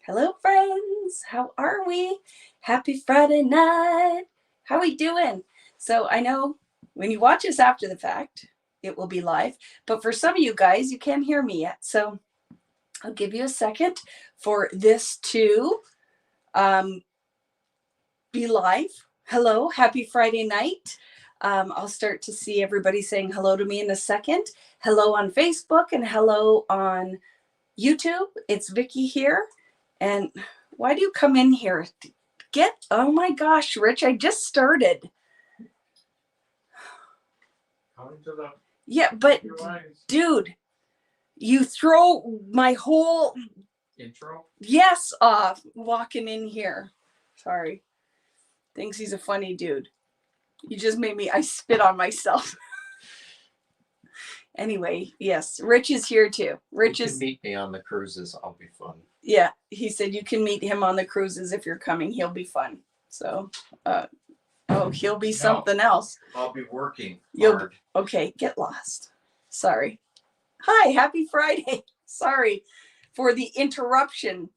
Hello, friends. How are we? Happy Friday night. How are we doing? So I know when you watch this after the fact, it will be live. But for some of you guys, you can't hear me yet. So I'll give you a second for this to be live. Hello, happy Friday night. I'll start to see everybody saying hello to me in a second. Hello on Facebook and hello on YouTube. It's Vicki here. And why do you come in here? Oh my gosh, Rich, I just started. Yeah, but dude, you throw my whole intro? Yes, off walking in here. Sorry. Thinks he's a funny dude. You just made me, I spit on myself. Anyway, yes, Rich is here too. Rich you is. Can meet me on the cruises. I'll be fun. Yeah, he said you can meet him on the cruises if you're coming. He'll be fun. So, he'll be something else. I'll be working hard. Okay, get lost. Sorry. Hi, happy Friday. Sorry for the interruption.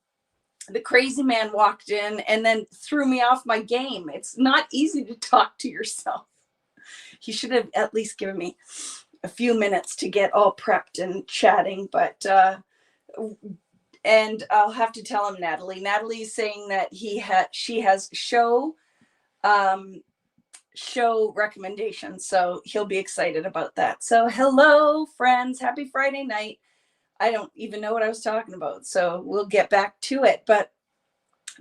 The crazy man walked in and then threw me off my game. It's not easy to talk to yourself. He should have at least given me a few minutes to get all prepped and chatting, but and I'll have to tell him Natalie's saying that she has show recommendations, so he'll be excited about that. So hello friends, happy Friday night. I don't even know what I was talking about, so we'll get back to it, but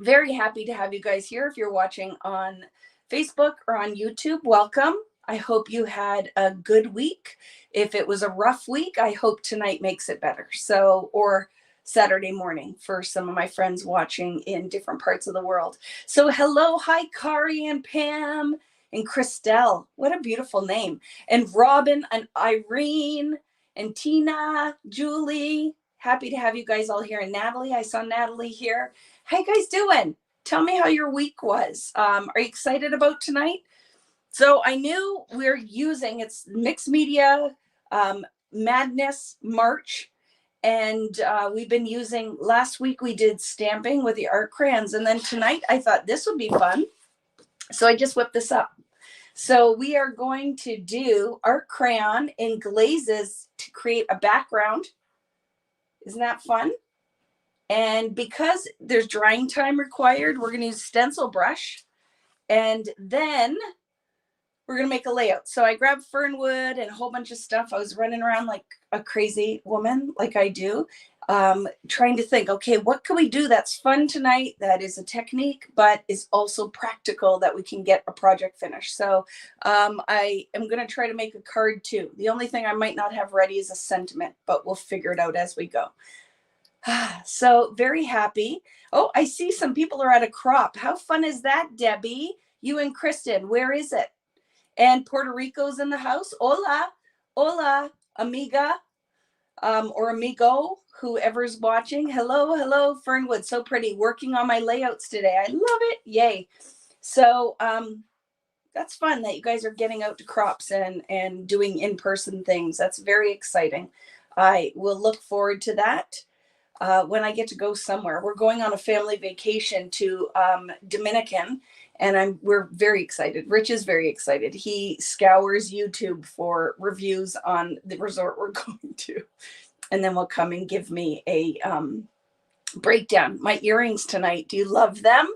very happy to have you guys here. If you're watching on Facebook or on YouTube, welcome. I hope you had a good week. If it was a rough week, I hope tonight makes it better. So, or Saturday morning for some of my friends watching in different parts of the world. So hello, hi, Kari and Pam and Christelle. What a beautiful name. And Robin and Irene and Tina, Julie. Happy to have you guys all here. And Natalie, I saw Natalie here. How you guys doing? Tell me how your week was. Are you excited about tonight? So I knew we're using, it's Mixed Media Madness March. And we've been using, last week we did stamping with the art crayons. And then tonight I thought this would be fun. So I just whipped this up. So we are going to do art crayon in glazes to create a background. Isn't that fun? And because there's drying time required, we're going to use Stencil Brush. And then we're going to make a layout. So I grabbed Fernwood and a whole bunch of stuff. I was running around like a crazy woman, like I do, trying to think, okay, what can we do that's fun tonight, that is a technique, but is also practical, that we can get a project finished. So I am going to try to make a card too. The only thing I might not have ready is a sentiment, but we'll figure it out as we go. So very happy. Oh, I see some people are at a crop. How fun is that, Debbie? You and Kristen, where is it? And Puerto Rico's in the house. Hola, hola, amiga, or amigo, whoever's watching. Hello, hello, Fernwood. So pretty. Working on my layouts today. I love it. Yay. So that's fun that you guys are getting out to crops and doing in-person things. That's very exciting. I will look forward to that. When I get to go somewhere. We're going on a family vacation to Dominican, and we're very excited. Rich is very excited. He scours YouTube for reviews on the resort we're going to, and then will come and give me a breakdown. My earrings tonight, do you love them?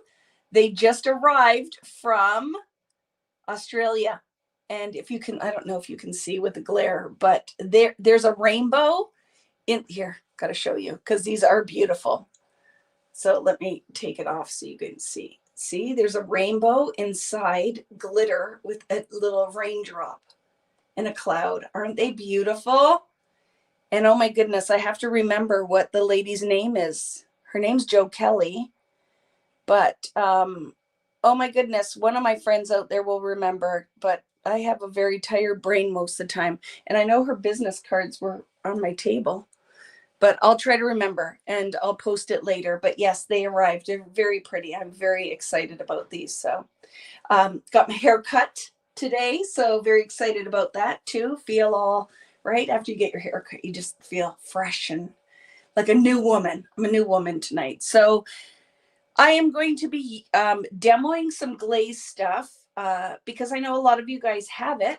They just arrived from Australia, and if you can, I don't know if you can see with the glare, but there's a rainbow in here. Got to show you because these are beautiful. So let me take it off so you can see. See, there's a rainbow inside glitter with a little raindrop and a cloud. Aren't they beautiful? And oh my goodness, I have to remember what the lady's name is. Her name's Jo Kelly. But oh my goodness, one of my friends out there will remember, but I have a very tired brain most of the time. And I know her business cards were on my table. But I'll try to remember and I'll post it later. But yes, they arrived. They're very pretty. I'm very excited about these. So got my hair cut today. So very excited about that too. Feel all right. After you get your hair cut, you just feel fresh and like a new woman. I'm a new woman tonight. So I am going to be demoing some glaze stuff because I know a lot of you guys have it,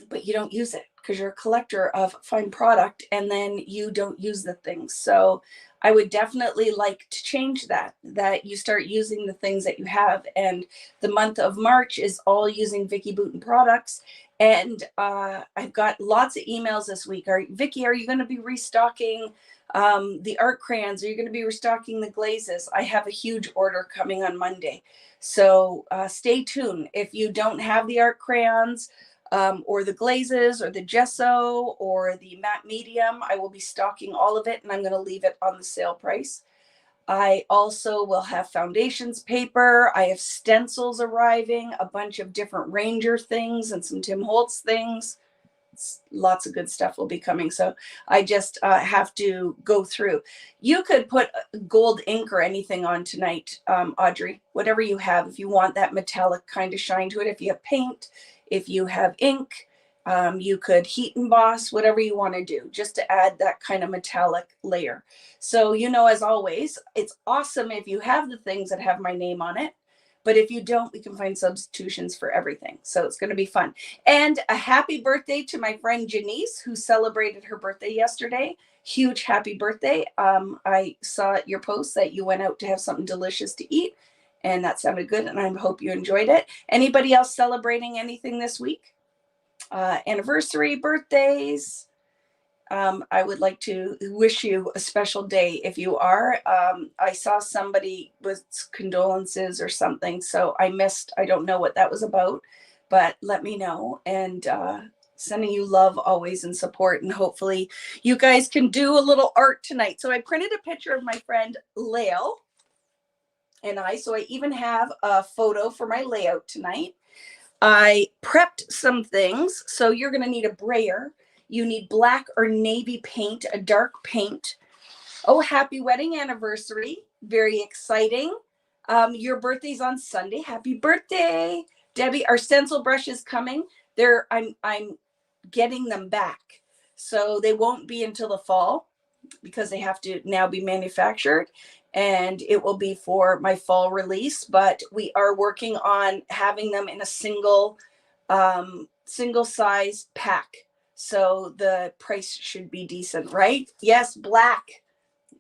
but you don't use it because you're a collector of fine product and then you don't use the things. So I would definitely like to change that you start using the things that you have. And the month of March is all using Vicki Boutin products. And I've got lots of emails this week. Vicki, are you going to be restocking the art crayons? Are you going to be restocking the glazes? I have a huge order coming on Monday. So stay tuned. If you don't have the art crayons, or the glazes or the gesso or the matte medium, I will be stocking all of it and I'm going to leave it on the sale price. I also will have foundations paper. I have stencils arriving, a bunch of different Ranger things and some Tim Holtz things. Lots of good stuff will be coming. So I just have to go through. You could put gold ink or anything on tonight, Audrey, whatever you have. If you want that metallic kind of shine to it, if you have paint, if you have ink, you could heat emboss, whatever you want to do, just to add that kind of metallic layer. So, as always, it's awesome if you have the things that have my name on it. But if you don't, we can find substitutions for everything. So it's going to be fun. And a happy birthday to my friend Janice, who celebrated her birthday yesterday. Huge happy birthday. I saw your post that you went out to have something delicious to eat. And that sounded good. And I hope you enjoyed it. Anybody else celebrating anything this week? Anniversary, birthdays. I would like to wish you a special day if you are. I saw somebody with condolences or something, so I don't know what that was about, but let me know. And sending you love always and support. And hopefully you guys can do a little art tonight. So I printed a picture of my friend Lael and so I even have a photo for my layout tonight. I prepped some things. So you're going to need a brayer. You need black or navy paint, a dark paint. Oh, happy wedding anniversary. Very exciting. Your birthday's on Sunday. Happy birthday. Debbie, our stencil brush is coming. I'm getting them back. So they won't be until the fall because they have to now be manufactured. And it will be for my fall release. But we are working on having them in a single size pack. So the price should be decent, right? Yes, black,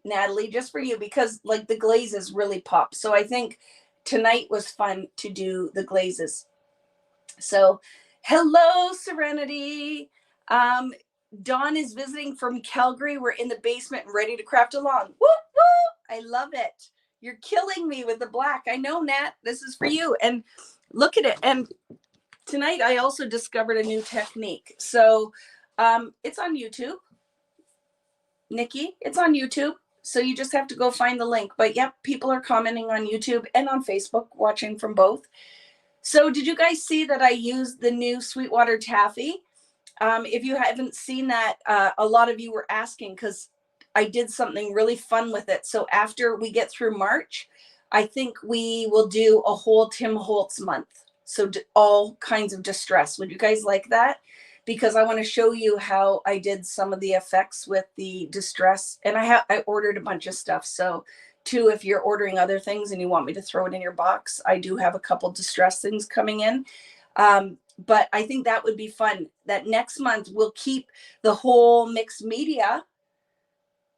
Natalie, just for you, because like the glazes really pop. So I think tonight was fun to do the glazes. So hello, Serenity. Dawn is visiting from Calgary. We're in the basement and ready to craft along. Woo, woo! I love it. You're killing me with the black. I know, Nat, this is for you. And look at it. And tonight, I also discovered a new technique. So it's on YouTube. Nikki, it's on YouTube. So you just have to go find the link. But yep, people are commenting on YouTube and on Facebook, watching from both. So did you guys see that I used the new Sweetwater Taffy? If you haven't seen that, a lot of you were asking because I did something really fun with it. So after we get through March, I think we will do a whole Tim Holtz month. So all kinds of distress. Would you guys like that? Because I want to show you how I did some of the effects with the distress. And I ordered a bunch of stuff. So too, if you're ordering other things and you want me to throw it in your box, I do have a couple distress things coming in. But I think that would be fun. That next month we'll keep the whole mixed media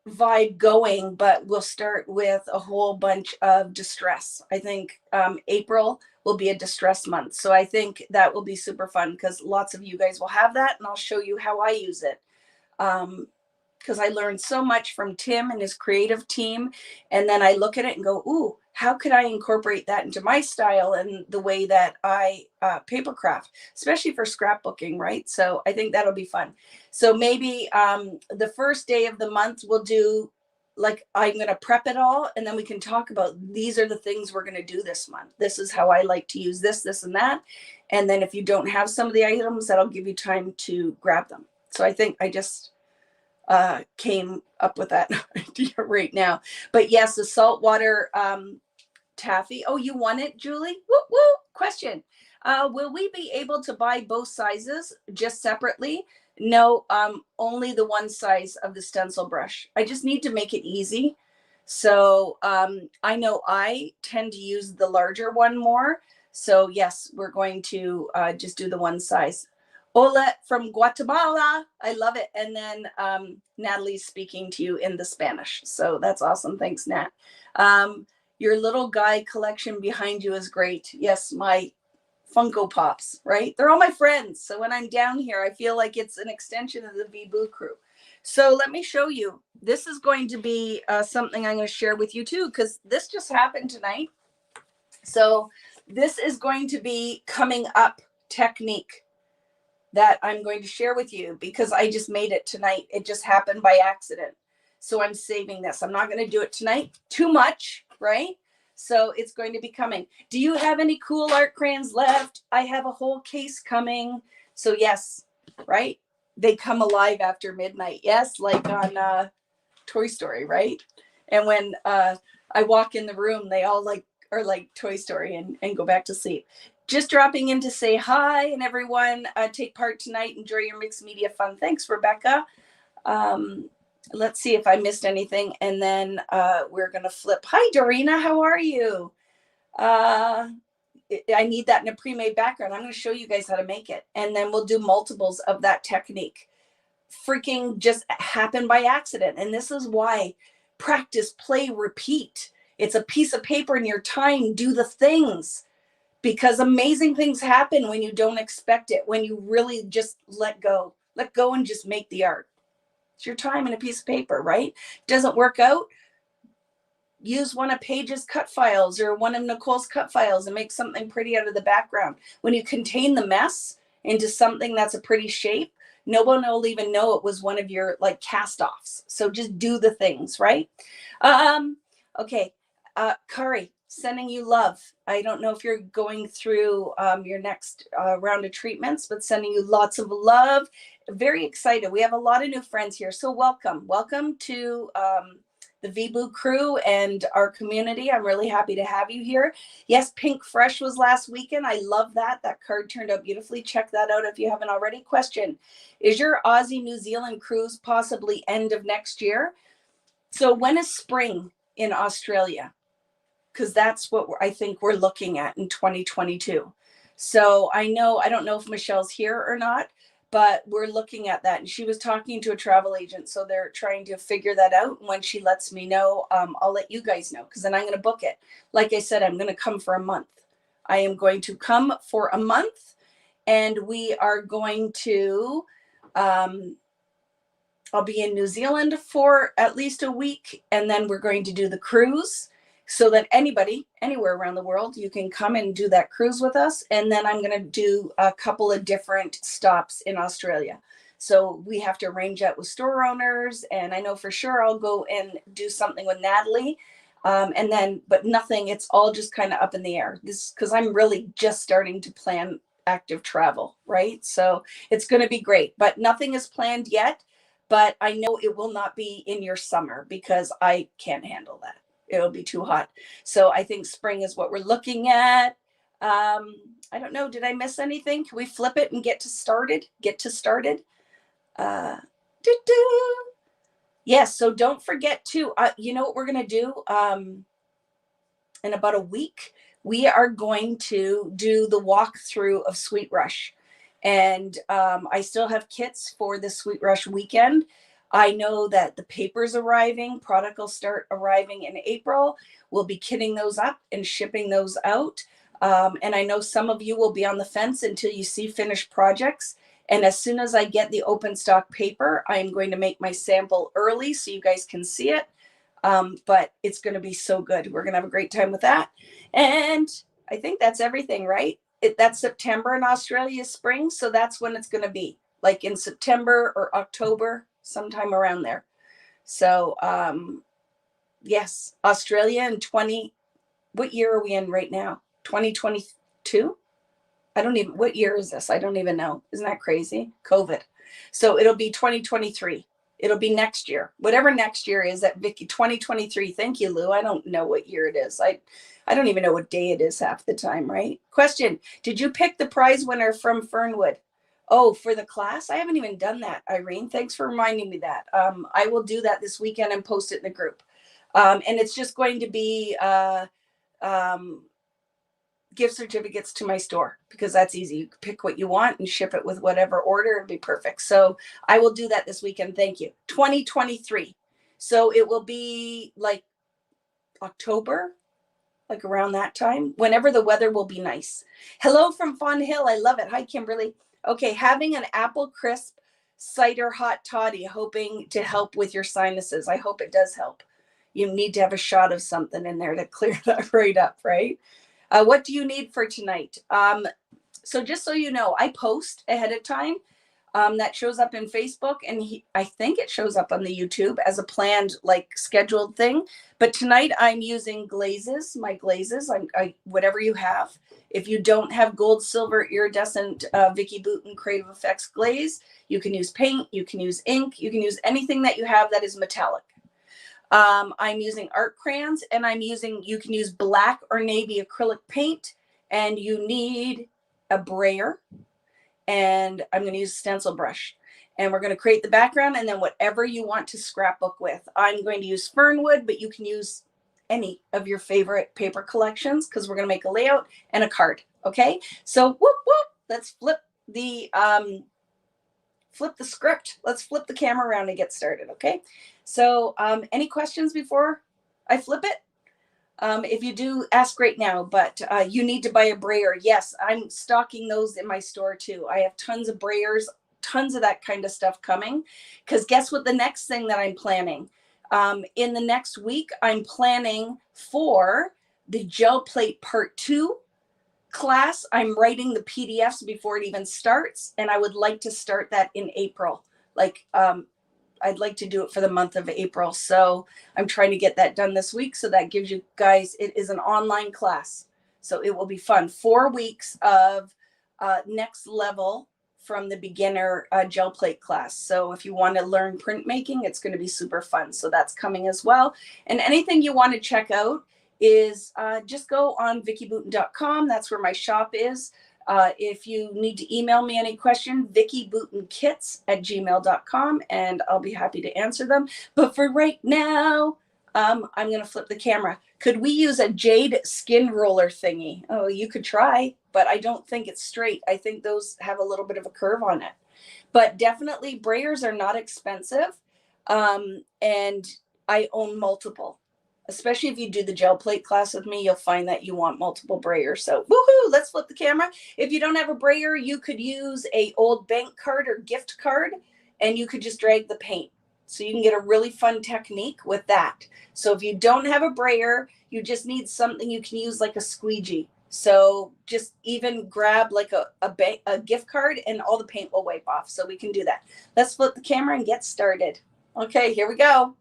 vibe going, but we'll start with a whole bunch of distress. I think April will be a distress month. So I think that will be super fun because lots of you guys will have that and I'll show you how I use it. Because I learned so much from Tim and his creative team. And then I look at it and go, ooh, how could I incorporate that into my style and the way that I paper craft, especially for scrapbooking, right? So I think that'll be fun. So maybe the first day of the month, we'll do like, I'm going to prep it all. And then we can talk about, these are the things we're going to do this month. This is how I like to use this, this, and that. And then if you don't have some of the items, that'll give you time to grab them. So I think I just came up with that idea right now. But yes, the saltwater taffy. Oh, you want it, Julie? Woo, woo. Question. Will we be able to buy both sizes just separately? No, only the one size of the stencil brush. I just need to make it easy. So I know I tend to use the larger one more. So yes, we're going to just do the one size. Hola from Guatemala. I love it. And then Natalie's speaking to you in the Spanish. So that's awesome. Thanks, Nat. Your little guy collection behind you is great. Yes, my Funko Pops, right? They're all my friends. So when I'm down here, I feel like it's an extension of the VBoo crew. So let me show you. This is going to be something I'm going to share with you too, because this just happened tonight. So this is going to be coming up technique that I'm going to share with you because I just made it tonight. It just happened by accident. So I'm saving this. I'm not going to do it tonight. Too much, right? So it's going to be coming. Do you have any cool art crayons left? I have a whole case coming. So yes, right? They come alive after midnight. Yes, like on Toy Story, right? And when I walk in the room, they all are like Toy Story and go back to sleep. Just dropping in to say hi, and everyone take part tonight. Enjoy your mixed media fun. Thanks, Rebecca. Let's see if I missed anything. And then we're going to flip. Hi, Dorina. How are you? I need that in a pre-made background. I'm going to show you guys how to make it. And then we'll do multiples of that technique. Freaking just happened by accident. And this is why practice, play, repeat. It's a piece of paper in your time. Do the things. Because amazing things happen when you don't expect it. When you really just let go and just make the art. It's your time and a piece of paper, right? Doesn't work out. Use one of Paige's cut files or one of Nicole's cut files and make something pretty out of the background. When you contain the mess into something that's a pretty shape, no one will even know it was one of your like cast-offs. So just do the things, right? Okay, Kari, sending you love. I don't know if you're going through your next round of treatments, but sending you lots of love. Very excited. We have a lot of new friends here. So welcome. Welcome to the VBoo crew and our community. I'm really happy to have you here. Yes, Pink Fresh was last weekend. I love that. That card turned out beautifully. Check that out if you haven't already. Question, is your Aussie New Zealand cruise possibly end of next year? So when is spring in Australia? Because that's what I think we're looking at in 2022. So I don't know if Michelle's here or not, but we're looking at that. And she was talking to a travel agent. So they're trying to figure that out. And when she lets me know, I'll let you guys know because then I'm going to book it. Like I said, I'm going to come for a month. I am going to come for a month and we are going to, I'll be in New Zealand for at least a week. And then we're going to do the cruise. So that anybody, anywhere around the world, you can come and do that cruise with us. And then I'm going to do a couple of different stops in Australia. So we have to arrange that with store owners. And I know for sure I'll go and do something with Natalie. And then, but nothing, it's all just kind of up in the air. This because I'm really just starting to plan active travel, right? So it's going to be great, but nothing is planned yet. But I know it will not be in your summer because I can't handle that. It'll be too hot. So I think spring is what we're looking at. I don't know. Did I miss anything? Can we flip it and get started? Yes. So don't forget to, you know what we're going to do in about a week? We are going to do the walkthrough of Sweet Rush. And I still have kits for the Sweet Rush weekend. I know that the paper's arriving. Product will start arriving in April. We'll be kitting those up and shipping those out. And I know some of you will be on the fence until you see finished projects. And as soon as I get the open stock paper, I'm going to make my sample early so you guys can see it. But it's going to be so good. We're going to have a great time with that. And I think that's everything, right? That's September in Australia, spring. So that's when it's going to be, like in September or October, sometime around there. So yes, Australia in what year are we in right now? 2022? What year is this? I don't even know. Isn't that crazy? COVID. So it'll be 2023. It'll be next year. Whatever next year is at Vicki, 2023. Thank you, Lou. I don't know what year it is. I don't even know what day it is half the time, right? Question, did you pick the prize winner from Fernwood? Oh, for the class? I haven't even done that, Irene. Thanks for reminding me that. I will do that this weekend and post it in the group. And it's just going to be gift certificates to my store, because that's easy. You pick what you want and ship it with whatever order. It'd be perfect. So I will do that this weekend. Thank you. 2023. So it will be like October, like around that time, whenever the weather will be nice. Hello from Fawn Hill. I love it. Hi, Kimberly. Okay, having an apple crisp cider hot toddy, hoping to help with your sinuses. I hope it does help. You need to have a shot of something in there to clear that right up, right? What do you need for tonight? So just so you know, I post ahead of time. That shows up in Facebook, and I think it shows up on the YouTube as a planned, like, scheduled thing. But tonight I'm using Glazes, my Glazes, whatever you have. If you don't have gold, silver, iridescent Vicki Boutin Creative Effects glaze, you can use paint, you can use ink, you can use anything that you have that is metallic. I'm using art crayons, and you can use black or navy acrylic paint, and you need a brayer. And I'm going to use Stencil Brush, and we're going to create the background, and then whatever you want to scrapbook with. I'm going to use Fernwood, but you can use any of your favorite paper collections, because we're going to make a layout and a card. Okay, so whoop whoop, let's flip the script. Let's flip the camera around and get started. Okay, so any questions before I flip it? If you do, ask right now, but you need to buy a brayer. Yes, I'm stocking those in my store too. I have tons of brayers, tons of that kind of stuff coming, because guess what the next thing that I'm planning? In the next week, I'm planning for the gel plate part 2 class. I'm writing the PDFs before it even starts, and I would like to start that in April. Like, I'd like to do it for the month of April. So I'm trying to get that done this week. So that gives you guys, it is an online class. So it will be fun. 4 weeks of next level from the beginner gel plate class. So if you want to learn printmaking, it's going to be super fun. So that's coming as well. And anything you want to check out is just go on vickyboutin.com. That's where my shop is. If you need to email me any question, vickyboutinkits@gmail.com, and I'll be happy to answer them. But for right now, I'm going to flip the camera. Could we use a jade skin roller thingy? Oh, you could try, but I don't think it's straight. I think those have a little bit of a curve on it. But definitely, brayers are not expensive, and I own multiple. Especially if you do the gel plate class with me, you'll find that you want multiple brayers. So woohoo, let's flip the camera. If you don't have a brayer, you could use a old bank card or gift card, and you could just drag the paint. So you can get a really fun technique with that. So if you don't have a brayer, you just need something you can use, like a squeegee. So just even grab like a gift card, and all the paint will wipe off. So we can do that. Let's flip the camera and get started. Okay, here we go.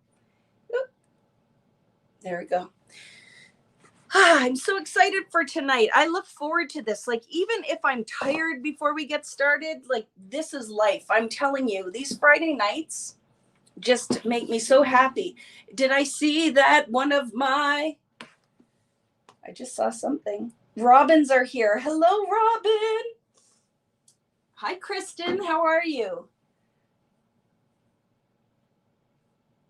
There we go. I'm so excited for tonight. I look forward to this. Like, even if I'm tired before we get started, like, this is life. I'm telling you, these Friday nights just make me so happy. Did I see that I just saw something. Robins are here. Hello, Robin. Hi, Kristen. How are you?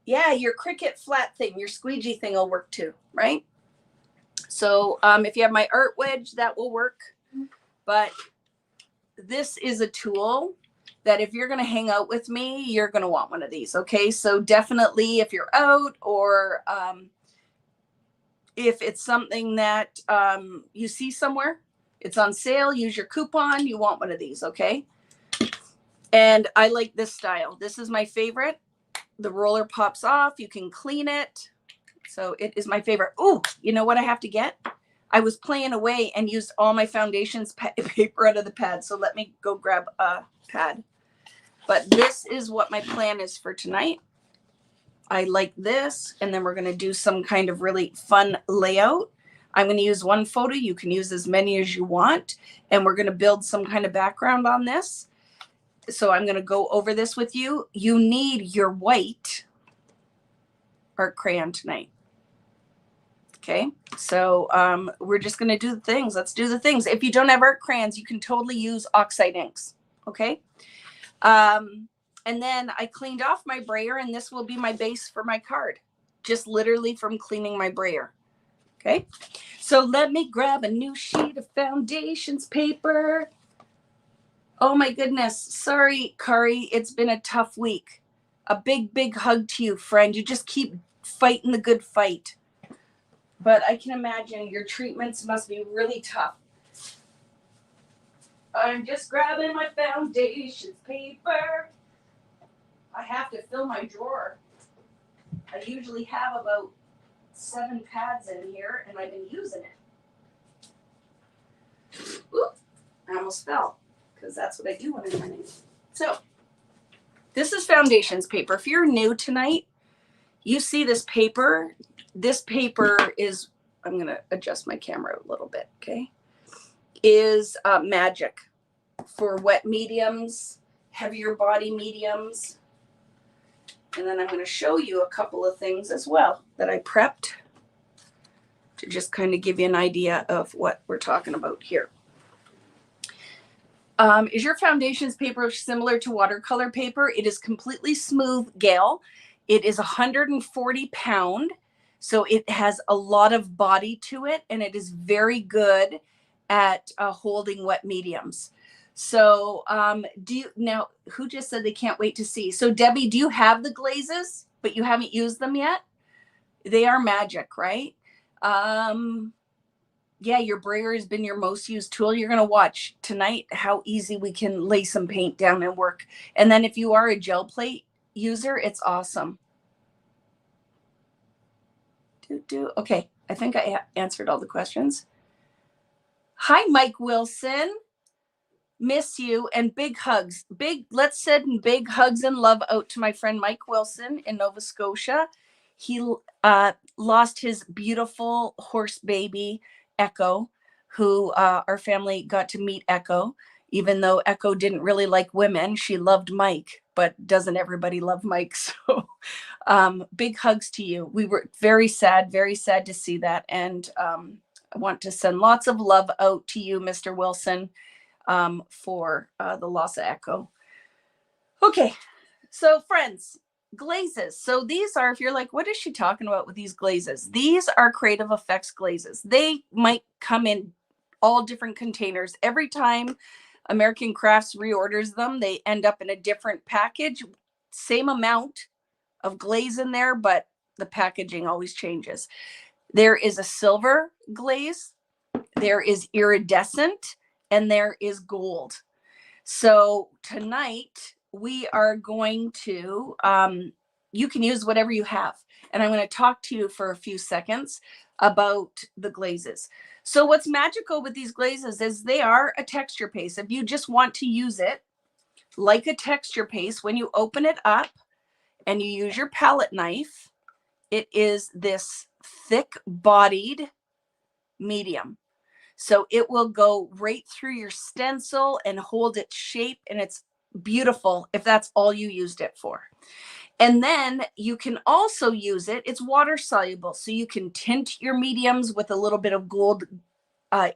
Yeah, your Cricut flat thing, your squeegee thing will work too, right? So if you have my art wedge, that will work. But this is a tool that if you're going to hang out with me, you're going to want one of these. Okay, so definitely if you're out, or if it's something that you see somewhere, it's on sale, use your coupon, you want one of these. Okay, and I like this style. This is my favorite. The roller pops off. You can clean it. So it is my favorite. Oh, you know what I have to get? I was playing away and used all my foundation's paper out of the pad. So let me go grab a pad. But this is what my plan is for tonight. I like this. And then we're going to do some kind of really fun layout. I'm going to use one photo. You can use as many as you want. And we're going to build some kind of background on this. So I'm going to go over this with you. You need your white art crayon tonight. Okay, so we're just going to do the things. Let's do the things. If you don't have art crayons, you can totally use oxide inks. Okay. And then I cleaned off my brayer, and this will be my base for my card, just literally from cleaning my brayer. Okay. So let me grab a new sheet of foundations paper. Oh my goodness. Sorry, Kari. It's been a tough week. A big, big hug to you, friend. You just keep fighting the good fight. But I can imagine your treatments must be really tough. I'm just grabbing my foundations paper. I have to fill my drawer. I usually have about 7 pads in here, and I've been using it. Oop, I almost fell, because that's what I do when I'm running. So, this is foundations paper. If you're new tonight, you see this paper. This paper is, I'm going to adjust my camera a little bit, okay? Is magic for wet mediums, heavier body mediums. And then I'm going to show you a couple of things as well that I prepped to just kind of give you an idea of what we're talking about here. Is your foundations paper similar to watercolor paper? It is completely smooth, Gail. It is 140 pound, so it has a lot of body to it, and it is very good at holding wet mediums. So now who just said they can't wait to see? So Debbie, do you have the glazes, but you haven't used them yet? They are magic, right? Yeah, your brayer has been your most used tool. You're going to watch tonight how easy we can lay some paint down and work. And then if you are a gel plate user, it's awesome. Okay, I think I answered all the questions. Hi, Mike Wilson. Miss you, and big hugs. Let's send big hugs and love out to my friend Mike Wilson in Nova Scotia. He lost his beautiful horse baby, Echo, who our family got to meet Echo, even though Echo didn't really like women. She loved Mike, but doesn't everybody love Mike? So big hugs to you. We were very sad to see that. And I want to send lots of love out to you, Mr. Wilson, for the loss of Echo. Okay, so friends, glazes. So these are, if you're like, what is she talking about with these glazes? These are Creative Effects glazes. They might come in all different containers. Every time American Crafts reorders them, they end up in a different package. Same amount of glaze in there, but the packaging always changes. There is a silver glaze, there is iridescent, and there is gold. So tonight we are going to, you can use whatever you have. And I'm going to talk to you for a few seconds about the glazes. So what's magical with these glazes is they are a texture paste. If you just want to use it like a texture paste, when you open it up and you use your palette knife, it is this thick bodied medium. So it will go right through your stencil and hold its shape, and it's beautiful if that's all you used it for. And then you can also use it, it's water soluble, so you can tint your mediums with a little bit of gold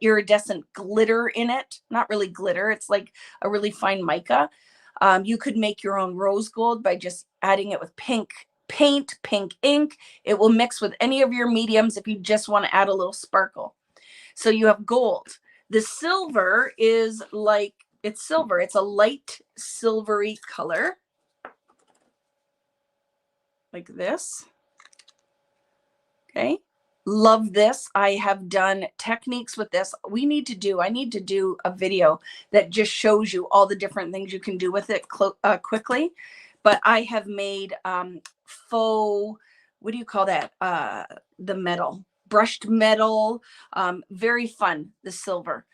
iridescent glitter in it. Not really glitter, it's like a really fine mica. You could make your own rose gold by just adding it with pink paint, pink ink. It will mix with any of your mediums if you just want to add a little sparkle. So you have gold. The silver is like, it's silver. It's a light silvery color. Like this. Okay. Love this. I have done techniques with this. I need to do a video that just shows you all the different things you can do with it quickly. But I have made faux, what do you call that? The metal. Brushed metal, very fun, the silver.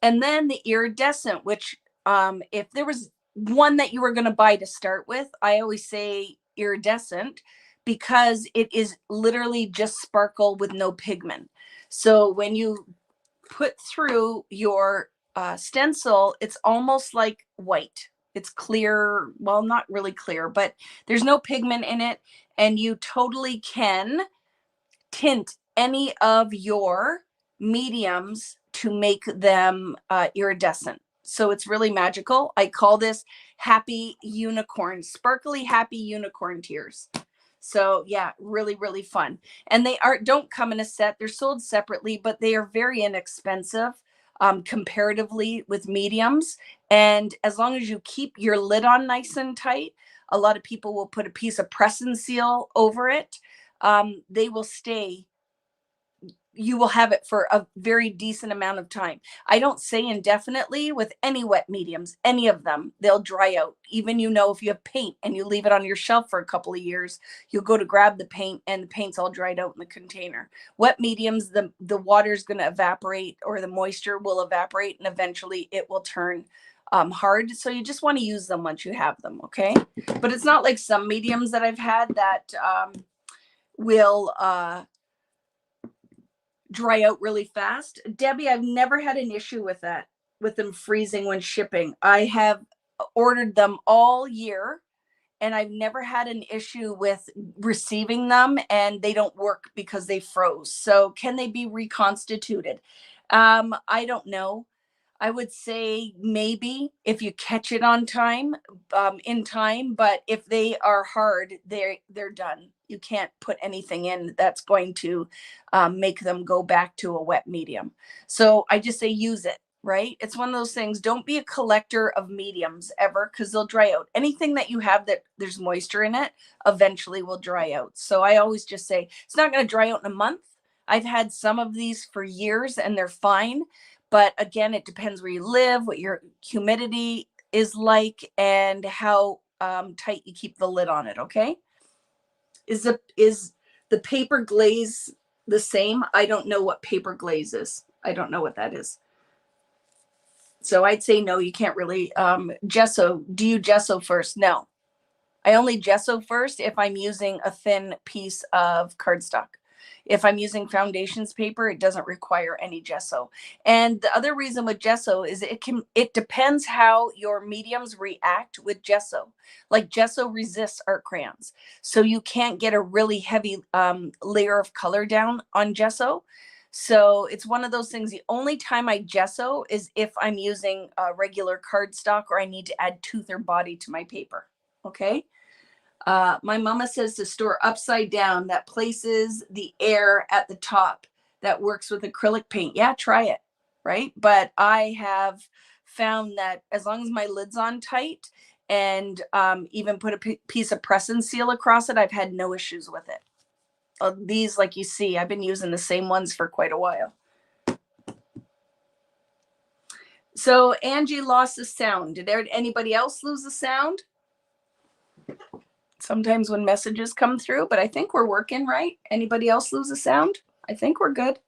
And then the iridescent, which if there was one that you were going to buy to start with, I always say iridescent because it is literally just sparkle with no pigment. So when you put through your stencil, it's almost like white. It's clear, well, not really clear, but there's no pigment in it, and you totally can tint any of your mediums to make them iridescent. So it's really magical. I call this happy unicorn, sparkly happy unicorn tears. So yeah, really, really fun. And they don't come in a set. They're sold separately, but they are very inexpensive comparatively with mediums. And as long as you keep your lid on nice and tight, a lot of people will put a piece of press and seal over it. They will stay. You will have it for a very decent amount of time. I don't say indefinitely with any wet mediums, any of them, they'll dry out. Even, you know, if you have paint and you leave it on your shelf for a couple of years, you'll go to grab the paint and the paint's all dried out in the container. Wet mediums, the water is going to evaporate, or the moisture will evaporate, and eventually it will turn hard. So you just want to use them once you have them. Okay. But it's not like some mediums that I've had that will dry out really fast. Debbie, I've never had an issue with that, with them freezing when shipping. I have ordered them all year and I've never had an issue with receiving them, and they don't work because they froze. So can they be reconstituted? I don't know. I would say maybe if you catch it on time, in time, but if they are hard, they're done. You can't put anything in that's going to make them go back to a wet medium. So I just say use it, right? It's one of those things. Don't be a collector of mediums ever, because they'll dry out. Anything that you have that there's moisture in it eventually will dry out. So I always just say it's not going to dry out in a month. I've had some of these for years and they're fine. But again, it depends where you live, what your humidity is like, and how tight you keep the lid on it. Okay. Is the paper glaze the same? I don't know what paper glaze is. I don't know what that is. So I'd say no, you can't really gesso. Do you gesso first? No. I only gesso first if I'm using a thin piece of cardstock. If I'm using foundations paper, it doesn't require any gesso. And the other reason with gesso is it depends how your mediums react with gesso. Like gesso resists art crayons. So you can't get a really heavy layer of color down on gesso. So it's one of those things. The only time I gesso is if I'm using regular cardstock, or I need to add tooth or body to my paper. Okay. My mama says to store upside down. That places the air at the top. That works with acrylic paint. Yeah, try it. Right. But I have found that as long as my lid's on tight, and even put a piece of press and seal across it, I've had no issues with it. These, like you see, I've been using the same ones for quite a while. So Angie lost the sound. Did anybody else lose the sound? Sometimes when messages come through, but I think we're working right. Anybody else lose the sound? I think we're good,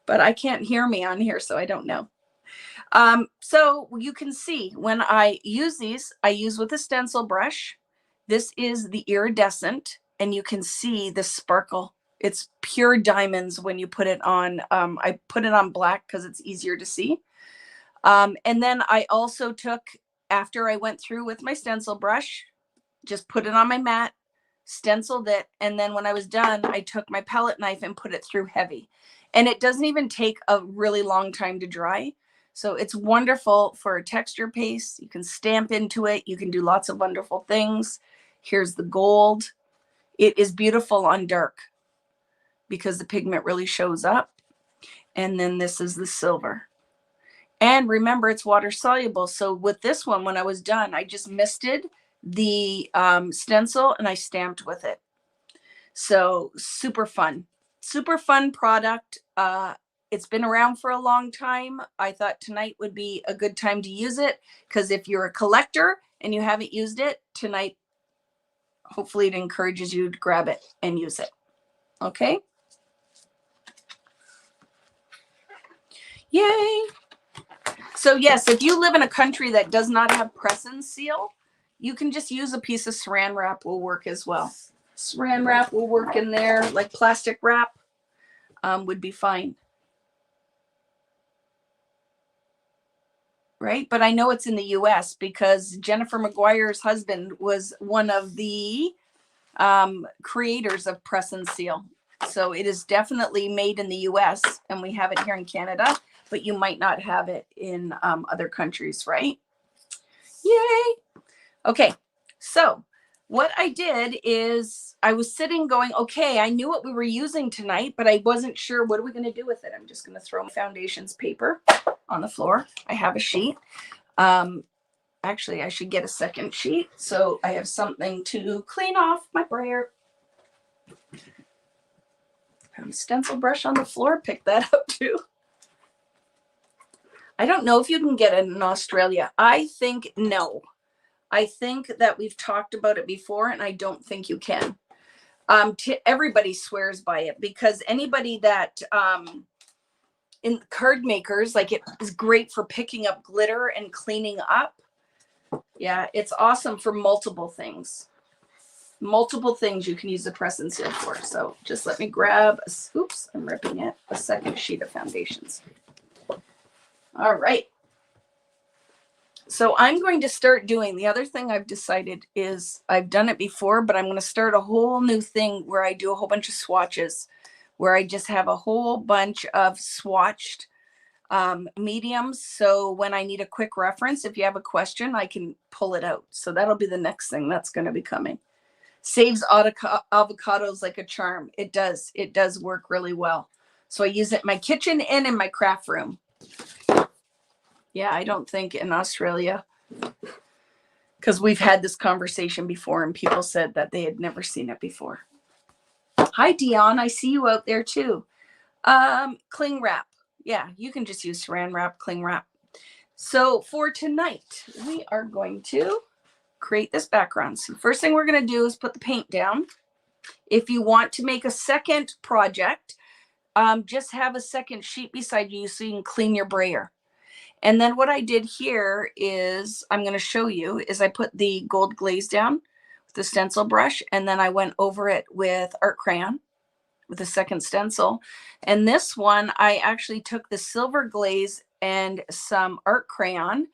but I can't hear me on here, so I don't know. So you can see when I use these, I use with a stencil brush. This is the Iridescent, and you can see the sparkle. It's pure diamonds when you put it on. I put it on black because it's easier to see. And then I also took, after I went through with my stencil brush, just put it on my mat, stenciled it, and then when I was done, I took my palette knife and put it through heavy. And it doesn't even take a really long time to dry. So it's wonderful for a texture paste. You can stamp into it. You can do lots of wonderful things. Here's the gold. It is beautiful on dark because the pigment really shows up. And then this is the silver. And remember, it's water soluble. So with this one, when I was done, I just misted the stencil and I stamped with it. So super fun product. It's been around for a long time. I thought tonight would be a good time to use it, because if you're a collector and you haven't used it tonight, hopefully it encourages you to grab it and use it. Okay. Yay. So yes, if you live in a country that does not have press and seal, you can just use a piece of saran wrap, will work as well. Saran wrap will work in there, like plastic wrap would be fine. Right? But I know it's in the US because Jennifer McGuire's husband was one of the creators of press and seal. So it is definitely made in the US, and we have it here in Canada. but you might not have it in other countries, right? Yay. Okay, so what I did is I was sitting going, okay, I knew what we were using tonight, but I wasn't sure what are we going to do with it. I'm just going to throw my foundations paper on the floor. I have a sheet. Actually, I should get a second sheet so I have something to clean off my brayer. Found a stencil brush on the floor, pick that up too. I don't know if you can get it in Australia. I think no. I think that we've talked about it before, and I don't think you can. Everybody swears by it because anybody that in card makers, like it is great for picking up glitter and cleaning up. Yeah, it's awesome for multiple things. Multiple things you can use the press and seal for. So just let me grab, oops, I'm ripping it, a second sheet of foundations. All right. So I'm going to start doing, the other thing I've decided is I've done it before, but I'm going to start a whole new thing where I do a whole bunch of swatches, where I just have a whole bunch of swatched mediums. So when I need a quick reference, if you have a question, I can pull it out. So that'll be the next thing that's going to be coming. Saves avocados like a charm. It does work really well. So I use it in my kitchen and in my craft room. Yeah, I don't think in Australia, because we've had this conversation before and people said that they had never seen it before. Hi, Dion. I see you out there too. Cling wrap. Yeah, you can just use saran wrap, cling wrap. So for tonight, we are going to create this background. So first thing we're going to do is put the paint down. If you want to make a second project, just have a second sheet beside you so you can clean your brayer. And then what I did here is, I'm going to show you, is I put the gold glaze down with the stencil brush, and then I went over it with art crayon with a second stencil. And this one, I actually took the silver glaze and some art crayon,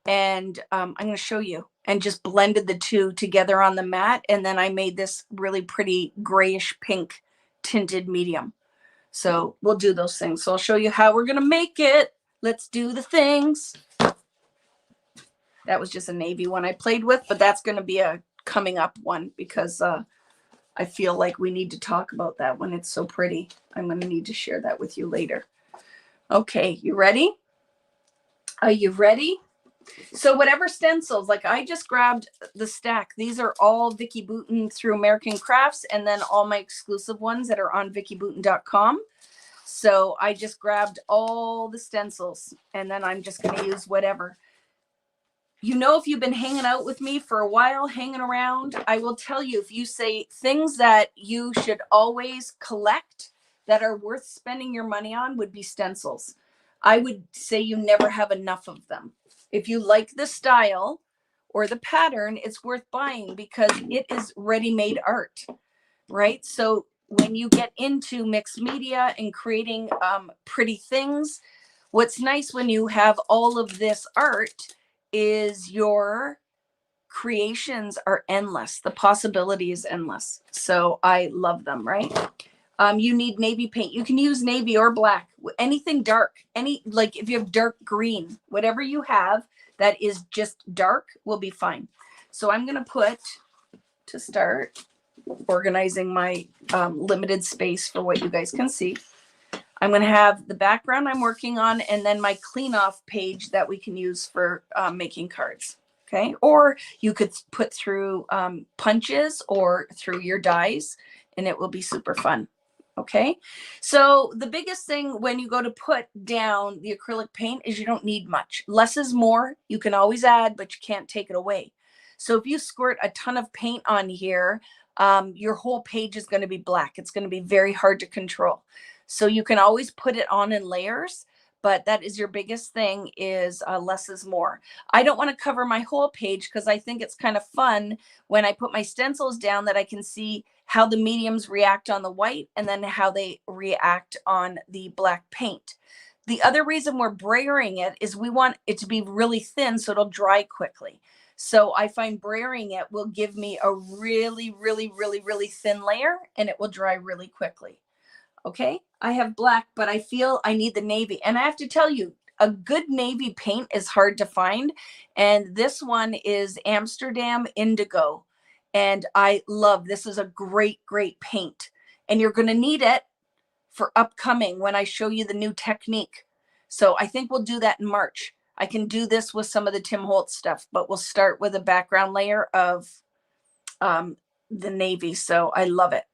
and I'm going to show you, and just blended the two together on the mat. And then I made this really pretty grayish pink tinted medium. So we'll do those things. So I'll show you how we're going to make it. Let's do the things. That was just a navy one I played with, but that's going to be a coming up one because I feel like we need to talk about that when it's so pretty. I'm going to need to share that with you later. Okay, you ready? Are you ready? So whatever stencils, like I just grabbed the stack. These are all Vicki Boutin through American Crafts, and then all my exclusive ones that are on vickiboutin.com. So I just grabbed all the stencils, and then I'm just going to use whatever. You know, if you've been hanging out with me for a while, hanging around, I will tell you, if you say things that you should always collect that are worth spending your money on would be stencils. I would say you never have enough of them. If you like the style or the pattern, it's worth buying because it is ready-made art, right? So when you get into mixed media and creating pretty things, what's nice when you have all of this art is your creations are endless. The possibility is endless. So I love them, right? You need navy paint. You can use navy or black, anything dark, like if you have dark green, whatever you have that is just dark will be fine. So I'm going to put, to start organizing my limited space for what you guys can see, I'm going to have the background I'm working on and then my clean off page that we can use for making cards. Okay. Or you could put through punches or through your dies and it will be super fun. Okay. So the biggest thing when you go to put down the acrylic paint is you don't need much. Less is more. You can always add, but you can't take it away. So if you squirt a ton of paint on here, your whole page is going to be black. It's going to be very hard to control. So you can always put it on in layers, but that is your biggest thing is less is more. I don't want to cover my whole page because I think it's kind of fun when I put my stencils down that I can see how the mediums react on the white and then how they react on the black paint. The other reason we're brayering it is we want it to be really thin so it'll dry quickly. So I find brayering it will give me a really, really, really, really thin layer and it will dry really quickly. Okay, I have black, but I feel I need the navy. And I have to tell you, a good navy paint is hard to find. And this one is Amsterdam Indigo. And I love, this is a great, great paint. And you're going to need it for upcoming when I show you the new technique. So I think we'll do that in March. I can do this with some of the Tim Holtz stuff, but we'll start with a background layer of the navy. So I love it.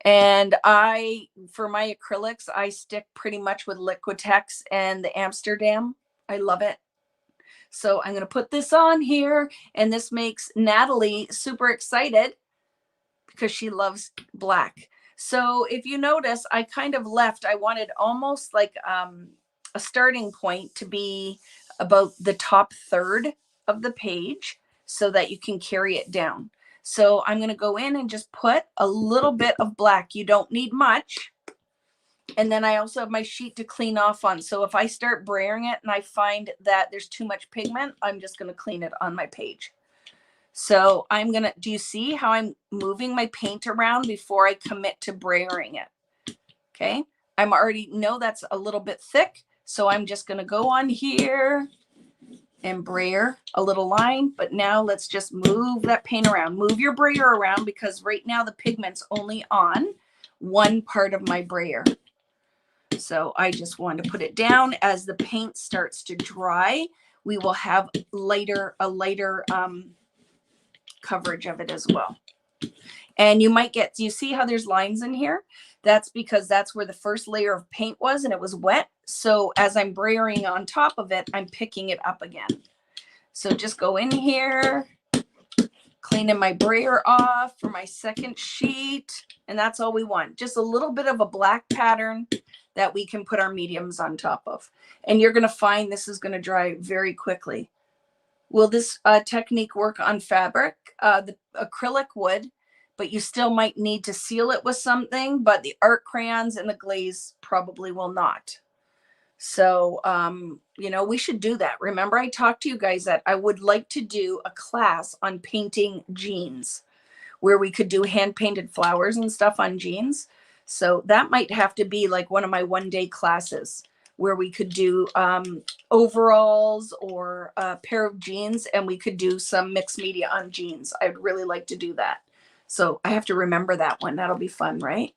And for my acrylics, I stick pretty much with Liquitex and the Amsterdam. I love it. So I'm going to put this on here, and this makes Natalie super excited because she loves black. So if you notice, I kind of I wanted almost like a starting point to be about the top third of the page so that you can carry it down. So I'm going to go in and just put a little bit of black. You don't need much. And then I also have my sheet to clean off on. So if I start brayering it and I find that there's too much pigment, I'm just going to clean it on my page. So I'm going to, do you see how I'm moving my paint around before I commit to brayering it? Okay. I'm already know that's a little bit thick. So I'm just going to go on here and brayer a little line, but now let's just move that paint around. Move your brayer around because right now the pigment's only on one part of my brayer. So I just want to put it down. As the paint starts to dry, we will have a lighter coverage of it as well. And you might get, do you see how there's lines in here? That's because that's where the first layer of paint was and it was wet. So as I'm brayering on top of it, I'm picking it up again. So just go in here, cleaning my brayer off for my second sheet. And that's all we want. Just a little bit of a black pattern that we can put our mediums on top of. And you're going to find this is going to dry very quickly. Will this technique work on fabric? The acrylic would, but you still might need to seal it with something, but the art crayons and the glaze probably will not. So, you know, we should do that. Remember, I talked to you guys that I would like to do a class on painting jeans where we could do hand painted flowers and stuff on jeans. So that might have to be like one of my one-day classes where we could do overalls or a pair of jeans, and we could do some mixed media on jeans. I'd really like to do that. So I have to remember that one. That'll be fun, right?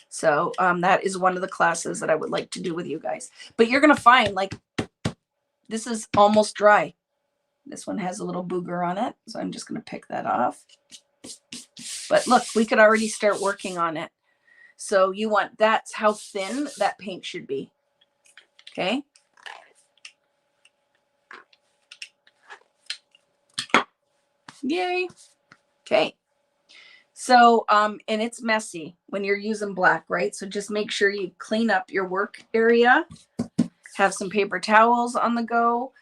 So that is one of the classes that I would like to do with you guys. But you're going to find like this is almost dry. This one has a little booger on it. So I'm just going to pick that off. But look, we could already start working on it. So you want, that's how thin that paint should be. Okay. Yay. Okay. So, and it's messy when you're using black, right? So just make sure you clean up your work area, have some paper towels on the go.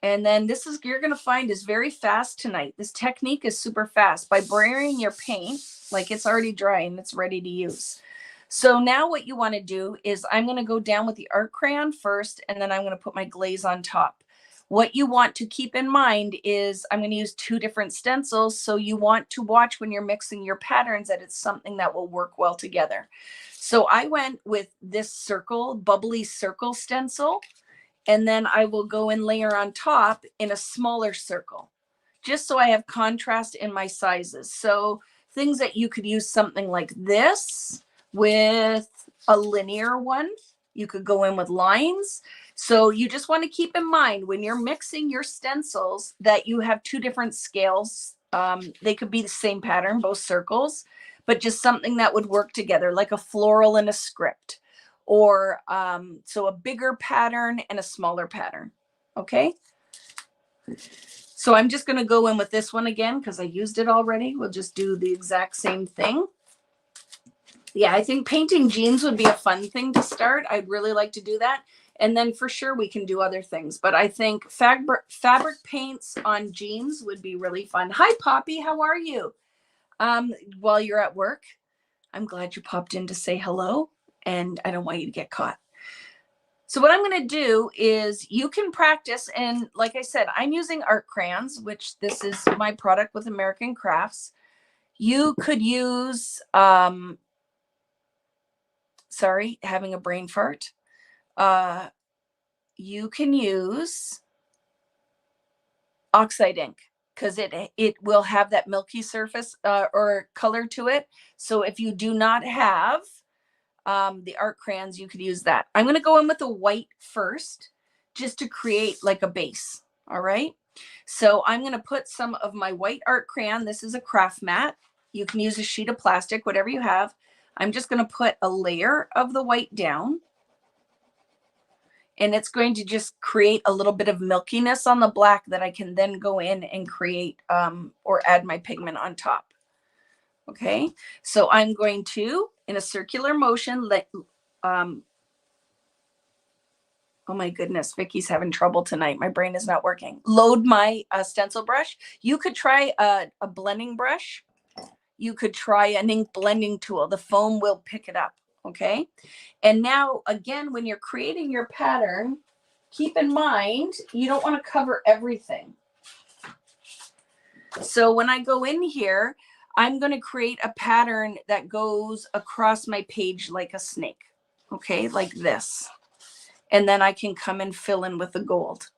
And then this is, you're going to find is very fast tonight. This technique is super fast by brayering your paint, like it's already dry and it's ready to use. So now what you want to do is I'm going to go down with the art crayon first, and then I'm going to put my glaze on top. What you want to keep in mind is I'm going to use two different stencils. So you want to watch when you're mixing your patterns that it's something that will work well together. So I went with this circle, bubbly circle stencil, and then I will go and layer on top in a smaller circle, just so I have contrast in my sizes. So things that you could use something like this with a linear one. You could go in with lines. So you just want to keep in mind when you're mixing your stencils that you have two different scales. They could be the same pattern, both circles, but just something that would work together, like a floral and a script, or so a bigger pattern and a smaller pattern. Okay. So I'm just going to go in with this one again because I used it already. We'll just do the exact same thing. Yeah, I think painting jeans would be a fun thing to start. I'd really like to do that. And then for sure we can do other things. But I think fabric paints on jeans would be really fun. Hi, Poppy. How are you? While you're at work, I'm glad you popped in to say hello. And I don't want you to get caught. So what I'm going to do is you can practice. And like I said, I'm using art crayons, which this is my product with American Crafts. You could use sorry, having a brain fart. You can use oxide ink because it will have that milky surface or color to it. So if you do not have the art crayons, you could use that. I'm going to go in with the white first just to create like a base. All right. So I'm going to put some of my white art crayon. This is a craft mat. You can use a sheet of plastic, whatever you have. I'm just going to put a layer of the white down. And it's going to just create a little bit of milkiness on the black that I can then go in and create or add my pigment on top. Okay, so I'm going to, in a circular motion, oh my goodness, Vicky's having trouble tonight. My brain is not working. Load my stencil brush. You could try a blending brush. You could try an ink blending tool. The foam will pick it up. Okay. And now again, when you're creating your pattern, keep in mind, you don't want to cover everything. So when I go in here, I'm going to create a pattern that goes across my page like a snake. Okay. Like this. And then I can come and fill in with the gold.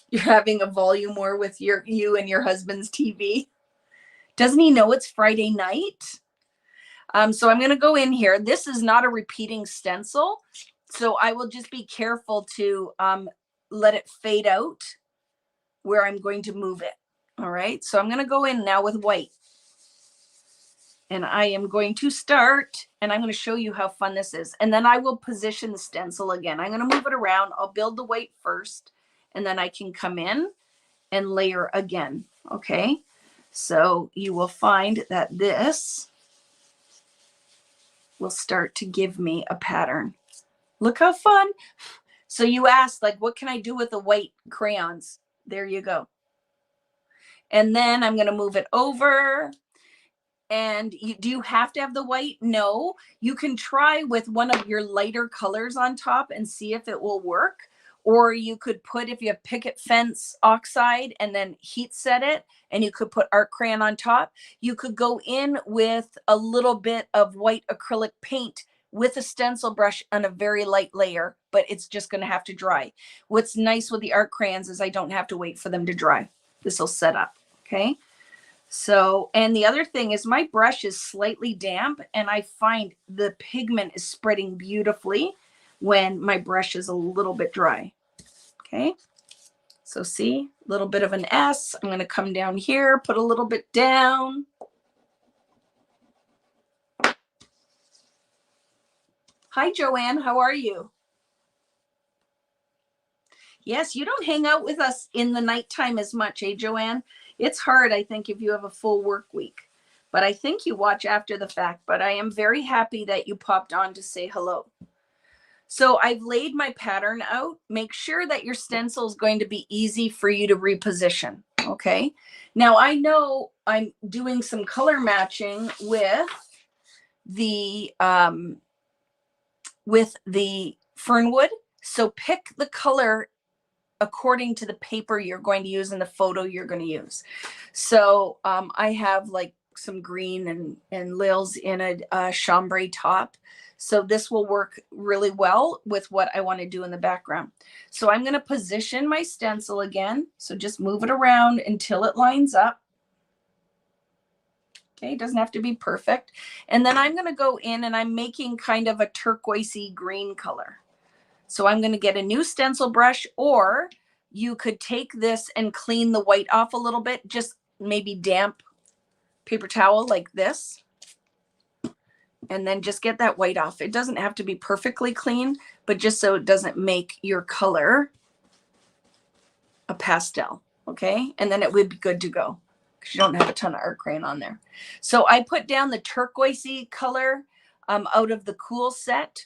You're having a volume war with you and your husband's TV. Doesn't he know it's Friday night? So I'm going to go in here. This is not a repeating stencil. So I will just be careful to let it fade out where I'm going to move it. All right. So I'm going to go in now with white. And I am going to start, and I'm going to show you how fun this is. And then I will position the stencil again. I'm going to move it around. I'll build the white first, and then I can come in and layer again. Okay. So you will find that this will start to give me a pattern. Look how fun. So you asked, like, what can I do with the white crayons? There you go. And then I'm going to move it over. And do you have to have the white? No. You can try with one of your lighter colors on top and see if it will work. Or you could put, if you have picket fence oxide and then heat set it, and you could put art crayon on top. You could go in with a little bit of white acrylic paint with a stencil brush on a very light layer, but it's just going to have to dry. What's nice with the art crayons is I don't have to wait for them to dry. This will set up. Okay. So, and the other thing is my brush is slightly damp, and I find the pigment is spreading beautifully when my brush is a little bit dry. Okay. So see, a little bit of an S. I'm going to come down here, put a little bit down. Hi, Joanne. How are you? Yes, you don't hang out with us in the nighttime as much, eh, Joanne? It's hard, I think, if you have a full work week. But I think you watch after the fact. But I am very happy that you popped on to say hello. So I've laid my pattern out. Make sure that your stencil is going to be easy for you to reposition. Okay. Now I know I'm doing some color matching with the Fernwood. So pick the color according to the paper you're going to use and the photo you're going to use. So I have like some green and Lils in a chambray top. So this will work really well with what I want to do in the background. So I'm going to position my stencil again. So just move it around until it lines up. Okay, it doesn't have to be perfect. And then I'm going to go in and I'm making kind of a turquoisey green color. So I'm going to get a new stencil brush, or you could take this and clean the white off a little bit, just maybe damp paper towel like this. And then just get that white off. It doesn't have to be perfectly clean, but just so it doesn't make your color a pastel. Okay. And then it would be good to go because you don't have a ton of art crayon on there. So I put down the turquoisey color out of the cool set.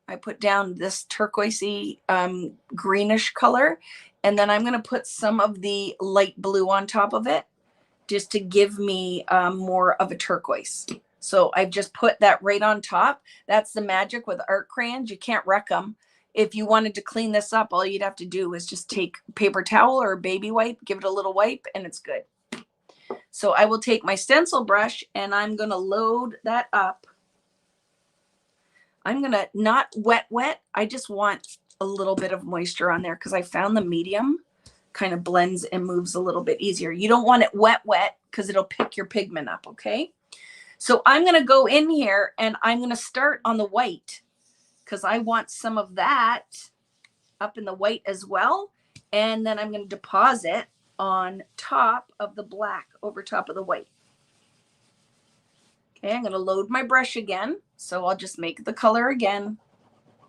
I put down this turquoisey greenish color. And then I'm going to put some of the light blue on top of it just to give me more of a turquoise. So I've just put that right on top. That's the magic with art crayons. You can't wreck them. If you wanted to clean this up, all you'd have to do is just take a paper towel or a baby wipe, give it a little wipe, and it's good. So I will take my stencil brush and I'm going to load that up. I'm going to not wet. I just want a little bit of moisture on there because I found the medium kind of blends and moves a little bit easier. You don't want it wet because it'll pick your pigment up, okay? So I'm going to go in here and I'm going to start on the white because I want some of that up in the white as well. And then I'm going to deposit on top of the black over top of the white. Okay, I'm going to load my brush again. So I'll just make the color again.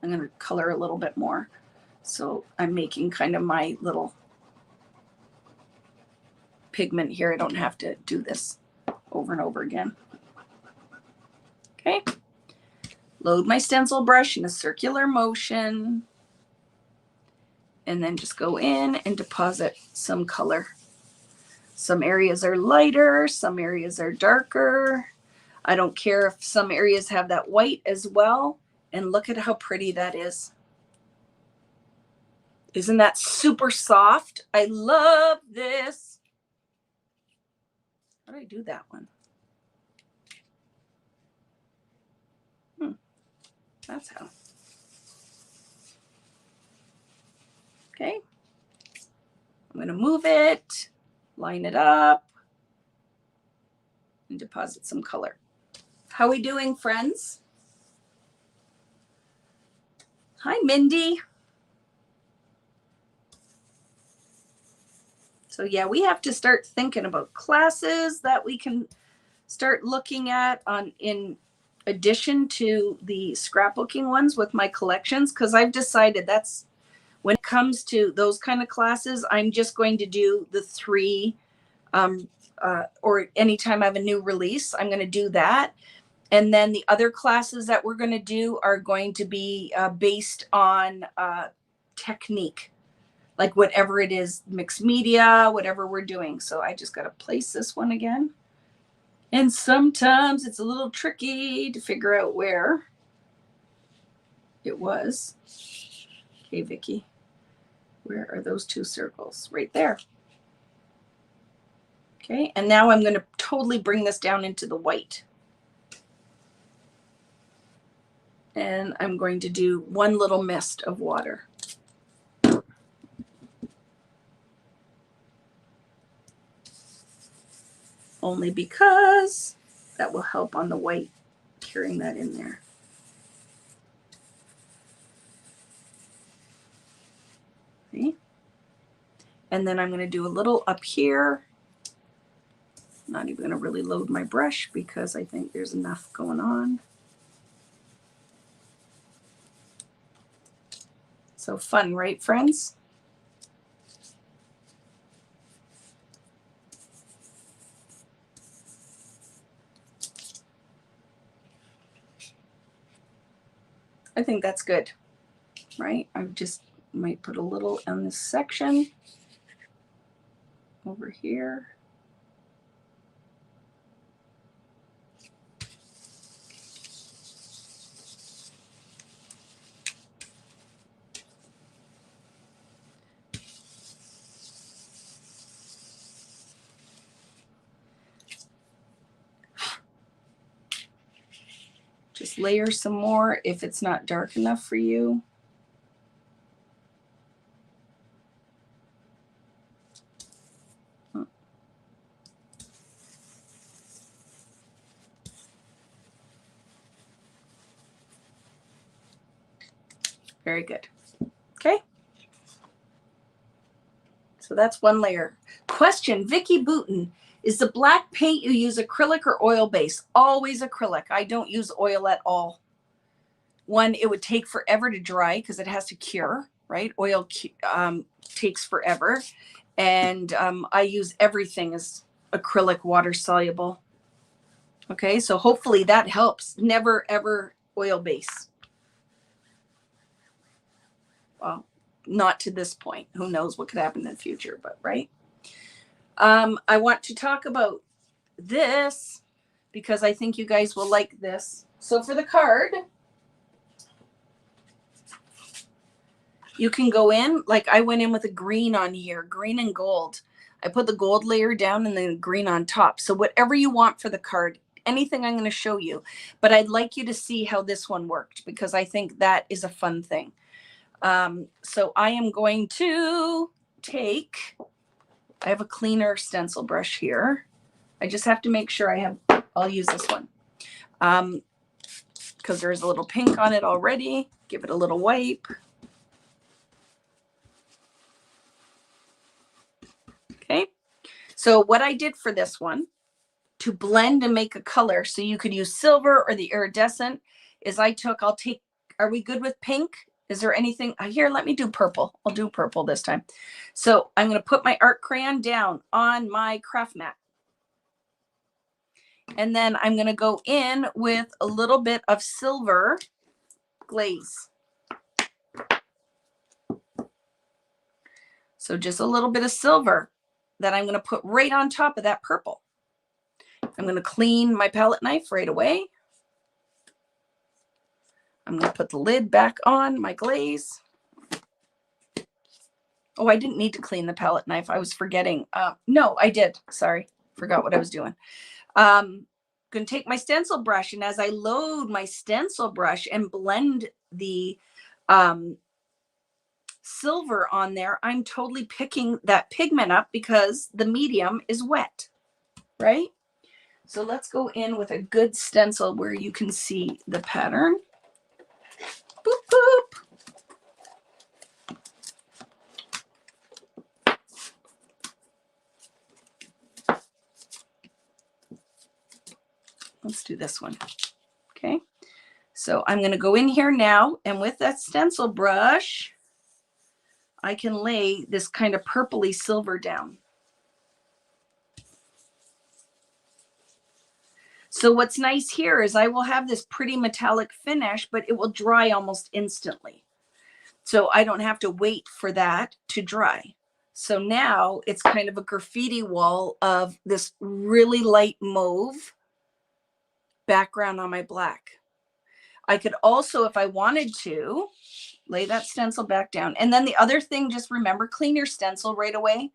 I'm going to color a little bit more. So I'm making kind of my little pigment here. I don't have to do this over and over again. Okay. Load my stencil brush in a circular motion. And then just go in and deposit some color. Some areas are lighter, some areas are darker. I don't care if some areas have that white as well. And look at how pretty that is. Isn't that super soft? I love this. How do I do that one? That's how. Okay. I'm going to move it, line it up, and deposit some color. How are we doing, friends? Hi, Mindy. So yeah, we have to start thinking about classes that we can start looking at in addition to the scrapbooking ones with my collections, because I've decided that's when it comes to those kind of classes, I'm just going to do the 3 or anytime I have a new release, I'm going to do that. And then the other classes that we're going to do are going to be based on technique, like whatever it is, mixed media, whatever we're doing. So I just got to place this one again. And sometimes it's a little tricky to figure out where it was. Okay, Vicki, where are those 2 circles? Right there. Okay, and now I'm going to totally bring this down into the white. And I'm going to do one little mist of water. Only because that will help on the white, carrying that in there. Okay. And then I'm going to do a little up here. Not even going to really load my brush because I think there's enough going on. So fun, right, friends? I think that's good, right? I just might put a little in this section over here. Just layer some more if it's not dark enough for you. Very good. Okay. So that's one layer. Question, Vicki Boutin. Is the black paint you use acrylic or oil base? Always acrylic. I don't use oil at all. One, it would take forever to dry because it has to cure, right? Oil takes forever. And I use everything as acrylic, water soluble. Okay, so hopefully that helps. Never, ever oil base. Well, not to this point. Who knows what could happen in the future, but right. I want to talk about this because I think you guys will like this. So for the card, you can go in, like I went in with a green on here, green and gold. I put the gold layer down and the green on top. So whatever you want for the card, anything I'm going to show you, but I'd like you to see how this one worked because I think that is a fun thing. So I am going to I have a cleaner stencil brush here. I just have to make sure I'll use this one. Because there's a little pink on it already. Give it a little wipe. Okay. So what I did for this one to blend and make a color, so you could use silver or the iridescent, is are we good with pink? Is there anything here? Let me do purple. I'll do purple this time. So I'm going to put my art crayon down on my craft mat. And then I'm going to go in with a little bit of silver glaze. So just a little bit of silver that I'm going to put right on top of that purple. I'm going to clean my palette knife right away. I'm going to put the lid back on my glaze. Oh, I didn't need to clean the palette knife. I was forgetting. No, I did. Sorry. Forgot what I was doing. Going to take my stencil brush, and as I load my stencil brush and blend the silver on there, I'm totally picking that pigment up because the medium is wet, right? So let's go in with a good stencil where you can see the pattern. Boop, boop. Let's do this one. Okay. So I'm going to go in here now, and with that stencil brush, I can lay this kind of purpley silver down. So what's nice here is I will have this pretty metallic finish, but it will dry almost instantly. So I don't have to wait for that to dry. So now it's kind of a graffiti wall of this really light mauve background on my black. I could also, if I wanted to, lay that stencil back down. And then the other thing, just remember, clean your stencil right away.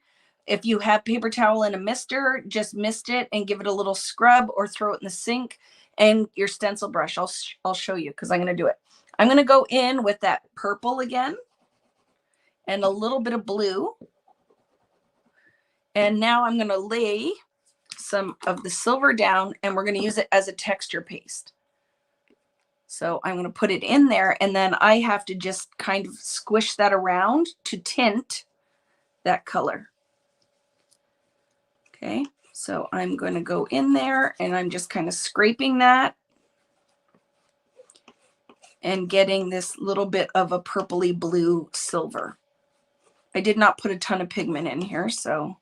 If you have paper towel and a mister, just mist it and give it a little scrub or throw it in the sink. And your stencil brush, I'll show you because I'm going to do it. I'm going to go in with that purple again and a little bit of blue. And now I'm going to lay some of the silver down, and we're going to use it as a texture paste. So I'm going to put it in there, and then I have to just kind of squish that around to tint that color. Okay, so I'm going to go in there, and I'm just kind of scraping that and getting this little bit of a purpley blue silver. I did not put a ton of pigment in here, so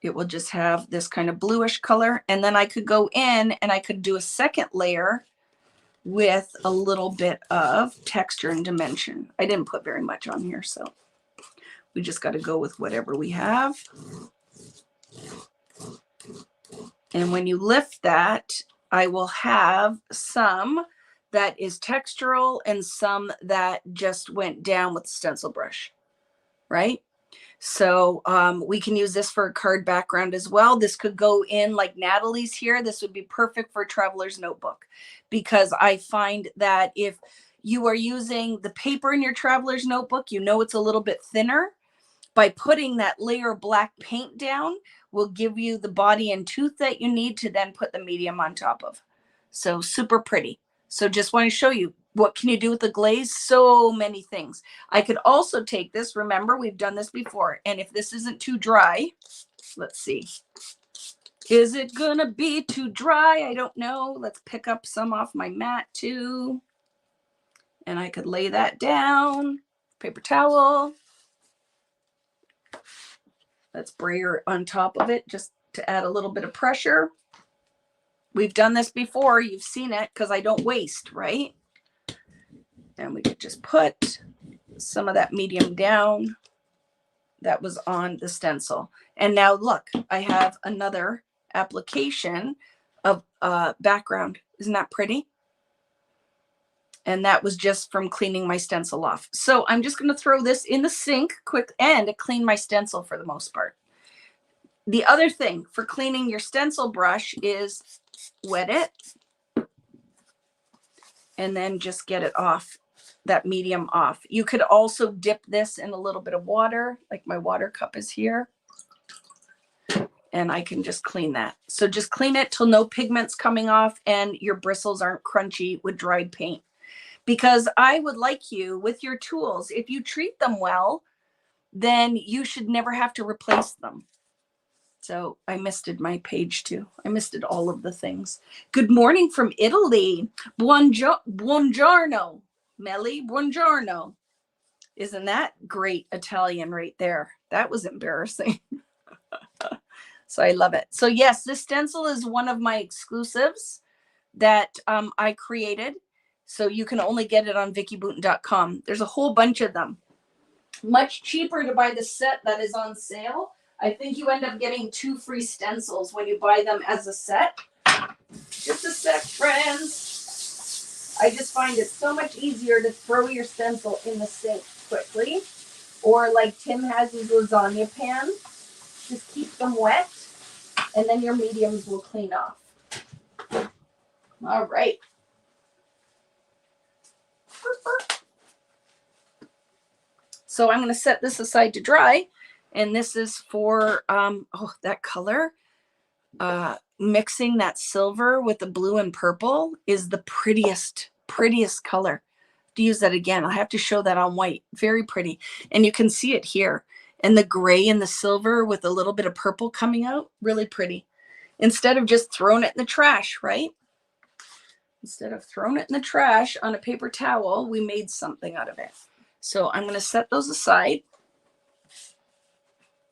it will just have this kind of bluish color. And then I could go in and I could do a second layer with a little bit of texture and dimension. I didn't put very much on here, so we just got to go with whatever we have. And when you lift that, I will have some that is textural and some that just went down with the stencil brush, right? So we can use this for a card background as well. This could go in like Natalie's here. This would be perfect for a traveler's notebook, because I find that if you are using the paper in your traveler's notebook, you know it's a little bit thinner. By putting that layer of black paint down will give you the body and tooth that you need to then put the medium on top of. So super pretty. So just want to show you, what can you do with the glaze? So many things. I could also take this. Remember, we've done this before. And if this isn't too dry, let's see. Is it going to be too dry? I don't know. Let's pick up some off my mat too. And I could lay that down. Paper towel. Let's brayer on top of it just to add a little bit of pressure. We've done this before. You've seen it because I don't waste, right? And we could just put some of that medium down that was on the stencil. And now look, I have another application of background. Isn't that pretty? And that was just from cleaning my stencil off. So I'm just going to throw this in the sink quick and clean my stencil for the most part. The other thing for cleaning your stencil brush is wet it and then just get it off, that medium off. You could also dip this in a little bit of water, like my water cup is here. And I can just clean that. So just clean it till no pigment's coming off and your bristles aren't crunchy with dried paint. Because I would like you with your tools, if you treat them well, then you should never have to replace them. So I misted my page too. I misted all of the things. Good morning from Italy. Buongiorno. Melly, buongiorno. Isn't that great Italian right there? That was embarrassing. So I love it. So yes, this stencil is one of my exclusives that I created. So you can only get it on vickyboutin.com. There's a whole bunch of them. Much cheaper to buy the set that is on sale. I think you end up getting 2 free stencils when you buy them as a set. Just a sec, friends. I just find it so much easier to throw your stencil in the sink quickly. Or like Tim has his lasagna pan. Just keep them wet. And then your mediums will clean off. All right. So I'm going to set this aside to dry, and this is for that color. Mixing that silver with the blue and purple is the prettiest color. To use that again, I have to show that on white. Very pretty, and you can see it here. And the gray and the silver with a little bit of purple coming out, really pretty. Instead of just throwing it in the trash, right? Instead of throwing it in the trash on a paper towel, we made something out of it. So I'm going to set those aside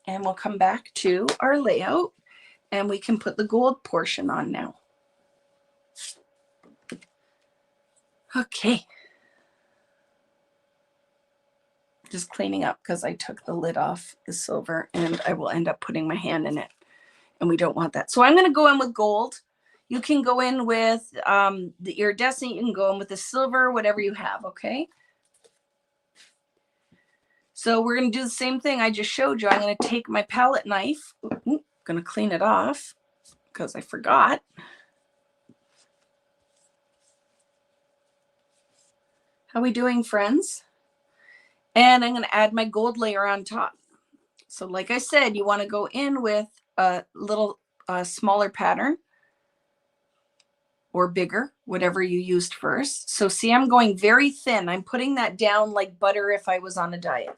and we'll come back to our layout and we can put the gold portion on now. Okay. Just cleaning up because I took the lid off the silver and I will end up putting my hand in it and we don't want that. So I'm going to go in with gold. You can go in with the iridescent, you can go in with the silver, whatever you have, okay? So we're going to do the same thing I just showed you. I'm going to take my palette knife. I'm going to clean it off because I forgot. How we doing, friends? And I'm going to add my gold layer on top. So like I said, you want to go in with a little smaller pattern or bigger, whatever you used first. So see, I'm going very thin. I'm putting that down like butter if I was on a diet.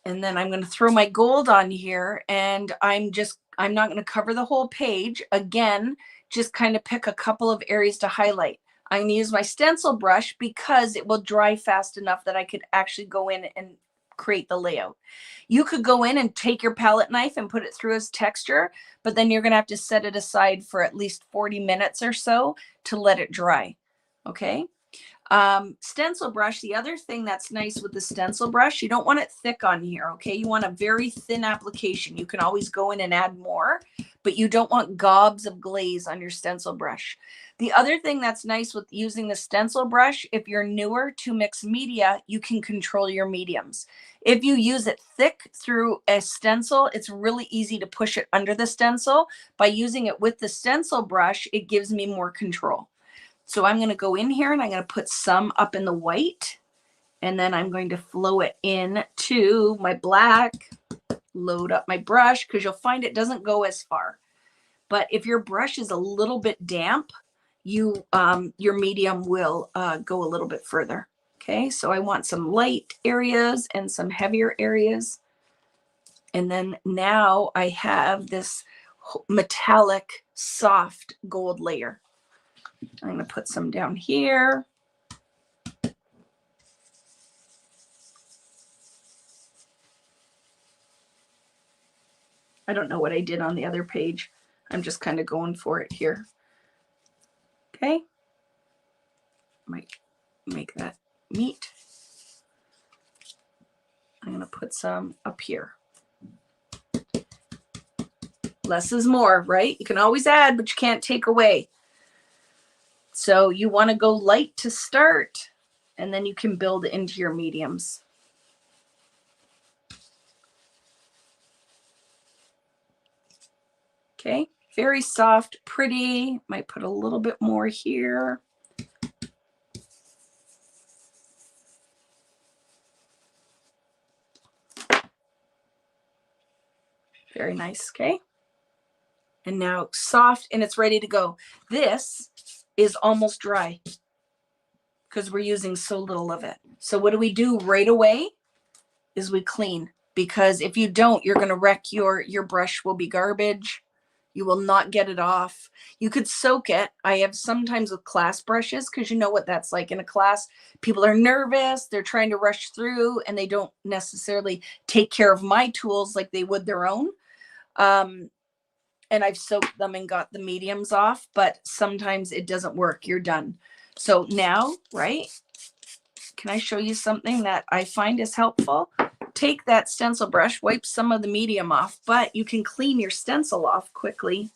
And then I'm going to throw my gold on here and I'm not going to cover the whole page. Again, just kind of pick a couple of areas to highlight. I'm going to use my stencil brush because it will dry fast enough that I could actually go in and create the layout. You could go in and take your palette knife and put it through as texture, but then you're going to have to set it aside for at least 40 minutes or so to let it dry. Okay. Stencil brush. The other thing that's nice with the stencil brush, you don't want it thick on here. Okay. You want a very thin application. You can always go in and add more, but you don't want gobs of glaze on your stencil brush. The other thing that's nice with using the stencil brush, if you're newer to mixed media, you can control your mediums. If you use it thick through a stencil, it's really easy to push it under the stencil. By using it with the stencil brush, it gives me more control. So I'm going to go in here and I'm going to put some up in the white, and then I'm going to flow it in to my black, load up my brush because you'll find it doesn't go as far. But if your brush is a little bit damp, your medium will go a little bit further. Okay, so I want some light areas and some heavier areas. And then now I have this metallic, soft gold layer. I'm going to put some down here. I don't know what I did on the other page. I'm just kind of going for it here. Okay. Might make that meet. I'm going to put some up here. Less is more, right? You can always add, but you can't take away. So you want to go light to start, and then you can build into your mediums. Okay, very soft, pretty. Might put a little bit more here. Very nice, okay? And now soft, and it's ready to go. This is almost dry because we're using so little of it. So what do we do right away is we clean, because if you don't, you're going to wreck your brush will be garbage. You will not get it off. You could soak it. I have sometimes with class brushes, because you know what that's like in a class. People are nervous. They're trying to rush through, and they don't necessarily take care of my tools like they would their own. And I've soaked them and got the mediums off, but sometimes it doesn't work. You're done. So now, right? Can I show you something that I find is helpful? Take that stencil brush, wipe some of the medium off, but you can clean your stencil off quickly.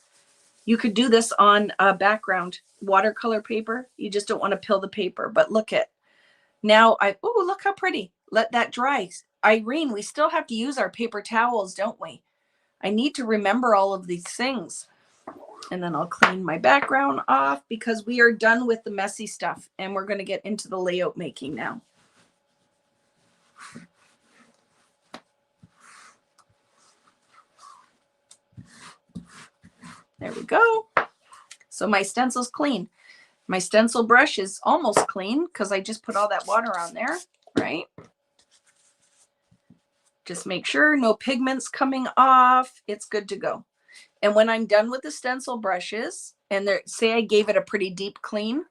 You could do this on a background watercolor paper. You just don't want to peel the paper, but look at now. Oh, look how pretty. Let that dry. Irene, we still have to use our paper towels, don't we? I need to remember all of these things. And then I'll clean my background off, because we are done with the messy stuff and we're going to get into the layout making now. There we go. So my stencil's clean. My stencil brush is almost clean because I just put all that water on there, right? Just make sure no pigments coming off. It's good to go. And when I'm done with the stencil brushes, and say I gave it a pretty deep clean,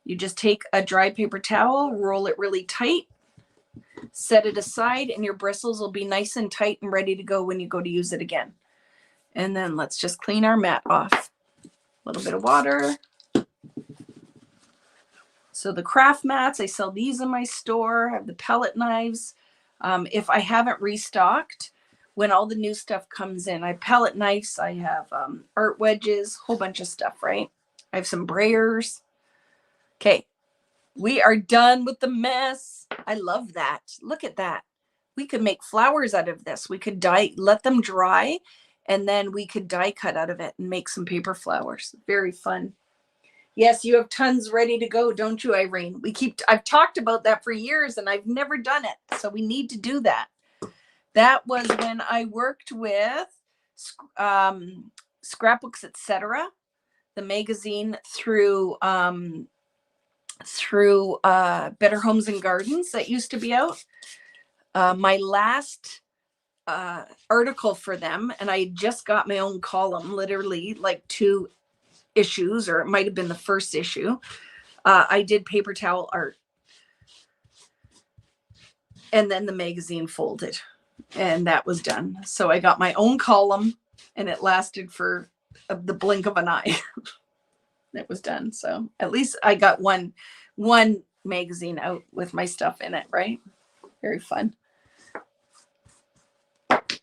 you just take a dry paper towel, roll it really tight, set it aside, and your bristles will be nice and tight and ready to go when you go to use it again. And then let's just clean our mat off. A little bit of water. So the craft mats, I sell these in my store. I have the pellet knives. If I haven't restocked, when all the new stuff comes in, I have pellet knives, I have art wedges, whole bunch of stuff, right? I have some brayers. Okay, we are done with the mess. I love that. Look at that. We could make flowers out of this. We could let them dry, and then we could die cut out of it and make some paper flowers. Very fun. Yes, you have tons ready to go, don't you, Irene? I've talked about that for years and I've never done it. So we need to do that. That was when I worked with Scrapbooks, etc., the magazine through Better Homes and Gardens that used to be out. My last article for them, and I just got my own column, literally like 2 issues, or it might have been the first issue. I did paper towel art, and then the magazine folded, and that was done. So I got my own column, and it lasted for the blink of an eye. It was done. So at least I got one magazine out with my stuff in it, right? Very fun.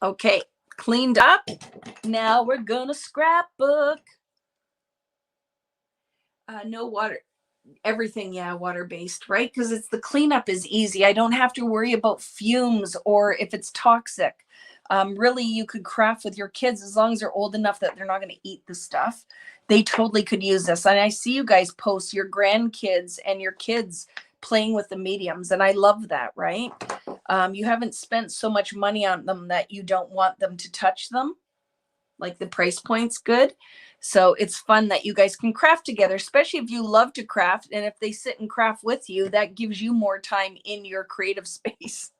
Okay, cleaned up. Now we're gonna scrapbook. No water, everything, yeah, water-based, right? Because it's the cleanup is easy. I don't have to worry about fumes or if it's toxic. Really, you could craft with your kids as long as they're old enough that they're not going to eat the stuff. They totally could use this. And I see you guys post your grandkids and your kids playing with the mediums, and I love that, right? You haven't spent so much money on them that you don't want them to touch them. Like the price point's good. So it's fun that you guys can craft together, especially if you love to craft. And if they sit and craft with you, that gives you more time in your creative space.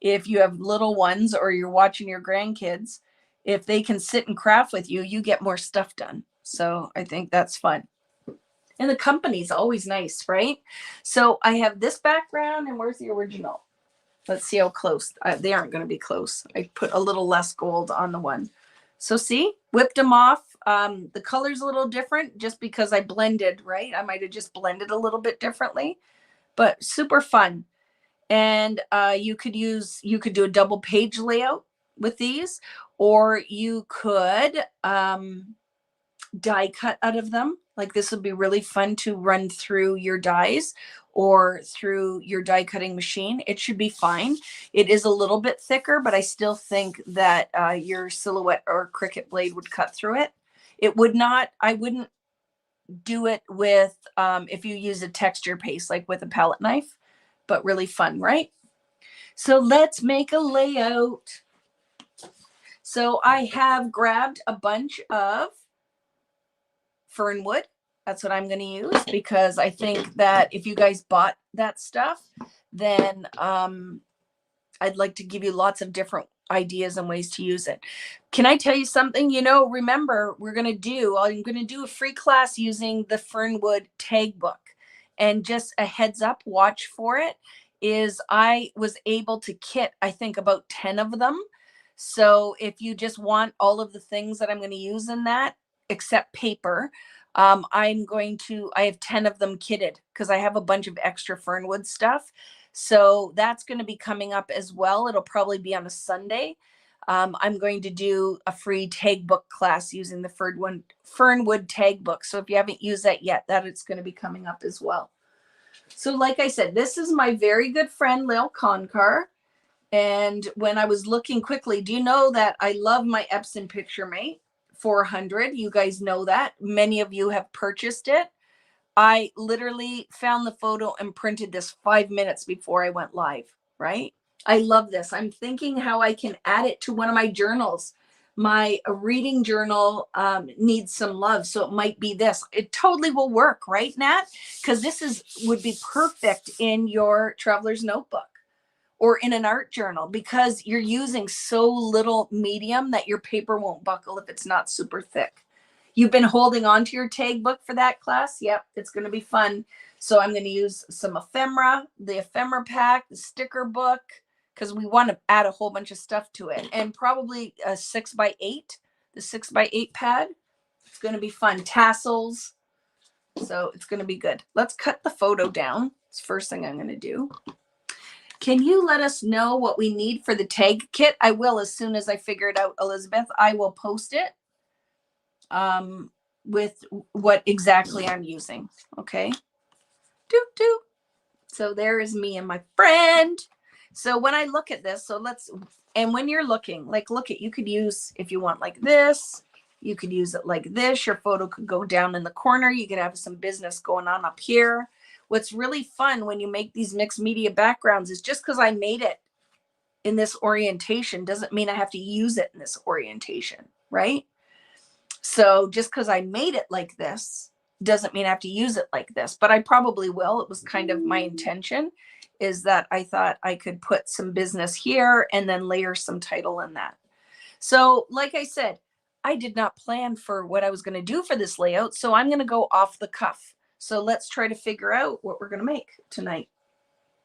If you have little ones or you're watching your grandkids, if they can sit and craft with you, you get more stuff done. So I think that's fun. And the company's always nice, right? So I have this background, and where's the original? Let's see how close. They aren't going to be close. I put a little less gold on the one. So see, whipped them off. The color's a little different just because I blended, right? I might have just blended a little bit differently, but super fun. And you could do a double page layout with these, or you could die cut out of them. Like this would be really fun to run through your dies or through your die cutting machine. It should be fine. It is a little bit thicker, but I still think that your Silhouette or Cricut blade would cut through it. It would not, I wouldn't do it with, if you use a texture paste, like with a palette knife, but really fun, right? So let's make a layout. So I have grabbed a bunch of Fernwood. That's what I'm going to use, because I think that if you guys bought that stuff, then I'd like to give you lots of different ideas and ways to use it. Can I tell you something? You know, remember, I'm going to do a free class using the Fernwood tag book. And just a heads up, watch for it, is I was able to kit, I think, about 10 of them. So if you just want all of the things that I'm going to use in that, except paper, I have 10 of them kitted because I have a bunch of extra Fernwood stuff. So that's going to be coming up as well. It'll probably be on a Sunday. I'm going to do a free tag book class using the Fernwood tag book. So if you haven't used that yet, it's going to be coming up as well. So like I said, this is my very good friend, Lil Concar. And when I was looking quickly, do you know that I love my Epson Picture-Mate 400? You guys know that. Many of you have purchased it. I literally found the photo and printed this 5 minutes before I went live, right? I love this. I'm thinking how I can add it to one of my journals. My reading journal needs some love, so it might be this. It totally will work, right, Nat? Because this would be perfect in your traveler's notebook or in an art journal, because you're using so little medium that your paper won't buckle if it's not super thick. You've been holding on to your tag book for that class? Yep, it's going to be fun. So I'm going to use some ephemera, the ephemera pack, the sticker book, because we want to add a whole bunch of stuff to it. And probably a 6x8, the 6x8 pad. It's going to be fun. Tassels. So it's going to be good. Let's cut the photo down. It's the first thing I'm going to do. Can you let us know what we need for the tag kit? I will, as soon as I figure it out, Elizabeth. I will post it with what exactly I'm using. Okay. So there is me and my friend. So when I look at this, and when you're looking, like, you could use, if you want like this, you could use it like this. Your photo could go down in the corner. You could have some business going on up here. What's really fun when you make these mixed media backgrounds is just because I made it in this orientation doesn't mean I have to use it in this orientation, right? So just because I made it like this doesn't mean I have to use it like this, but I probably will. It was kind of my intention, is that I thought I could put some business here and then layer some title in that. So like I said, I did not plan for what I was going to do for this layout, so I'm going to go off the cuff. So let's try to figure out what we're going to make tonight.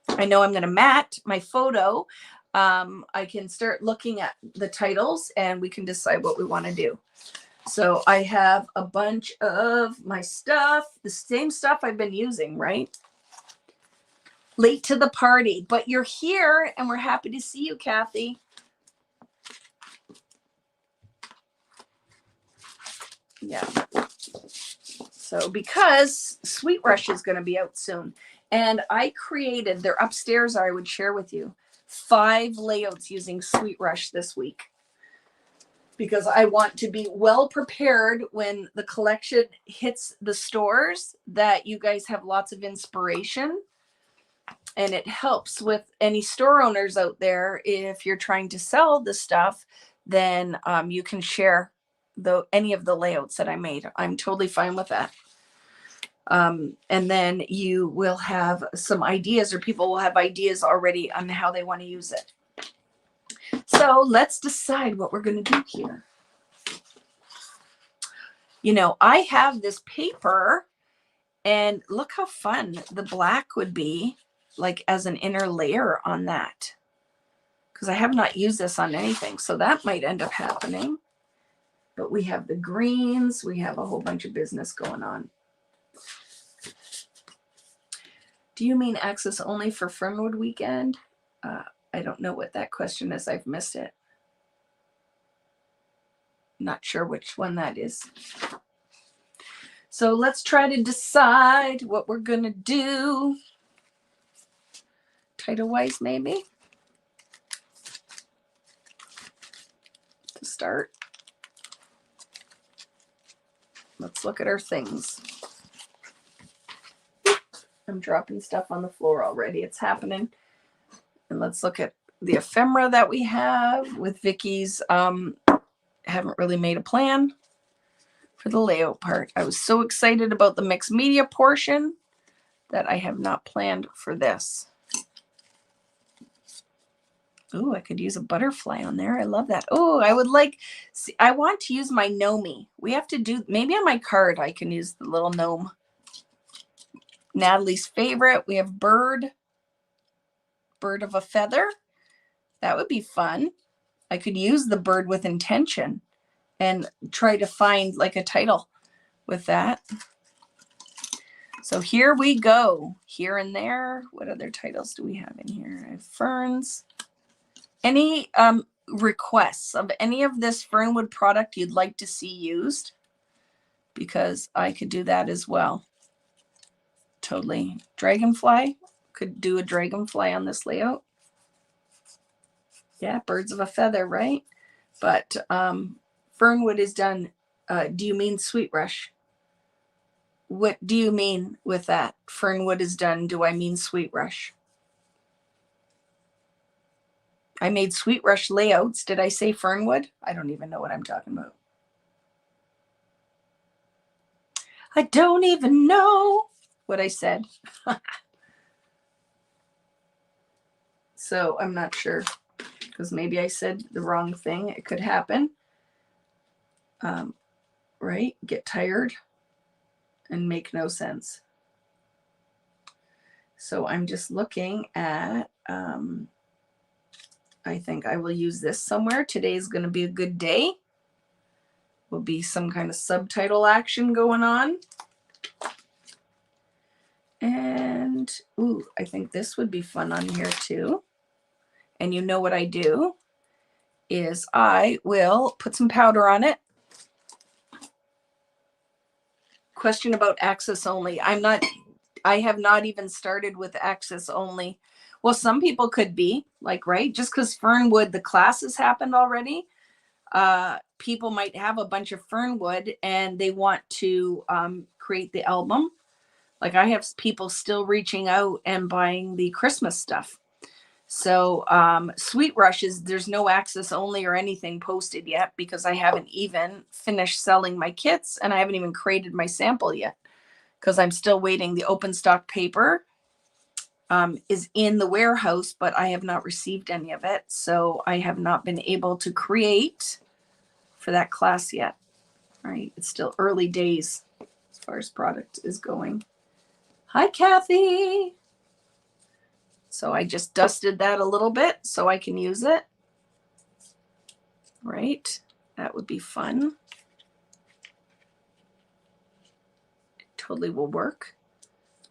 I know I'm going to mat my photo. I can start looking at the titles and we can decide what we want to do. So I have a bunch of my stuff, the same stuff I've been using, right? Late to the party, but you're here and we're happy to see you, Kathy. Yeah. So because Sweet Rush is going to be out soon, and I created, they're upstairs, I would share with you, 5 layouts using Sweet Rush this week, because I want to be well prepared when the collection hits the stores, that you guys have lots of inspiration. And it helps with any store owners out there. If you're trying to sell the stuff, then you can share any of the layouts that I made. I'm totally fine with that. And then you will have some ideas, or people will have ideas already on how they want to use it. So let's decide what we're going to do here. You know, I have this paper, and look how fun the black would be, like as an inner layer on that, because I have not used this on anything. So that might end up happening. But we have the greens. We have a whole bunch of business going on. Do you mean access only for Fernwood weekend? I don't know what that question is. I've missed it. not sure which one that is. So let's try to decide what we're going to do. Title-wise, maybe. To start. Let's look at our things. I'm dropping stuff on the floor already. It's happening. And let's look at the ephemera that we have with Vicky's. Haven't really made a plan for the layout part. I was so excited about the mixed media portion that I have not planned for this. Oh, I could use a butterfly on there. I love that. Oh, I would like, see, I want to use my Gnomey. We have to do, maybe on my card, I can use the little gnome. Natalie's favorite. We have bird of a feather. That would be fun. I could use the bird with intention and try to find like a title with that. So here we go. Here and there. What other titles do we have in here? I have ferns. Any requests of any of this Fernwood product you'd like to see used? Because I could do that as well. Totally. Dragonfly. Could do a dragonfly on this layout. Yeah, birds of a feather, right? But Fernwood is done. Do you mean Sweet Rush? What do you mean with that? Fernwood is done. Do I mean Sweet Rush? I made Sweet Rush layouts. Did I say Fernwood? I don't even know what I'm talking about. I don't even know what I said. So I'm not sure, because maybe I said the wrong thing. It could happen. Right? Get tired and make no sense. So I'm just looking at, I think I will use this somewhere. Today's going to be a good day. Will be some kind of subtitle action going on. And, ooh, I think this would be fun on here too. And you know what I do is I will put some powder on it. Question about access only. I have not even started with access only. Well, some people could be like, right? Just because Fernwood, the classes happened already. People might have a bunch of Fernwood and they want to create the album. Like I have people still reaching out and buying the Christmas stuff. So Sweet Rush is, there's no access only or anything posted yet because I haven't even finished selling my kits and I haven't even created my sample yet because I'm still waiting. The open stock paper is in the warehouse, but I have not received any of it. So I have not been able to create for that class yet. Right. It's still early days as far as product is going. Hi, Kathy. So I just dusted that a little bit so I can use it. Right. That would be fun. It totally will work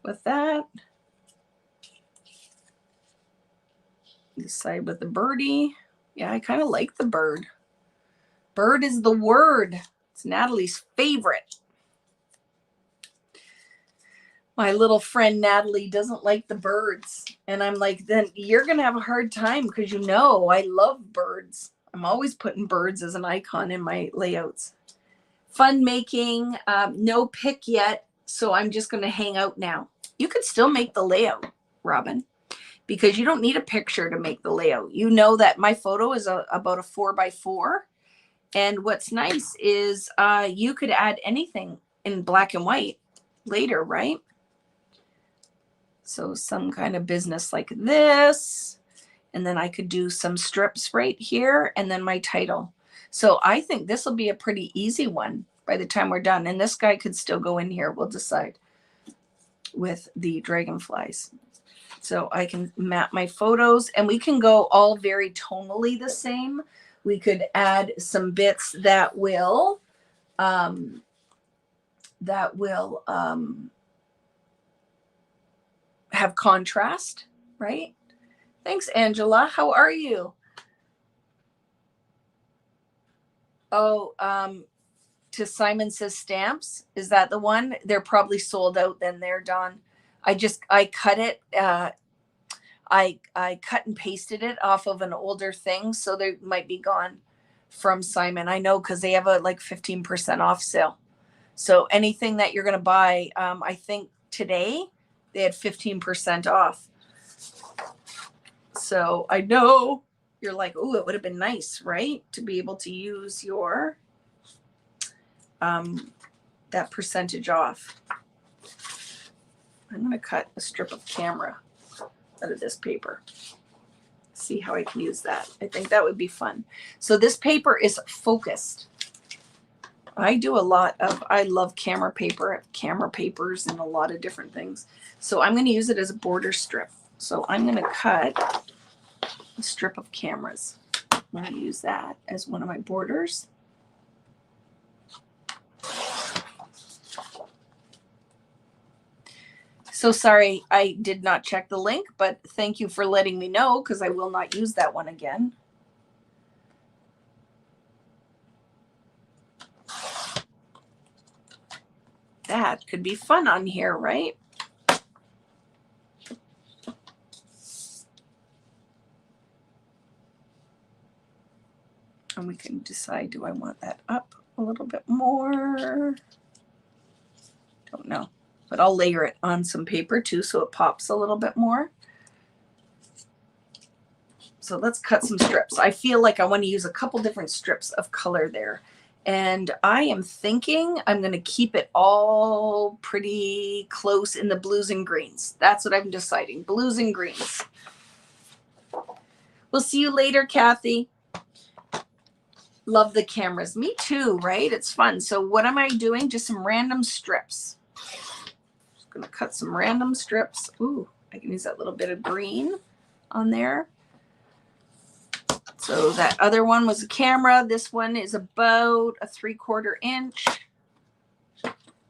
with that. Decide with the birdie. Yeah, I kind of like the bird. Bird is the word. It's Natalie's favorite. My little friend Natalie doesn't like the birds. And I'm like, then you're going to have a hard time because you know I love birds. I'm always putting birds as an icon in my layouts. Fun making, no pick yet. So I'm just going to hang out now. You could still make the layout, Robin, because you don't need a picture to make the layout. You know that my photo is about a 4x4. And what's nice is you could add anything in black and white later, right? So some kind of business like this. And then I could do some strips right here and then my title. So I think this will be a pretty easy one by the time we're done. And this guy could still go in here. We'll decide with the dragonflies. So I can map my photos and we can go all very tonally the same. We could add some bits that will have contrast, right? Thanks, Angela. How are you? Oh, to Simon Says Stamps. Is that the one? They're probably sold out then there, Dawn. I cut it. I cut and pasted it off of an older thing, so they might be gone from Simon. I know because they have a like 15% off sale. So anything that you're gonna buy, I think today they had 15% off. So I know you're like, oh, it would have been nice, right, to be able to use your that percentage off. I'm gonna cut a strip of camera out of this paper. See how I can use that. I think that would be fun. So this paper is focused. I do a lot of, I love camera papers and a lot of different things. So I'm going to use it as a border strip. So I'm going to cut a strip of cameras. I'm going to use that as one of my borders. So sorry, I did not check the link, but thank you for letting me know because I will not use that one again. That could be fun on here, right? And we can decide, do I want that up a little bit more? Don't know, but I'll layer it on some paper too so it pops a little bit more. So let's cut some strips. I feel like I want to use a couple different strips of color there. And I am thinking I'm going to keep it all pretty close in the blues and greens. That's what I'm deciding, blues and greens. We'll see you later, Kathy. Love the cameras. Me too, right? It's fun. So what am I doing? Just some random strips. Just going to cut some random strips. Ooh, I can use that little bit of green on there. So that other one was a camera. This one is about a 3/4 inch,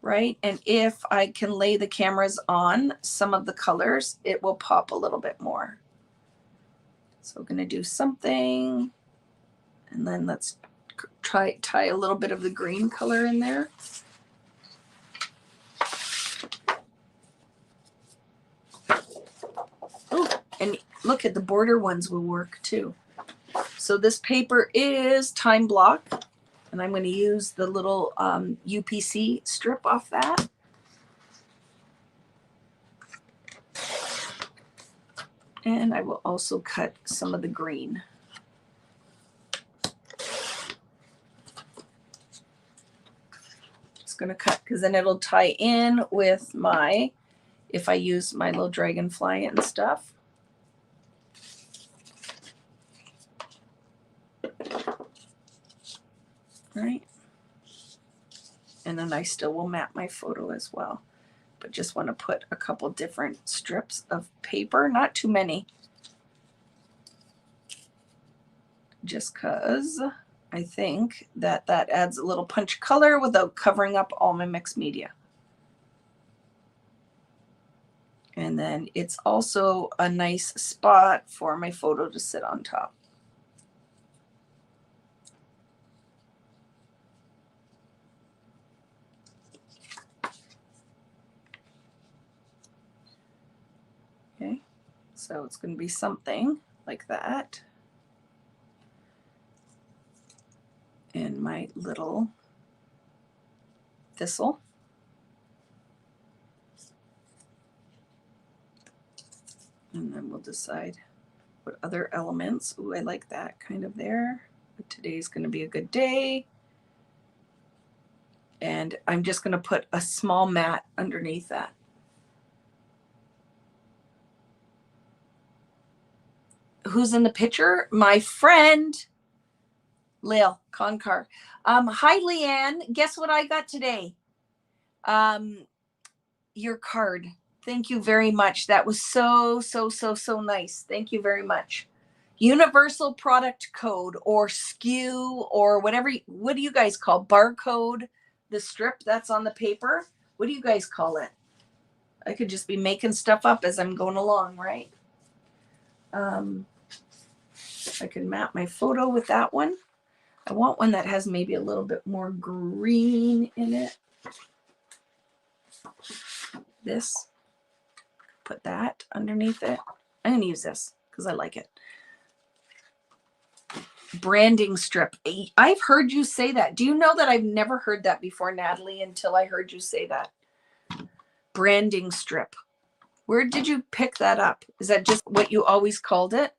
right? And if I can lay the cameras on some of the colors, it will pop a little bit more. So we're going to do something, and then let's tie a little bit of the green color in there. Oh, and look at the border ones will work too. So this paper is Time Block, and I'm going to use the little UPC strip off that. And I will also cut some of the green. Just going to cut because then it'll tie in with my, if I use my little dragonfly and stuff. Right, and then I still will map my photo as well, but just want to put a couple different strips of paper, not too many, just because I think that that adds a little punch color without covering up all my mixed media. And then it's also a nice spot for my photo to sit on top. Okay, so it's going to be something like that. And my little thistle. And then we'll decide what other elements. Ooh, I like that kind of there. But today's going to be a good day. And I'm just going to put a small mat underneath that. Who's in the picture? My friend, Lil Concar. Hi, Leanne. Guess what I got today? Your card. Thank you very much. That was so nice. Thank you very much. Universal product code or SKU or whatever. What do you guys call barcode? The strip that's on the paper. What do you guys call it? I could just be making stuff up as I'm going along, right? I can map my photo with that one. I want one that has maybe a little bit more green in it. This, put that underneath it. I'm going to use this because I like it. Branding strip. I've heard you say that. Do you know that I've never heard that before, Natalie, until I heard you say that? Branding strip. Where did you pick that up? Is that just what you always called it?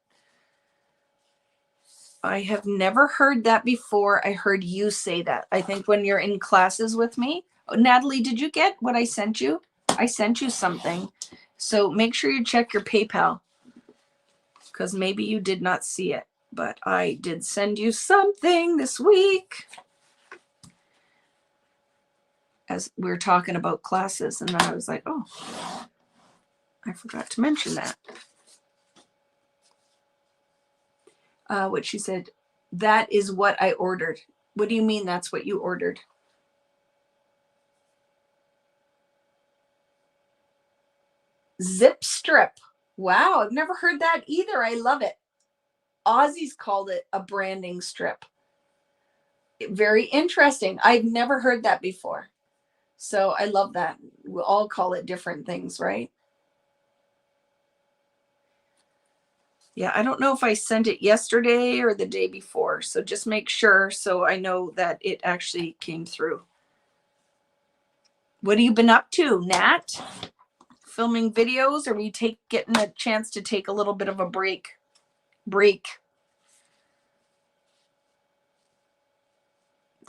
I have never heard that before. I heard you say that. I think when you're in classes with me. Oh, Natalie, did you get what I sent you? I sent you something. So make sure you check your PayPal because maybe you did not see it. But I did send you something this week as we were talking about classes. And then I was like, oh, I forgot to mention that. What she said, that is what I ordered. What do you mean that's what you ordered? Zip strip. Wow, I've never heard that either. I love it. Aussies called it a branding strip. Very interesting. I've never heard that before. So I love that. We'll all call it different things, right? Yeah, I don't know if I sent it yesterday or the day before. So just make sure so I know that it actually came through. What have you been up to, Nat? Filming videos, or were you getting a chance to take a little bit of a break?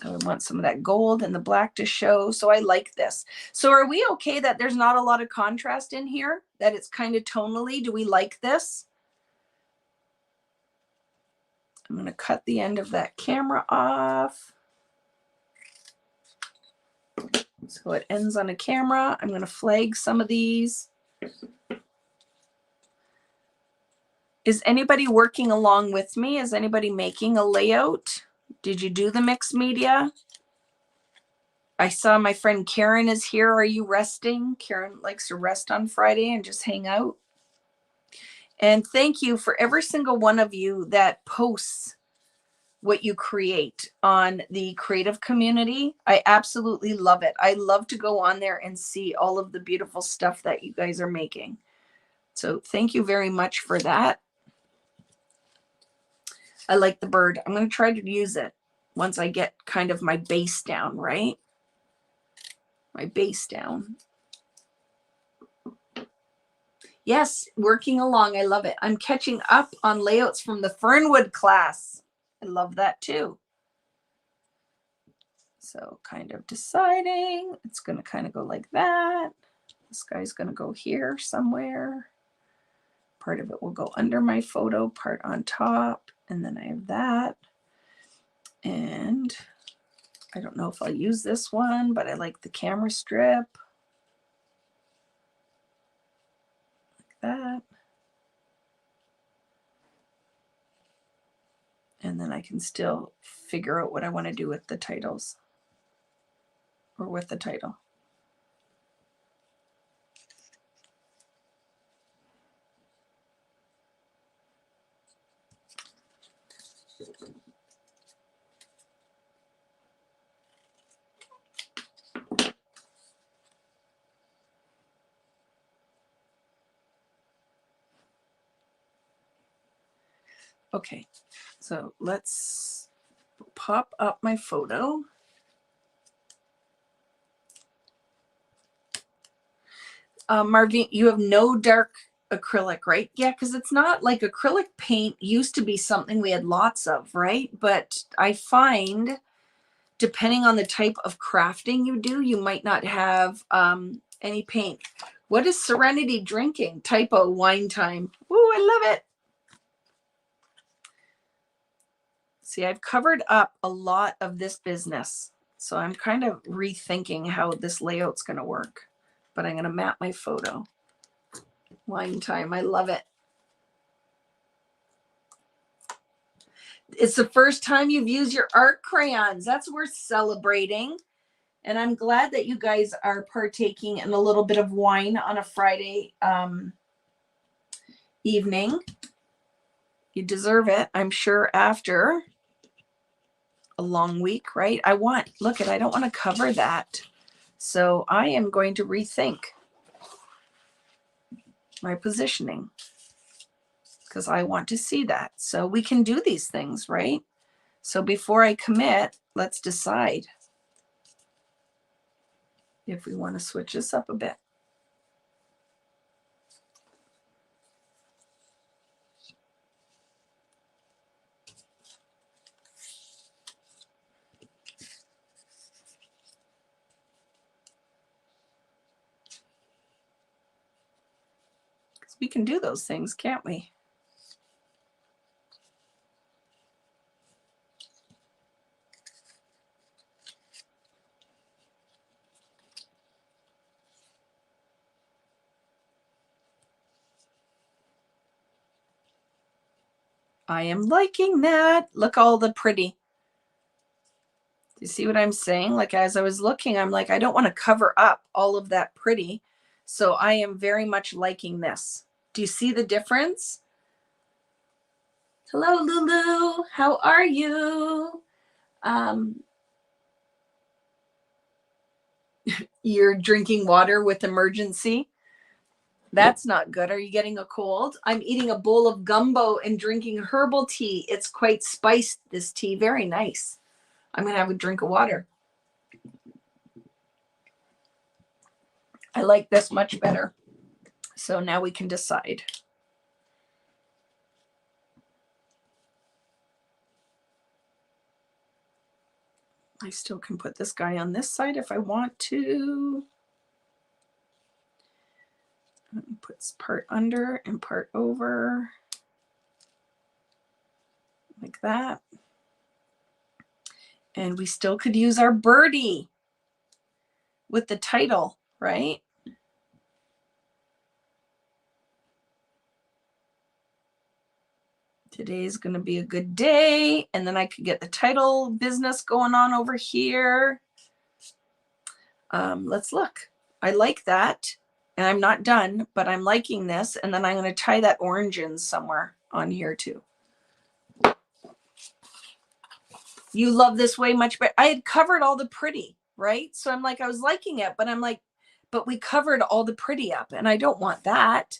So I want some of that gold and the black to show. So I like this. So are we okay that there's not a lot of contrast in here? That it's kind of tonally? Do we like this? I'm going to cut the end of that camera off. So it ends on a camera. I'm going to flag some of these. Is anybody working along with me? Is anybody making a layout? Did you do the mixed media? I saw my friend Karen is here. Are you resting? Karen likes to rest on Friday and just hang out. And thank you for every single one of you that posts what you create on the creative community. I absolutely love it. I love to go on there and see all of the beautiful stuff that you guys are making. So thank you very much for that. I like the bird. I'm going to try to use it once I get kind of my base down, right? My base down. Yes, working along. I love it. I'm catching up on layouts from the Fernwood class. I love that too. So kind of deciding. It's going to kind of go like that. This guy's going to go here somewhere. Part of it will go under my photo, part on top. And then I have that. And I don't know if I'll use this one, but I like the camera strip. Like that. And then I can still figure out what I want to do with the titles. Or with the title. Okay, so let's pop up my photo. Marvin, you have no dark acrylic, right? Yeah, because it's not like acrylic paint used to be something we had lots of, right? But I find depending on the type of crafting you do, you might not have any paint. What is Serenity drinking? Typo, wine time. Ooh, I love it. See, I've covered up a lot of this business. So I'm kind of rethinking how this layout's going to work. But I'm going to map my photo. Wine time. I love it. It's the first time you've used your art crayons. That's worth celebrating. And I'm glad that you guys are partaking in a little bit of wine on a Friday evening. You deserve it, I'm sure, after a long week, right? I don't want to cover that. So I am going to rethink my positioning because I want to see that. So we can do these things, right? So before I commit, let's decide if we want to switch this up a bit. We can do those things, can't we? I am liking that. Look, all the pretty. You see what I'm saying? Like, as I was looking, I'm like, I don't want to cover up all of that pretty. So I am very much liking this. Do you see the difference? Hello, Lulu. How are you? You're drinking water with emergency. That's not good. Are you getting a cold? I'm eating a bowl of gumbo and drinking herbal tea. It's quite spiced, this tea. Very nice. I'm going to have a drink of water. I like this much better. So now we can decide. I still can put this guy on this side if I want to. Put part under and part over. Like that. And we still could use our birdie with the title, right? Today's going to be a good day. And then I could get the title business going on over here. Let's look. I like that. And I'm not done, but I'm liking this. And then I'm going to tie that orange in somewhere on here too. You love this way much better. I had covered all the pretty, right? So I'm like, I was liking it, but I'm like, but we covered all the pretty up and I don't want that.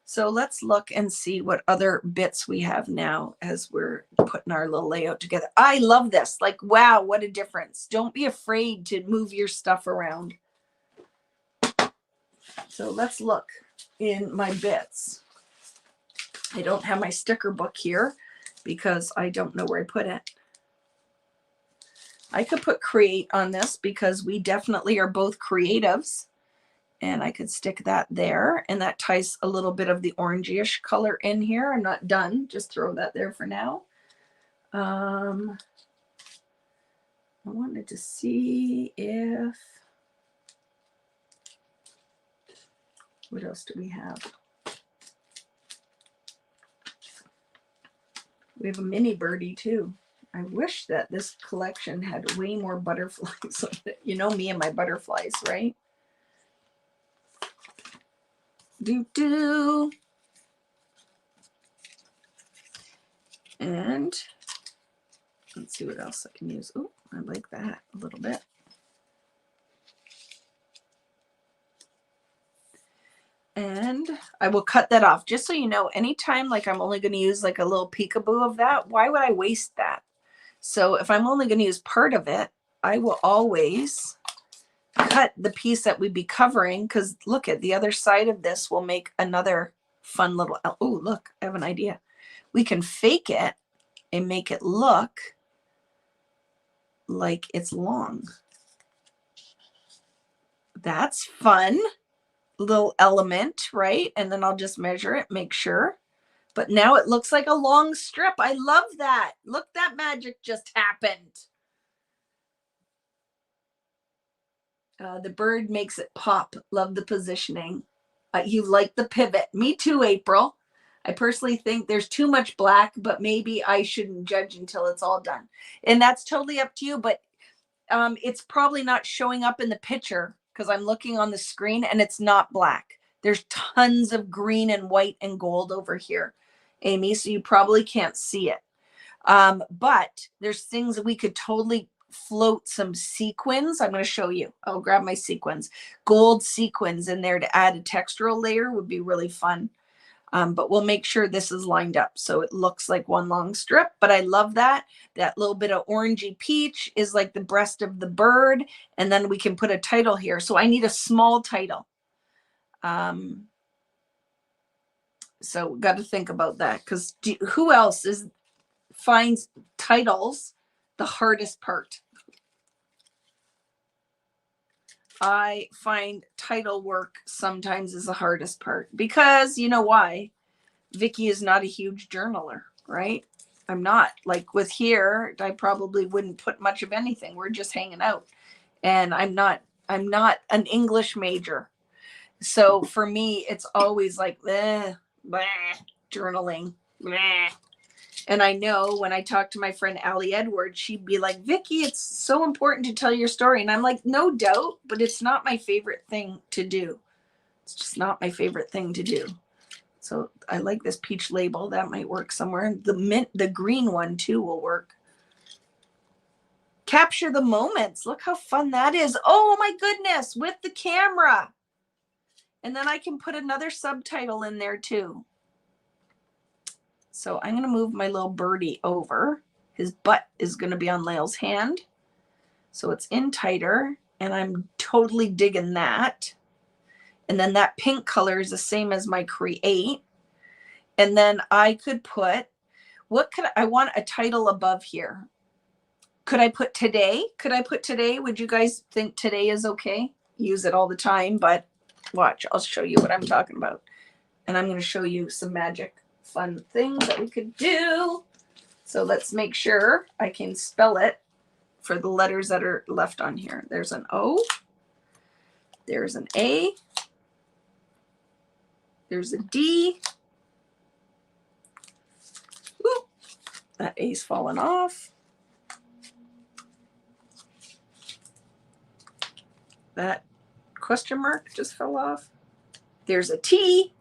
So let's look and see what other bits we have now as we're putting our little layout together. I love this. Like, wow, what a difference. Don't be afraid to move your stuff around. So let's look in my bits. I don't have my sticker book here because I don't know where I put it. I could put create on this because we definitely are both creatives. And I could stick that there. And that ties a little bit of the orangey-ish color in here. I'm not done. Just throw that there for now. I wanted to see if... What else do we have? We have a mini birdie too. I wish that this collection had way more butterflies. You know me and my butterflies, right? Do. And let's see what else I can use. Oh, I like that a little bit. And I will cut that off. Just so you know, anytime like I'm only going to use like a little peekaboo of that, why would I waste that? So if I'm only going to use part of it, I will always cut the piece that we'd be covering, because look at the other side of this will make another fun little, oh, look, I have an idea. We can fake it and make it look like it's long. That's fun. Little element, right? And then I'll just measure it, make sure. But now it looks like a long strip. I love that. Look, that magic just happened. The bird makes it pop. Love the positioning. You like the pivot. Me too, April. I personally think there's too much black, but maybe I shouldn't judge until it's all done. And that's totally up to you, but it's probably not showing up in the picture because I'm looking on the screen and it's not black. There's tons of green and white and gold over here, Amy, so you probably can't see it. But there's things that we could totally float some sequins. I'm going to show you. I'll grab my sequins. Gold sequins in there to add a textural layer would be really fun. But we'll make sure this is lined up so it looks like one long strip. But I love that. That little bit of orangey peach is like the breast of the bird. And then we can put a title here. So I need a small title. So we got to think about that, because who else finds titles the hardest part? I find title work sometimes is the hardest part, because you know why? Vicki is not a huge journaler, right? I'm not. Like with here, I probably wouldn't put much of anything. We're just hanging out. And I'm not an English major. So for me, it's always like, bleh, journaling. Bleh. And I know when I talk to my friend Allie Edwards, she'd be like, Vicki, it's so important to tell your story. And I'm like, no doubt, but it's not my favorite thing to do. It's just not my favorite thing to do. So I like this peach label. That might work somewhere. The green one too will work. Capture the moments. Look how fun that is. Oh my goodness, with the camera. And then I can put another subtitle in there too. So I'm going to move my little birdie over. His butt is going to be on Lael's hand. So it's in tighter, and I'm totally digging that. And then that pink color is the same as my create. And then I could put, I want a title above here. Could I put today? Could I put today? Would you guys think today is okay? Use it all the time, but watch, I'll show you what I'm talking about. And I'm going to show you some magic fun things that we could do. So let's make sure I can spell it for the letters that are left on here. There's an O. There's an A. There's a D. Ooh, that A's fallen off. That question mark just fell off. There's a T.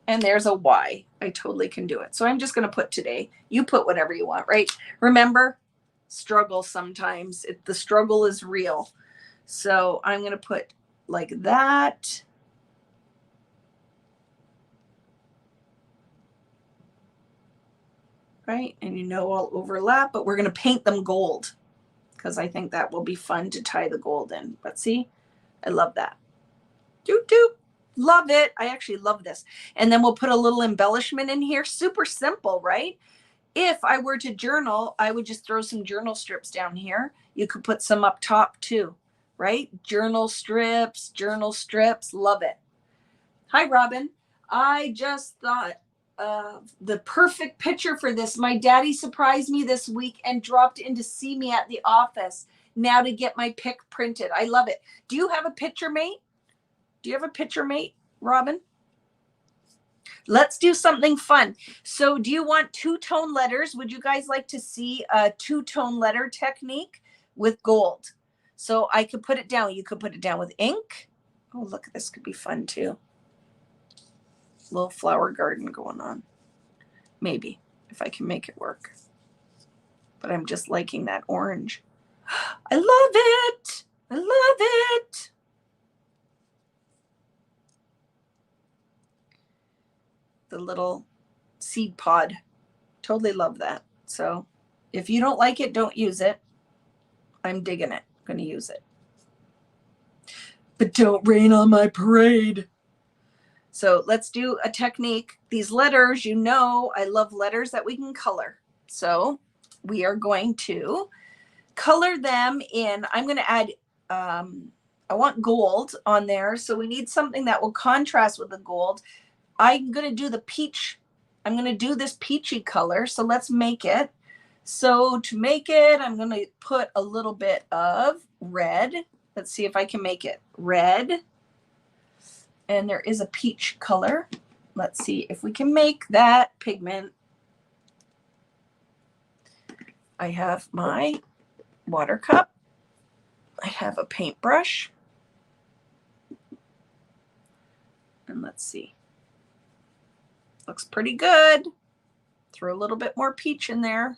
And there's a Y. I totally can do it. So I'm just going to put today. You put whatever you want, right? Remember, struggle sometimes. The struggle is real. So I'm going to put like that. Right? And you know I'll overlap, but we're going to paint them gold, because I think that will be fun to tie the gold in. But see, I love that. Doop, doop. Love it. I actually love this. And then we'll put a little embellishment in here. Super simple, right? If I were to journal, I would just throw some journal strips down here. You could put some up top too, right? Journal strips. Love it. Hi, Robin. I just thought the perfect picture for this. My daddy surprised me this week and dropped in to see me at the office now to get my pic printed. I love it. Do you have a picture mate? Do you have a picture mate, Robin? Let's do something fun. So do you want two-tone letters? Would you guys like to see a two-tone letter technique with gold? So I could put it down. You could put it down with ink. Oh, look, this could be fun too. Little flower garden going on. Maybe, if I can make it work. But I'm just liking that orange. I love it. I love it. The little seed pod. Totally love that. So if you don't like it, don't use it. I'm digging it. I'm going to use it. But don't rain on my parade. So let's do a technique. These letters, you know, I love letters that we can color. So we are going to color them in. I'm going to add, I want gold on there. So we need something that will contrast with the gold. I'm going to do the peach. I'm going to do this peachy color. So let's make it. So to make it, I'm going to put a little bit of red. Let's see if I can make it red. And there is a peach color. Let's see if we can make that pigment. I have my water cup. I have a paintbrush. And let's see. Looks pretty good. Throw a little bit more peach in there.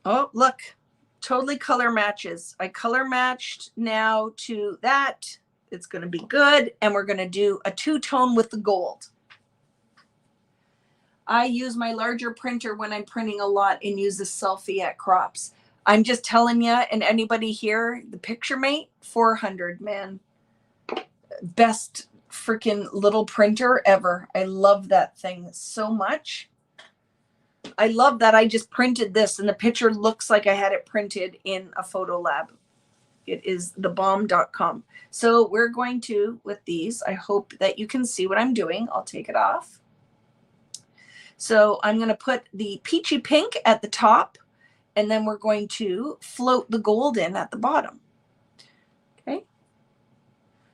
Oh, look, totally color matches. I color matched now to that. It's going to be good. And we're going to do a two-tone with the gold. I use my larger printer when I'm printing a lot and use the selfie at crops. I'm just telling you, and anybody here, the Picture Mate 400, man. Best freaking little printer ever. I love that thing so much. I love that I just printed this and the picture looks like I had it printed in a photo lab. It is thebomb.com. So we're going to, with these, I hope that you can see what I'm doing. I'll take it off. So I'm going to put the peachy pink at the top, and then we're going to float the gold in at the bottom. Okay.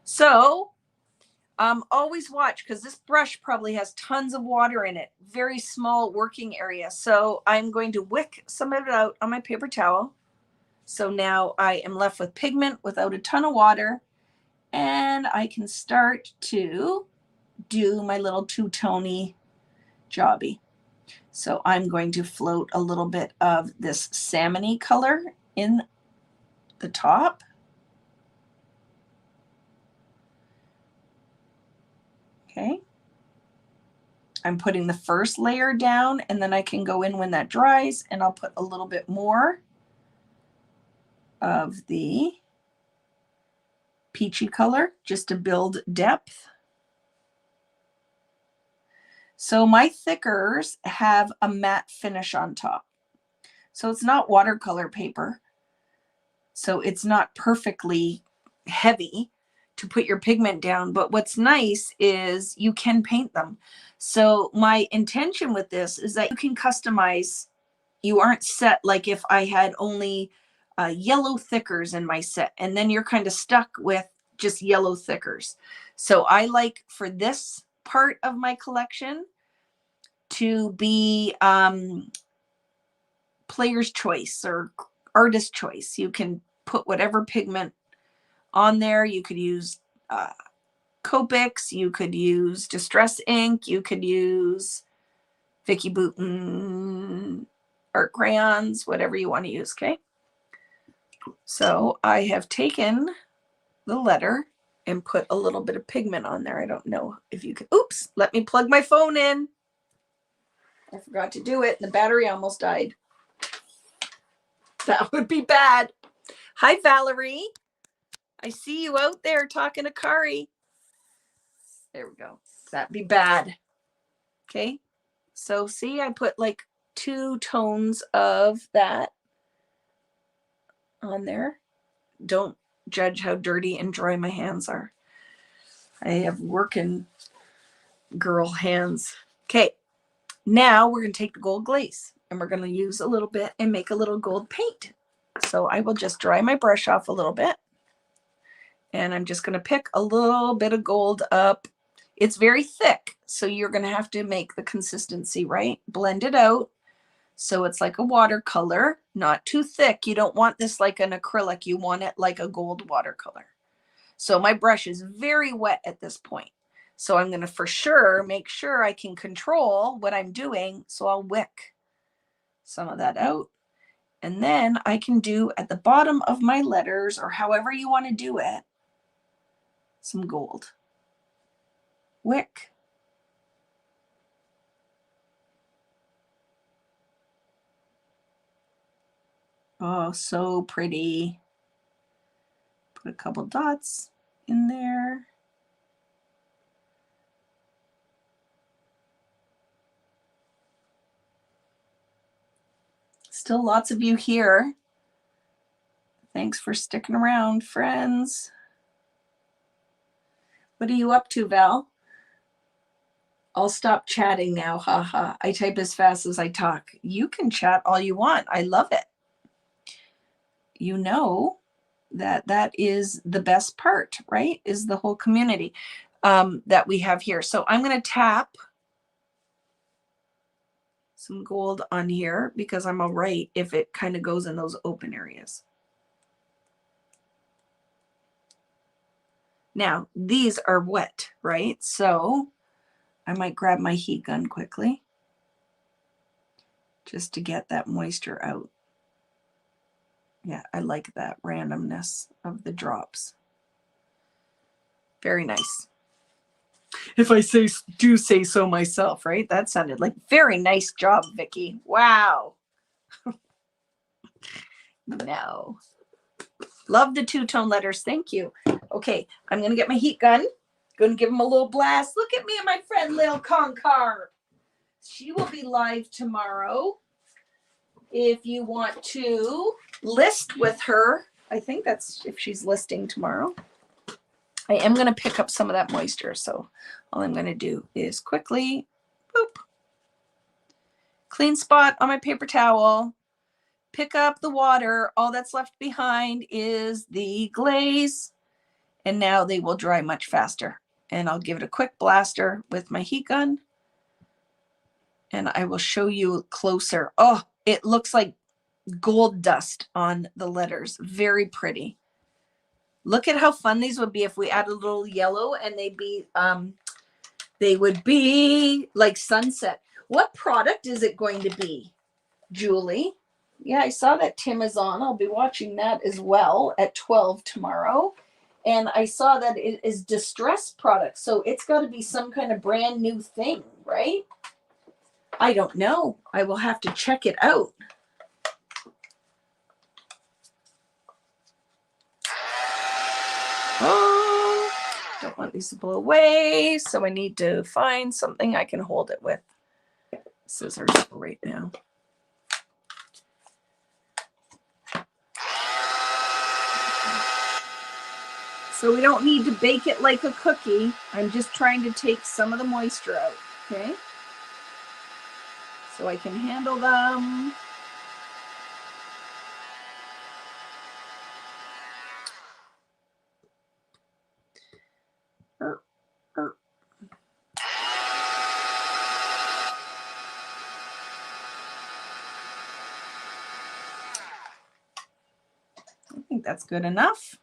So always watch, because this brush probably has tons of water in it. Very small working area. So I'm going to wick some of it out on my paper towel. So now I am left with pigment without a ton of water, and I can start to do my little two-tony jobby. So I'm going to float a little bit of this salmony color in the top. Okay. I'm putting the first layer down, and then I can go in when that dries, and I'll put a little bit more of the peachy color just to build depth. So my thickers have a matte finish on top. So it's not watercolor paper. So it's not perfectly heavy to put your pigment down. But what's nice is you can paint them. So my intention with this is that you can customize. You aren't set like if I had only yellow thickers in my set, and then you're kind of stuck with just yellow thickers. So I like for this part of my collection to be player's choice or artist choice. You can put whatever pigment on there. You could use Copics, you could use Distress ink, you could use Vicki Boutin art crayons, whatever you want to use, okay? So I have taken the letter and put a little bit of pigment on there. I don't know if you can, oops, let me plug my phone in. I forgot to do it. The battery almost died. That would be bad. Hi, Valerie. I see you out there talking to Kari. There we go. That'd be bad. Okay. So see, I put like 2 tones of that on there. Don't judge how dirty and dry my hands are. I have working girl hands. Okay. Now we're going to take the gold glaze and we're going to use a little bit and make a little gold paint. So I will just dry my brush off a little bit. And I'm just going to pick a little bit of gold up. It's very thick, so you're going to have to make the consistency right. Blend it out so it's like a watercolor, not too thick. You don't want this like an acrylic. You want it like a gold watercolor. So my brush is very wet at this point. So I'm going to for sure make sure I can control what I'm doing. So I'll wick some of that out. And then I can do at the bottom of my letters, or however you want to do it, some gold. Wick. Oh, so pretty. Put a couple dots in there. Still lots of you here. Thanks for sticking around, friends. What are you up to, Val? I'll stop chatting now. Haha. I type as fast as I talk. You can chat all you want. I love it. You know that that is the best part, right? Is the whole community that we have here. So I'm going to tap some gold on here because I'm all right if it kind of goes in those open areas. Now, these are wet, right? So I might grab my heat gun quickly just to get that moisture out. Yeah, I like that randomness of the drops. Very nice. If I do say so myself, right? That sounded like very nice job, Vicki. Wow. No. Love the two-tone letters. Thank you. Okay, I'm going to get my heat gun. Going to give him a little blast. Look at me and my friend Lil Concar. She will be live tomorrow. If you want to list with her, I think that's if she's listing tomorrow. I am going to pick up some of that moisture. So all I'm going to do is quickly, boop, clean spot on my paper towel, pick up the water. All that's left behind is the glaze. And now they will dry much faster. And I'll give it a quick blaster with my heat gun. And I will show you closer. Oh, it looks like gold dust on the letters. Very pretty. Look at how fun these would be if we add a little yellow and they would be like sunset. What product is it going to be, Julie? Yeah, I saw that Tim is on. I'll be watching that as well at 12 tomorrow. And I saw that it is distress product. So it's got to be some kind of brand new thing, right? I don't know. I will have to check it out. Oh, don't want these to blow away. So I need to find something I can hold it with. Scissors for right now. So we don't need to bake it like a cookie. I'm just trying to take some of the moisture out, okay? So I can handle them. I think that's good enough.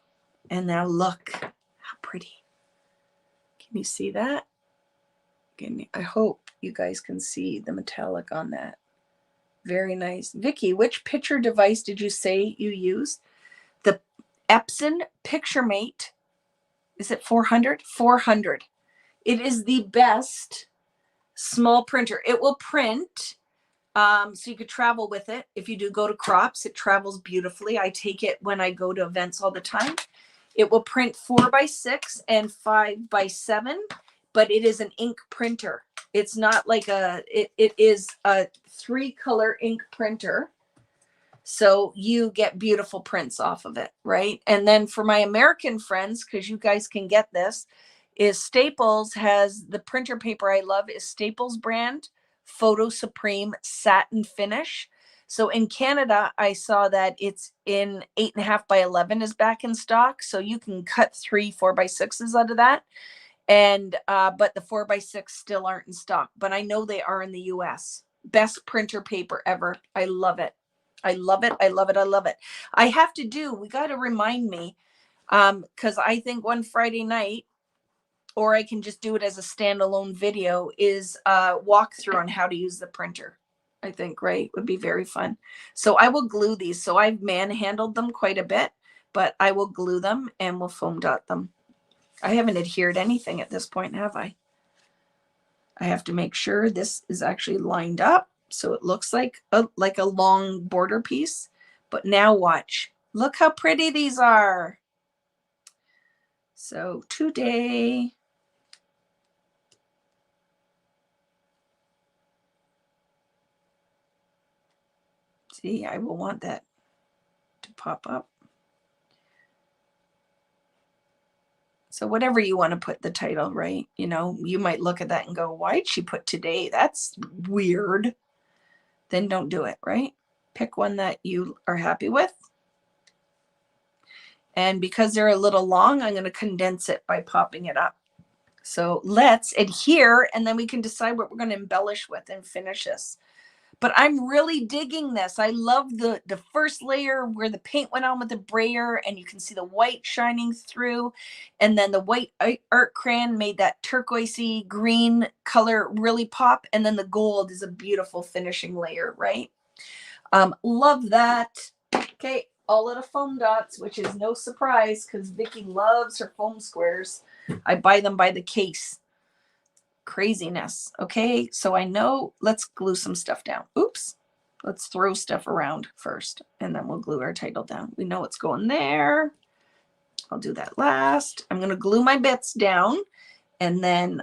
And now look how pretty. Can you see that? I hope you guys can see the metallic on that. Very nice. Vicki, which picture device did you say you used? The Epson PictureMate. Is it 400? 400. It is the best small printer. It will print. So you could travel with it. If you do go to crops, it travels beautifully. I take it when I go to events all the time. It will print 4x6 and 5x7, but it is an ink printer. It's not like it is a 3-color ink printer. So you get beautiful prints off of it, right? And then for my American friends, because you guys can get this, is Staples has the printer paper I love is Staples brand Photo Supreme Satin Finish. So in Canada, I saw that it's in 8.5x11 is back in stock. So you can cut 3 4x6s out of that. And but the 4x6 still aren't in stock. But I know they are in the US. Best printer paper ever. I love it. I love it. I love it. I love it. I have to do, we got to remind me, because I think one Friday night, or I can just do it as a standalone video, is a walkthrough on how to use the printer. I think, right, would be very fun. So I will glue these. So I've manhandled them quite a bit, but I will glue them and we'll foam dot them. I haven't adhered anything at this point, have I? I have to make sure this is actually lined up so it looks like a long border piece. But now watch. Look how pretty these are. So today, see, I will want that to pop up. So whatever you want to put the title, right? You know, you might look at that and go, why'd she put today? That's weird. Then don't do it, right? Pick one that you are happy with. And because they're a little long, I'm going to condense it by popping it up. So let's adhere, and then we can decide what we're going to embellish with and finish this. But I'm really digging this. I love the first layer where the paint went on with the brayer and you can see the white shining through. And then the white art crayon made that turquoisey green color really pop. And then the gold is a beautiful finishing layer, right? Love that. Okay, all out of foam dots, which is no surprise because Vicki loves her foam squares. I buy them by the case. Craziness. Okay, so I know, let's glue some stuff down. Oops. Let's throw stuff around first, and then we'll glue our title down. We know what's going there. I'll do that last. I'm going to glue my bits down and then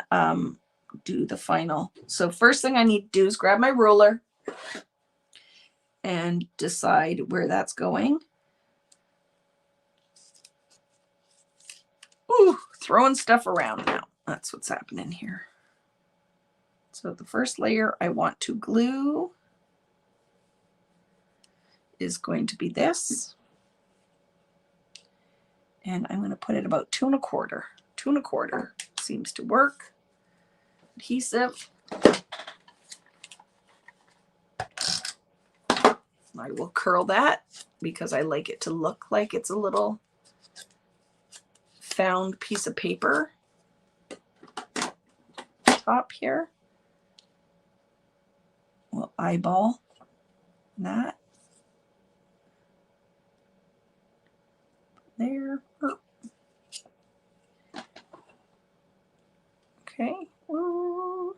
do the final. So first thing I need to do is grab my ruler and decide where that's going. Ooh, throwing stuff around now. That's what's happening here. So the first layer I want to glue is going to be this. And I'm going to put it about 2 1/4. 2 1/4 seems to work. Adhesive. I will curl that because I like it to look like it's a little found piece of paper top here. We'll eyeball that. There. Okay. Ooh.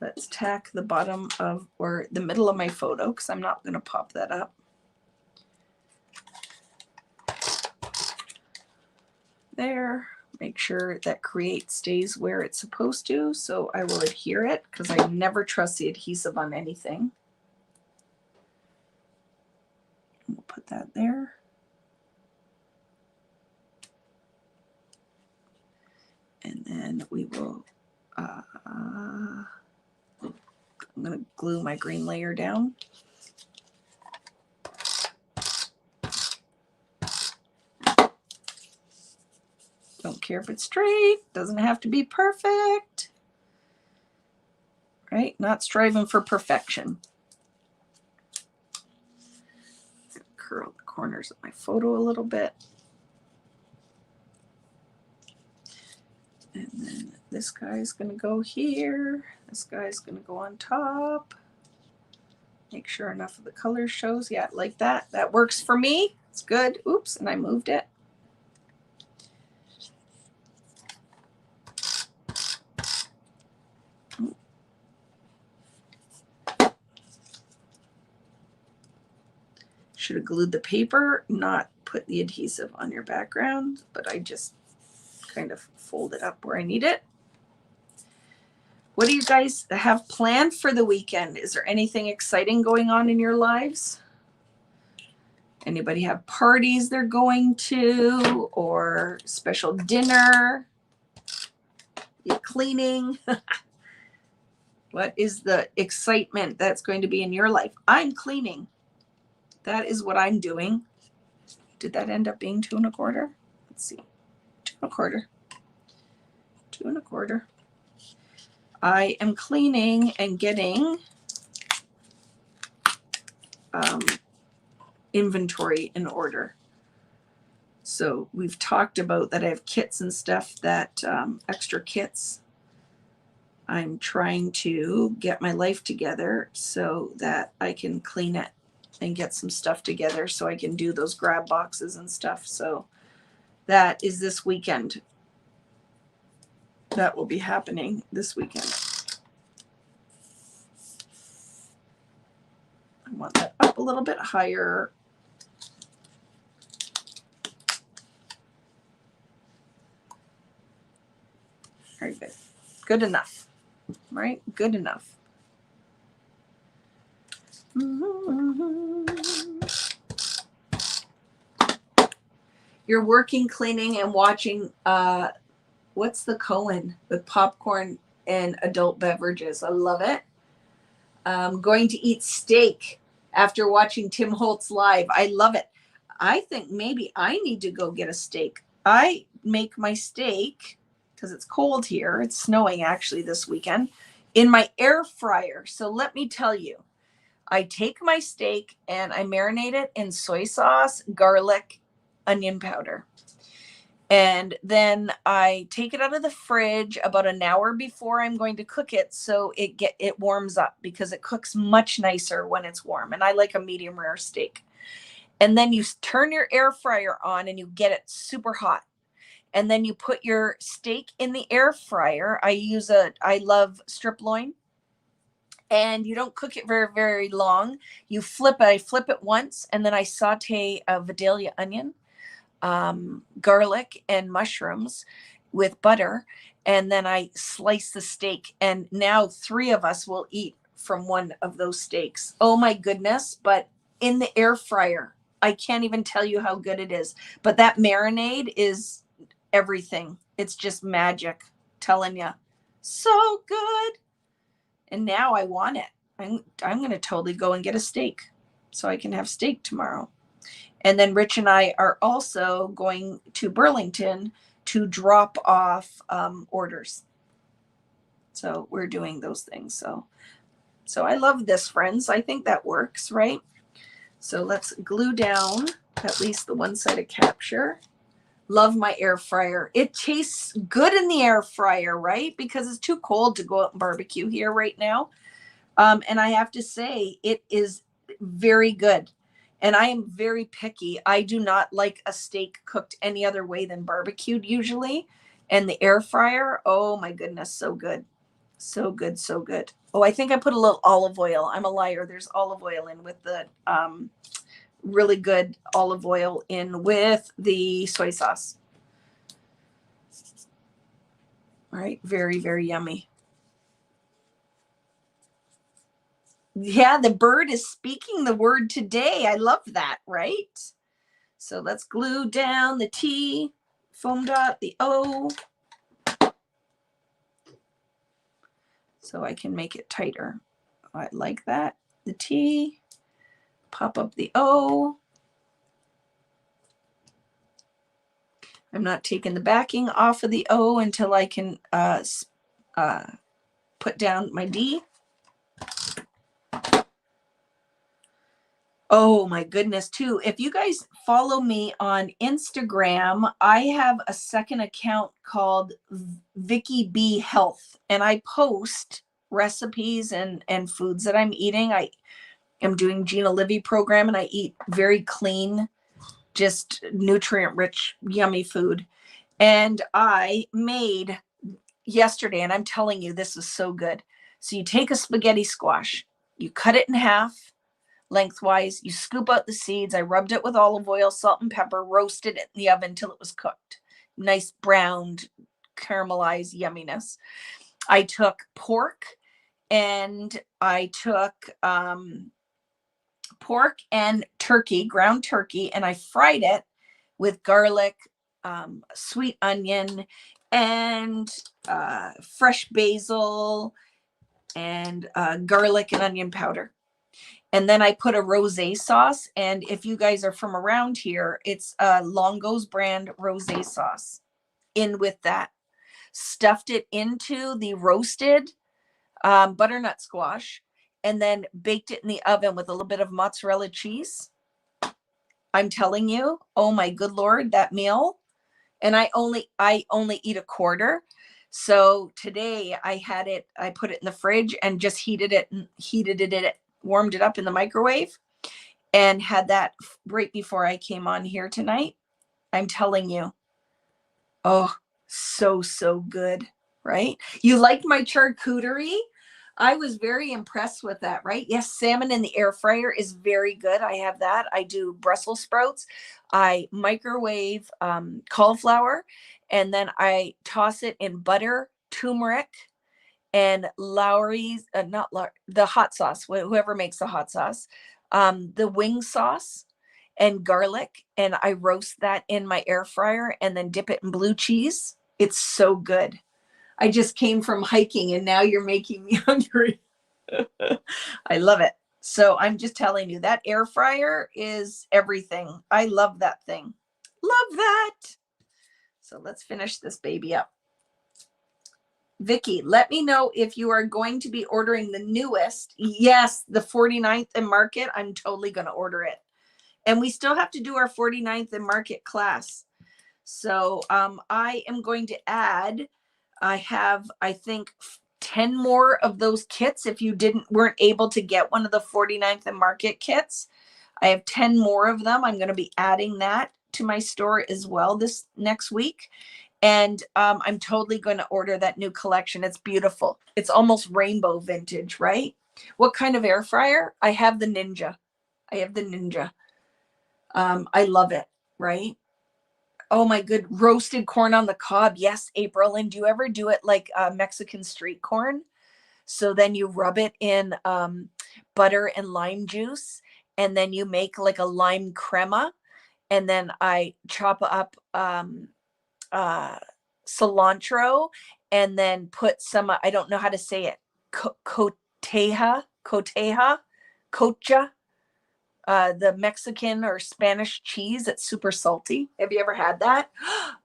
Let's tack the bottom of, or the middle of my photo, because I'm not going to pop that up. There. Make sure that create stays where it's supposed to. So I will adhere it because I never trust the adhesive on anything. We'll put that there. And then we will, I'm going to glue my green layer down. Don't care if it's straight, doesn't have to be perfect, right? Not striving for perfection. Curl the corners of my photo a little bit. And then this guy's going to go here. This guy's going to go on top. Make sure enough of the color shows. Yeah, like that. That works for me. It's good. Oops, and I moved it. Should have glued the paper, not put the adhesive on your background, but I just kind of fold it up where I need it. What do you guys have planned for the weekend? Is there anything exciting going on in your lives? Anybody have parties they're going to, or special dinner? You cleaning? What is the excitement that's going to be in your life? I'm cleaning. That is what I'm doing. Did that end up being 2 1/4? Let's see. 2 1/4. 2 1/4. I am cleaning and getting inventory in order. So we've talked about that I have kits and stuff that extra kits. I'm trying to get my life together so that I can clean it and get some stuff together so I can do those grab boxes and stuff. So that is this weekend. That will be happening this weekend. I want that up a little bit higher. Very good. Good enough. Right? Good enough. You're working, cleaning, and watching what's the Cohen with popcorn and adult beverages. I love it. Going to eat steak after watching Tim Holtz live. I love it. I think maybe I need to go get a steak. I make my steak because it's cold here. It's snowing actually this weekend in my air fryer. So let me tell you, I take my steak and I marinate it in soy sauce, garlic, onion powder. And then I take it out of the fridge about an hour before I'm going to cook it, so it warms up, because it cooks much nicer when it's warm. And I like a medium rare steak. And then you turn your air fryer on and you get it super hot. And then you put your steak in the air fryer. I love strip loin. And you don't cook it very, very long. I flip it once, and then I saute a Vidalia onion, garlic, and mushrooms with butter. And then I slice the steak. And now 3 of us will eat from one of those steaks. Oh my goodness. But in the air fryer, I can't even tell you how good it is. But that marinade is everything. It's just magic. Telling you. So good. And now I want it. I'm going to totally go and get a steak so I can have steak tomorrow. And then Rich and I are also going to Burlington to drop off orders. So we're doing those things. So I love this, friends. I think that works, right? So let's glue down at least the one side of capture. Love my air fryer. It tastes good in the air fryer, right? Because it's too cold to go out and barbecue here right now. And I have to say, it is very good. And I am very picky. I do not like a steak cooked any other way than barbecued usually. And the air fryer, oh my goodness, so good. So good, so good. Oh, I think I put a little olive oil. I'm a liar. There's olive oil in with the really good olive oil in with the soy sauce. All right, very, very yummy. Yeah, the bird is speaking the word today. I love that, right? So let's glue down the T, foam dot, the O. So I can make it tighter. I like that. The T, pop up the O. I'm not taking the backing off of the O until I can put down my D. Oh my goodness, too. If you guys follow me on Instagram, I have a second account called Vicki B Health, and I post recipes and foods that I'm eating. I am doing Gina Livy program, and I eat very clean, just nutrient rich, yummy food. And I made yesterday, and I'm telling you, this is so good. So you take a spaghetti squash, you cut it in half lengthwise, you scoop out the seeds. I rubbed it with olive oil, salt, and pepper, roasted it in the oven until it was cooked. Nice browned, caramelized yumminess. I took pork, and I took pork and turkey, ground turkey, and I fried it with garlic, sweet onion, and fresh basil, and garlic and onion powder. And then I put a rosé sauce. And if you guys are from around here, it's Longo's brand rosé sauce in with that. Stuffed it into the roasted butternut squash, and then baked it in the oven with a little bit of mozzarella cheese. I'm telling you, oh my good Lord, that meal. And I only eat a quarter. So today I put it in the fridge and just warmed it up in the microwave, and had that right before I came on here tonight. I'm telling you, oh, so good, right? You liked my charcuterie? I was very impressed with that, right? Yes, salmon in the air fryer is very good. I have that. I do Brussels sprouts. I microwave cauliflower, and then I toss it in butter, turmeric, and Lowry's, the hot sauce, whoever makes the hot sauce, the wing sauce, and garlic. And I roast that in my air fryer and then dip it in blue cheese. It's so good. I just came from hiking, and now you're making me hungry. I love it. So I'm just telling you, that air fryer is everything. I love that thing. Love that. So let's finish this baby up. Vicki, let me know if you are going to be ordering the newest. Yes, the 49th and Market. I'm totally going to order it. And we still have to do our 49th and Market class. So I am going to add, I have, I think, 10 more of those kits. If you weren't able to get one of the 49th and Market kits, I have 10 more of them. I'm going to be adding that to my store as well this next week. And I'm totally going to order that new collection. It's beautiful. It's almost rainbow vintage, right? What kind of air fryer? I have the Ninja. I have the Ninja. I love it, right? Oh my good. Roasted corn on the cob. Yes, April. And do you ever do it like Mexican street corn? So then you rub it in butter and lime juice, and then you make like a lime crema. And then I chop up cilantro, and then put some, I don't know how to say it, coteja, the Mexican or Spanish cheese. It's super salty. Have you ever had that?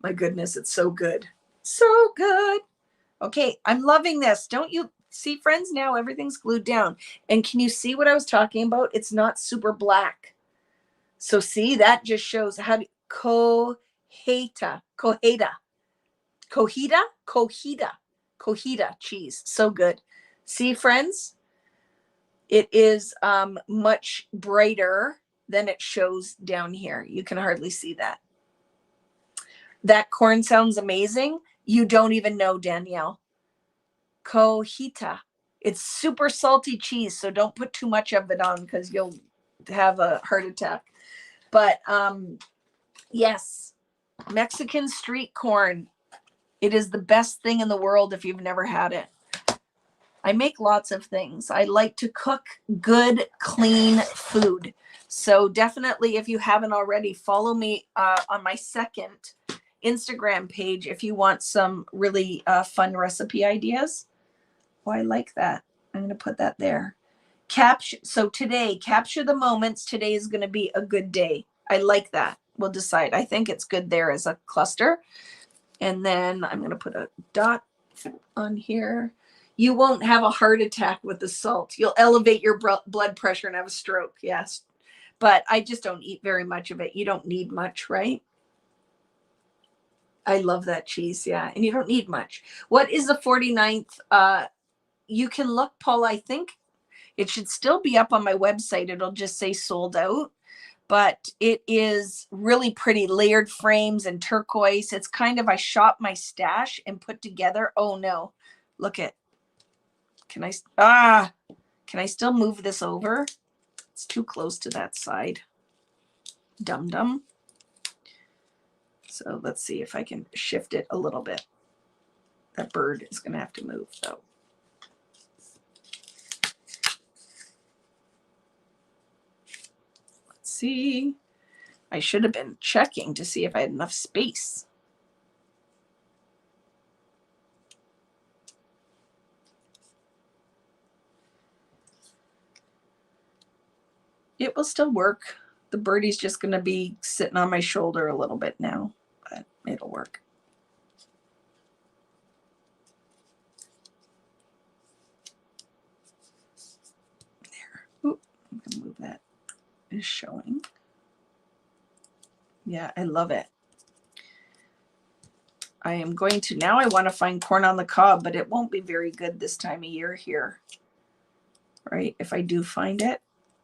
My goodness, it's so good. So good. Okay, I'm loving this. Don't you see, friends? Now everything's glued down. And can you see what I was talking about? It's not super black. So see, that just shows how to cojita cheese. So good. See, friends, it is much brighter than it shows down here. You can hardly see that. That corn sounds amazing. You don't even know, Danielle. Cojita. It's super salty cheese, so don't put too much of it on because you'll have a heart attack. But yes, Mexican street corn. It is the best thing in the world if you've never had it. I make lots of things. I like to cook good, clean food. So definitely, if you haven't already, follow me on my second Instagram page if you want some really fun recipe ideas. Oh, I like that. I'm going to put that there. So today, capture the moments. Today is going to be a good day. I like that. We'll decide. I think it's good there as a cluster. And then I'm going to put a dot on here. You won't have a heart attack with the salt. You'll elevate your blood pressure and have a stroke. Yes. But I just don't eat very much of it. You don't need much, right? I love that cheese. Yeah. And you don't need much. What is the 49th? You can look, Paul. I think it should still be up on my website. It'll just say sold out. But it is really pretty, layered frames and turquoise. It's kind of, I shop my stash and put together. Oh no, look at, can I still move this over? It's too close to that side. Dum-dum. So let's see if I can shift it a little bit. That bird is going to have to move though. Let's see. I should have been checking to see if I had enough space. It will still work. The birdie's just going to be sitting on my shoulder a little bit now, but it'll work. There. Oop, I'm going to move that. Is showing. Yeah, I love it. I am going to, now I want to find corn on the cob, but it won't be very good this time of year here. Right? If I do find it,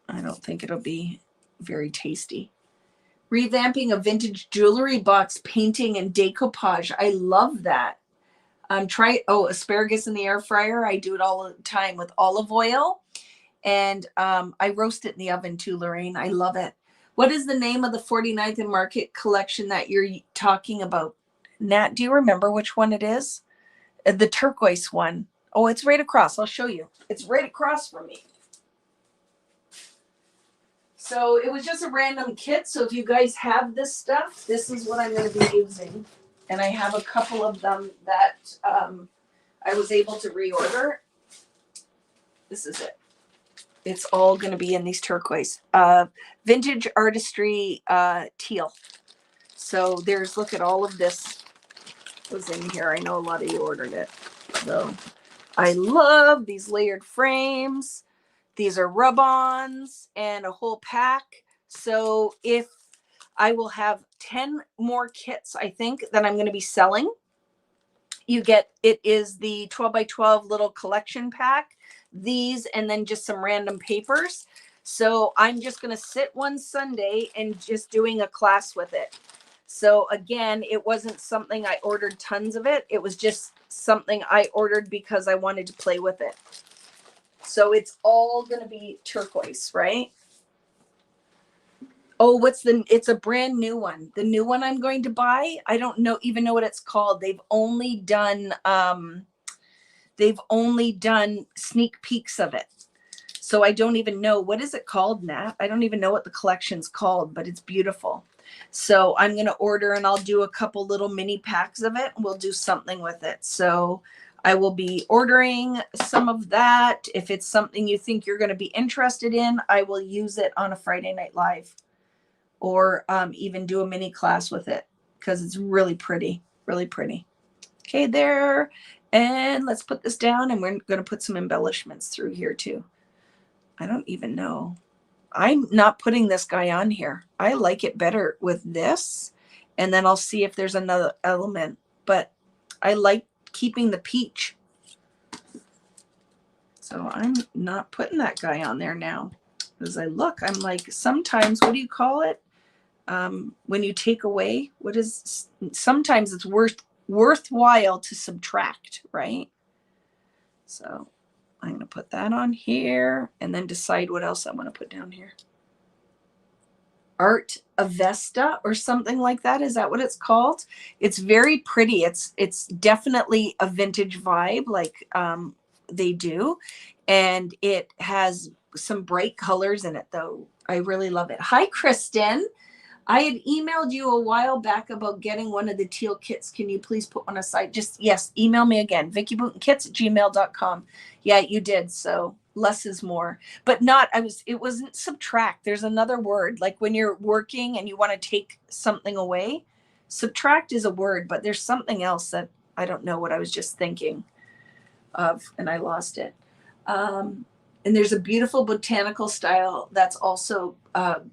I don't think it'll be very tasty. Revamping a vintage jewelry box, painting and decoupage. I love that. Asparagus in the air fryer. I do it all the time with olive oil. And I roast it in the oven too, Lorraine. I love it. What is the name of the 49th and Market collection that you're talking about? Nat, do you remember which one it is? The turquoise one. Oh, it's right across. I'll show you. It's right across from me. So it was just a random kit. So if you guys have this stuff, this is what I'm going to be using. And I have a couple of them that I was able to reorder. This is it. It's all going to be in these turquoise. Vintage artistry teal. So there's, look at all of this was in here. I know a lot of you ordered it. So I love these layered frames. These are rub-ons and a whole pack. So if I will have 10 more kits, I think, that I'm going to be selling. You get, it is the 12 by 12 little collection pack, these, and then just some random papers. So I'm just going to sit one Sunday and just doing a class with it. So again, it wasn't something I ordered tons of it. It was just something I ordered because I wanted to play with it. So it's all going to be turquoise, right? Oh, it's a brand new one. The new one I'm going to buy, I don't even know what it's called. They've only done sneak peeks of it. So I don't even know, what is it called, Nat? I don't even know what the collection's called, but it's beautiful. So I'm going to order, and I'll do a couple little mini packs of it, and we'll do something with it. So I will be ordering some of that. If it's something you think you're going to be interested in, I will use it on a Friday Night Live, or even do a mini class with it, because it's really pretty, really pretty. Okay, there. And let's put this down, and we're going to put some embellishments through here too. I don't even know. I'm not putting this guy on here. I like it better with this, and then I'll see if there's another element, but I like keeping the peach. So I'm not putting that guy on there now. As I look, I'm like, sometimes, what do you call it? When you take away, sometimes it's worthwhile to subtract, right? So I'm going to put that on here, and then decide what else I want to put down here. Art Avesta or something like that. Is that what it's called? It's very pretty. It's definitely a vintage vibe, like they do. And it has some bright colors in it, though. I really love it. Hi, Kristen. I had emailed you a while back about getting one of the teal kits. Can you please put one aside? Just, yes, email me again. VickiBoutinKits@gmail.com. Yeah, you did. So less is more, but it wasn't subtract. There's another word, like when you're working and you want to take something away. Subtract is a word, but there's something else that I don't know what I was just thinking of, and I lost it. And there's a beautiful botanical style that's also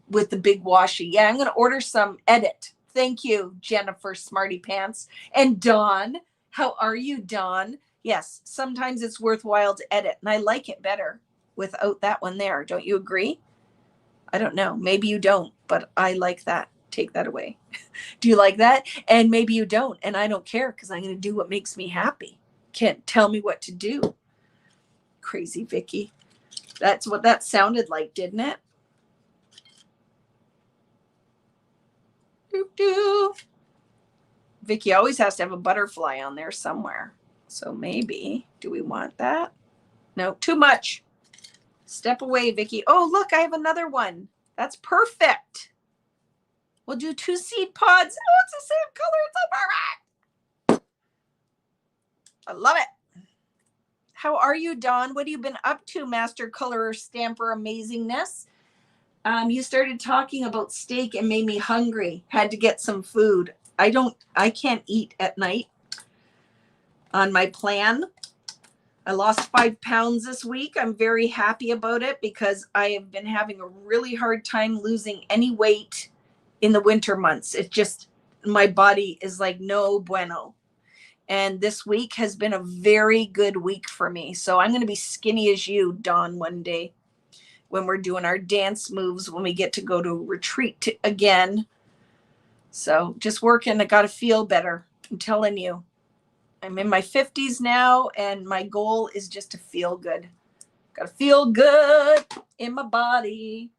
with the big washi. Yeah, I'm going to order some. Edit. Thank you, Jennifer Smarty Pants. And Dawn. How are you, Dawn? Yes, sometimes it's worthwhile to edit, and I like it better without that one there. Don't you agree? I don't know. Maybe you don't, but I like that. Take that away. Do you like that? And maybe you don't, and I don't care, because I'm going to do what makes me happy. Can't tell me what to do. Crazy Vicki. That's what that sounded like, didn't it? Doo doo. Vicki always has to have a butterfly on there somewhere. So maybe, do we want that? No, too much. Step away, Vicki. Oh, look, I have another one. That's perfect. We'll do 2 seed pods. Oh, it's the same color. It's so perfect. I love it. How are you, Dawn? What have you been up to, Master Colorer Stamper Amazingness? You started talking about steak and made me hungry. Had to get some food. I can't eat at night on my plan. I lost 5 pounds this week. I'm very happy about it, because I have been having a really hard time losing any weight in the winter months. It just, my body is like no bueno. And this week has been a very good week for me. So I'm going to be skinny as you, Dawn, one day when we're doing our dance moves, when we get to go to retreat again. So just working. I got to feel better. I'm telling you. I'm in my 50s now, and my goal is just to feel good. Got to feel good in my body.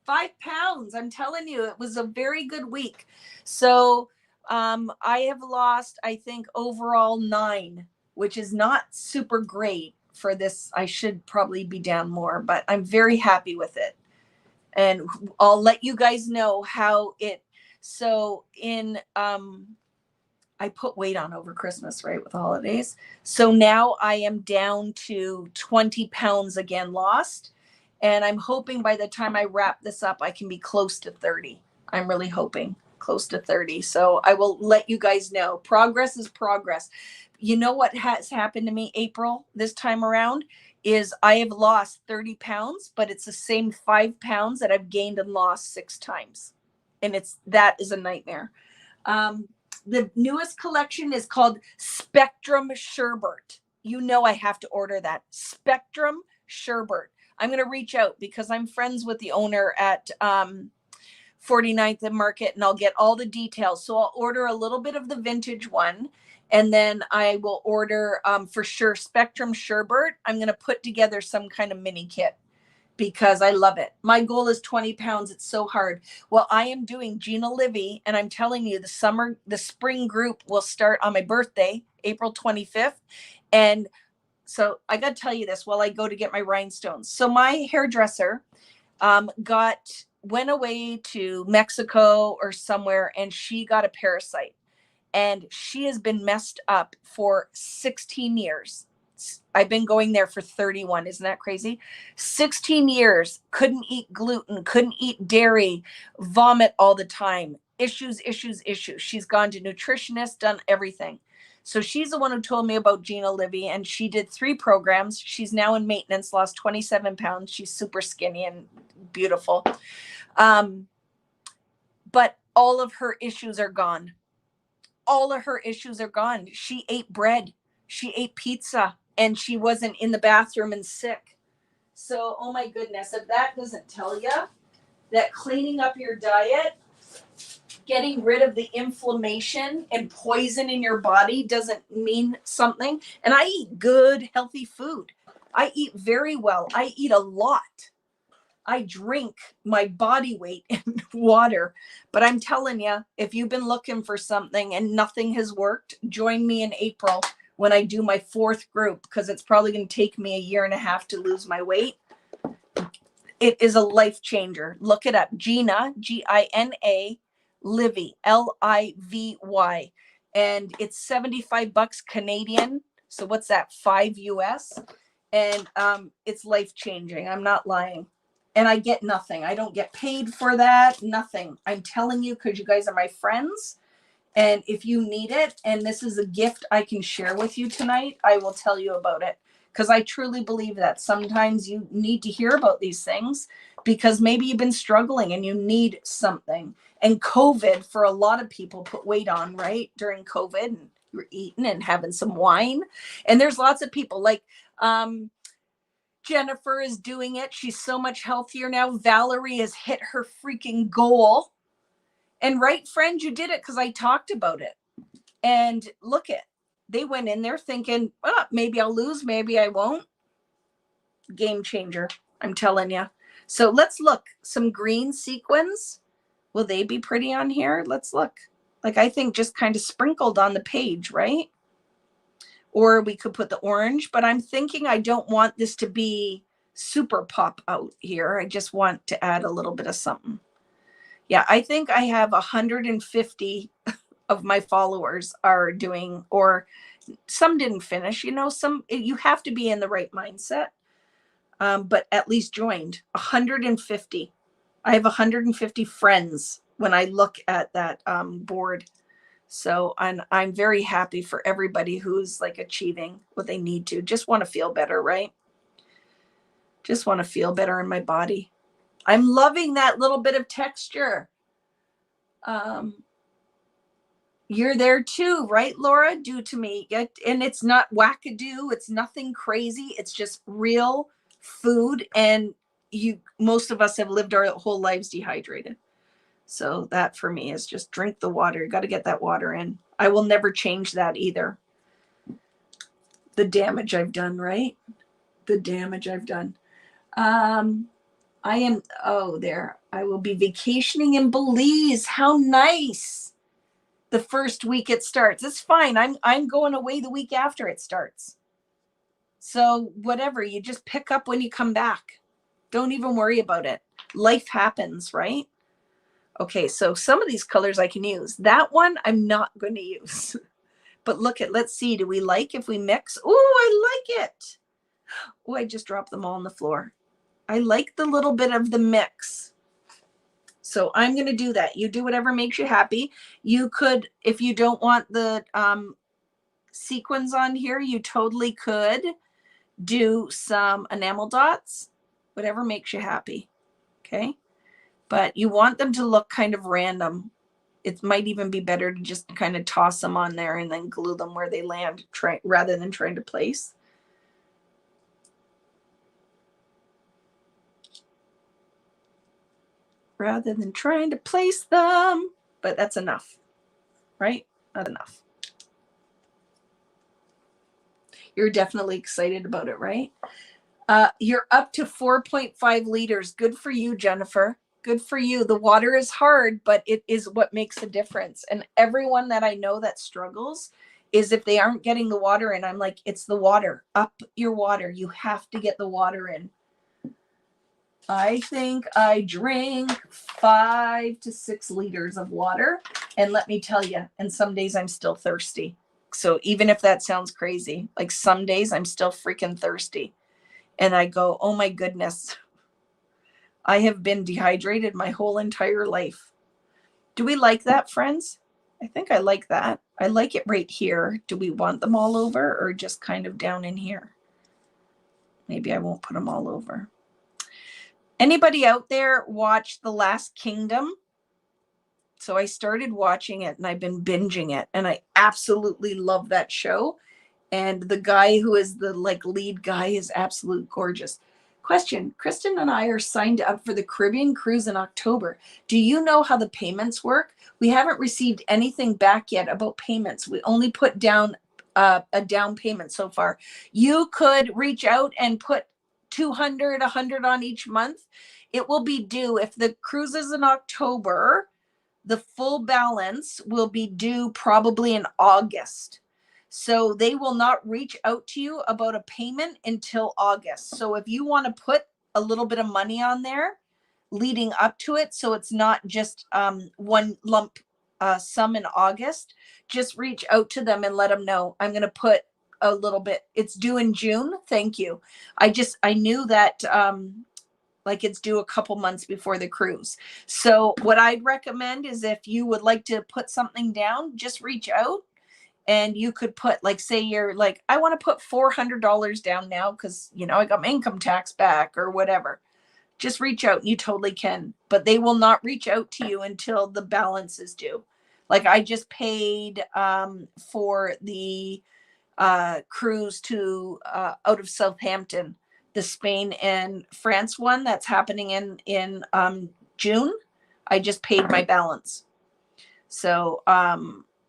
5 pounds. I'm telling you, it was a very good week. So I have lost, I think, overall 9, which is not super great for this. I should probably be down more, but I'm very happy with it. And I'll let you guys know how it, so in, I put weight on over Christmas, right, with the holidays. So now I am down to 20 pounds again lost. And I'm hoping by the time I wrap this up, I can be close to 30. I'm really hoping. close to 30. So I will let you guys know. Progress is progress. You know what has happened to me, April, this time around, is I have lost 30 pounds, but it's the same 5 pounds that I've gained and lost 6 times. And that is a nightmare. The newest collection is called Spectrum Sherbert. You know I have to order that. Spectrum Sherbert. I'm going to reach out because I'm friends with the owner at 49th and Market, and I'll get all the details. So I'll order a little bit of the vintage one, and then I will order for sure Spectrum Sherbert. I'm going to put together some kind of mini kit because I love it. My goal is 20 pounds. It's so hard. Well, I am doing Gina Livy, and I'm telling you, the spring group will start on my birthday, April 25th. And so I got to tell you this while I go to get my rhinestones. So my hairdresser went away to Mexico or somewhere, and she got a parasite, and she has been messed up for 16 years. I've been going there for 31. Isn't that crazy? 16 years. Couldn't eat gluten, couldn't eat dairy, vomit all the time. Issues. She's gone to nutritionists, done everything. So she's the one who told me about Gina Livy, and she did 3 programs. She's now in maintenance, lost 27 pounds. She's super skinny and beautiful. But all of her issues are gone. All of her issues are gone. She ate bread. She ate pizza, and she wasn't in the bathroom and sick. So, oh my goodness, if that doesn't tell you that cleaning up your diet, getting rid of the inflammation and poison in your body doesn't mean something. And I eat good, healthy food. I eat very well. I eat a lot. I drink my body weight in water. But I'm telling you, if you've been looking for something and nothing has worked, join me in April when I do my 4th group, because it's probably going to take me 1.5 years to lose my weight. It is a life changer. Look it up. Gina, Gina, Livy, Livy. And it's $75 Canadian. So what's that? 5 US. And it's life changing. I'm not lying. And I get nothing. I don't get paid for that. Nothing. I'm telling you, because you guys are my friends. And if you need it, and this is a gift I can share with you tonight, I will tell you about it. Because I truly believe that sometimes you need to hear about these things, because maybe you've been struggling and you need something. And COVID, for a lot of people, put weight on, right? During COVID, and you're eating and having some wine. And there's lots of people like Jennifer is doing it. She's so much healthier now. Valerie has hit her freaking goal. And right, friend, you did it because I talked about it. And look it. They went in there thinking, oh, maybe I'll lose, maybe I won't. Game changer, I'm telling you. So let's look. Some green sequins. Will they be pretty on here? Let's look. Like, I think just kind of sprinkled on the page, right? Or we could put the orange, but I'm thinking I don't want this to be super pop out here. I just want to add a little bit of something. Yeah, I think I have 150 of my followers are doing, or some didn't finish, some, you have to be in the right mindset, but at least joined. 150. I have 150 friends when I look at that board. So I'm very happy for everybody who's like achieving what they need to. Just want to feel better, right? Just want to feel better in my body. I'm loving that little bit of texture. You're there too, right, Laura? Do to me. And it's not wackadoo. It's nothing crazy. It's just real food. And most of us have lived our whole lives dehydrated. So that for me is just drink the water. You got to get that water in. I will never change that either. The damage I've done, right? The damage I've done. I will be vacationing in Belize. How nice. The first week it starts. It's fine. I'm going away the week after it starts. So whatever, you just pick up when you come back. Don't even worry about it. Life happens, right? Okay, so some of these colors I can use. That one I'm not going to use. But let's see. Do we like if we mix? Oh, I like it. Oh, I just dropped them all on the floor. I like the little bit of the mix. So I'm going to do that. You do whatever makes you happy. You could, if you don't want the sequins on here, you totally could do some enamel dots, whatever makes you happy. Okay. But you want them to look kind of random. It might even be better to just kind of toss them on there and then glue them where they land, rather than trying to place. Rather than trying to place them. But that's enough, right? Not enough. You're definitely excited about it, right? You're up to 4.5 liters. Good for you, Jennifer. Good for you. The water is hard, but it is what makes a difference. And everyone that I know that struggles is if they aren't getting the water in, I'm like, it's the water. Up your water. You have to get the water in. I think I drink 5 to 6 liters of water. And let me tell you, and some days I'm still thirsty. So even if that sounds crazy, like some days I'm still freaking thirsty. And I go, oh my goodness, I have been dehydrated my whole entire life. Do we like that, friends? I think I like that. I like it right here. Do we want them all over or just kind of down in here? Maybe I won't put them all over. Anybody out there watch The Last Kingdom? So I started watching it and I've been binging it and I absolutely love that show. And the guy who is the lead guy is absolute gorgeous. Question, Kristen and I are signed up for the Caribbean cruise in October. Do you know how the payments work? We haven't received anything back yet about payments. We only put down a down payment so far. You could reach out and put 200, 100 on each month. It will be due if the cruise is in October. The full balance will be due probably in August. So they will not reach out to you about a payment until August. So if you want to put a little bit of money on there leading up to it, so it's not just one lump sum in August, just reach out to them and let them know. I'm going to put a little bit. It's due in June. Thank you. I knew that it's due a couple months before the cruise. So what I'd recommend is if you would like to put something down, just reach out. And you could put, say you're I want to put $400 down now because, I got my income tax back or whatever. Just reach out and you totally can. But they will not reach out to you until the balance is due. I just paid for the cruise to out of Southampton, the Spain and France one that's happening in June. I just paid my balance. So,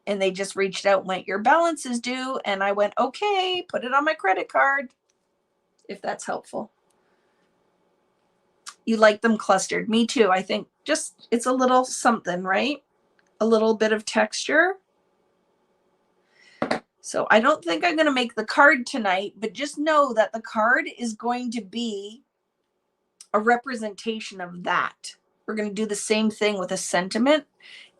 and they just reached out and went, your balance is due. And I went, okay, put it on my credit card, if that's helpful. You like them clustered. Me too. I think just, it's a little something, right? A little bit of texture. So I don't think I'm going to make the card tonight, but just know that the card is going to be a representation of that. We're going to do the same thing with a sentiment.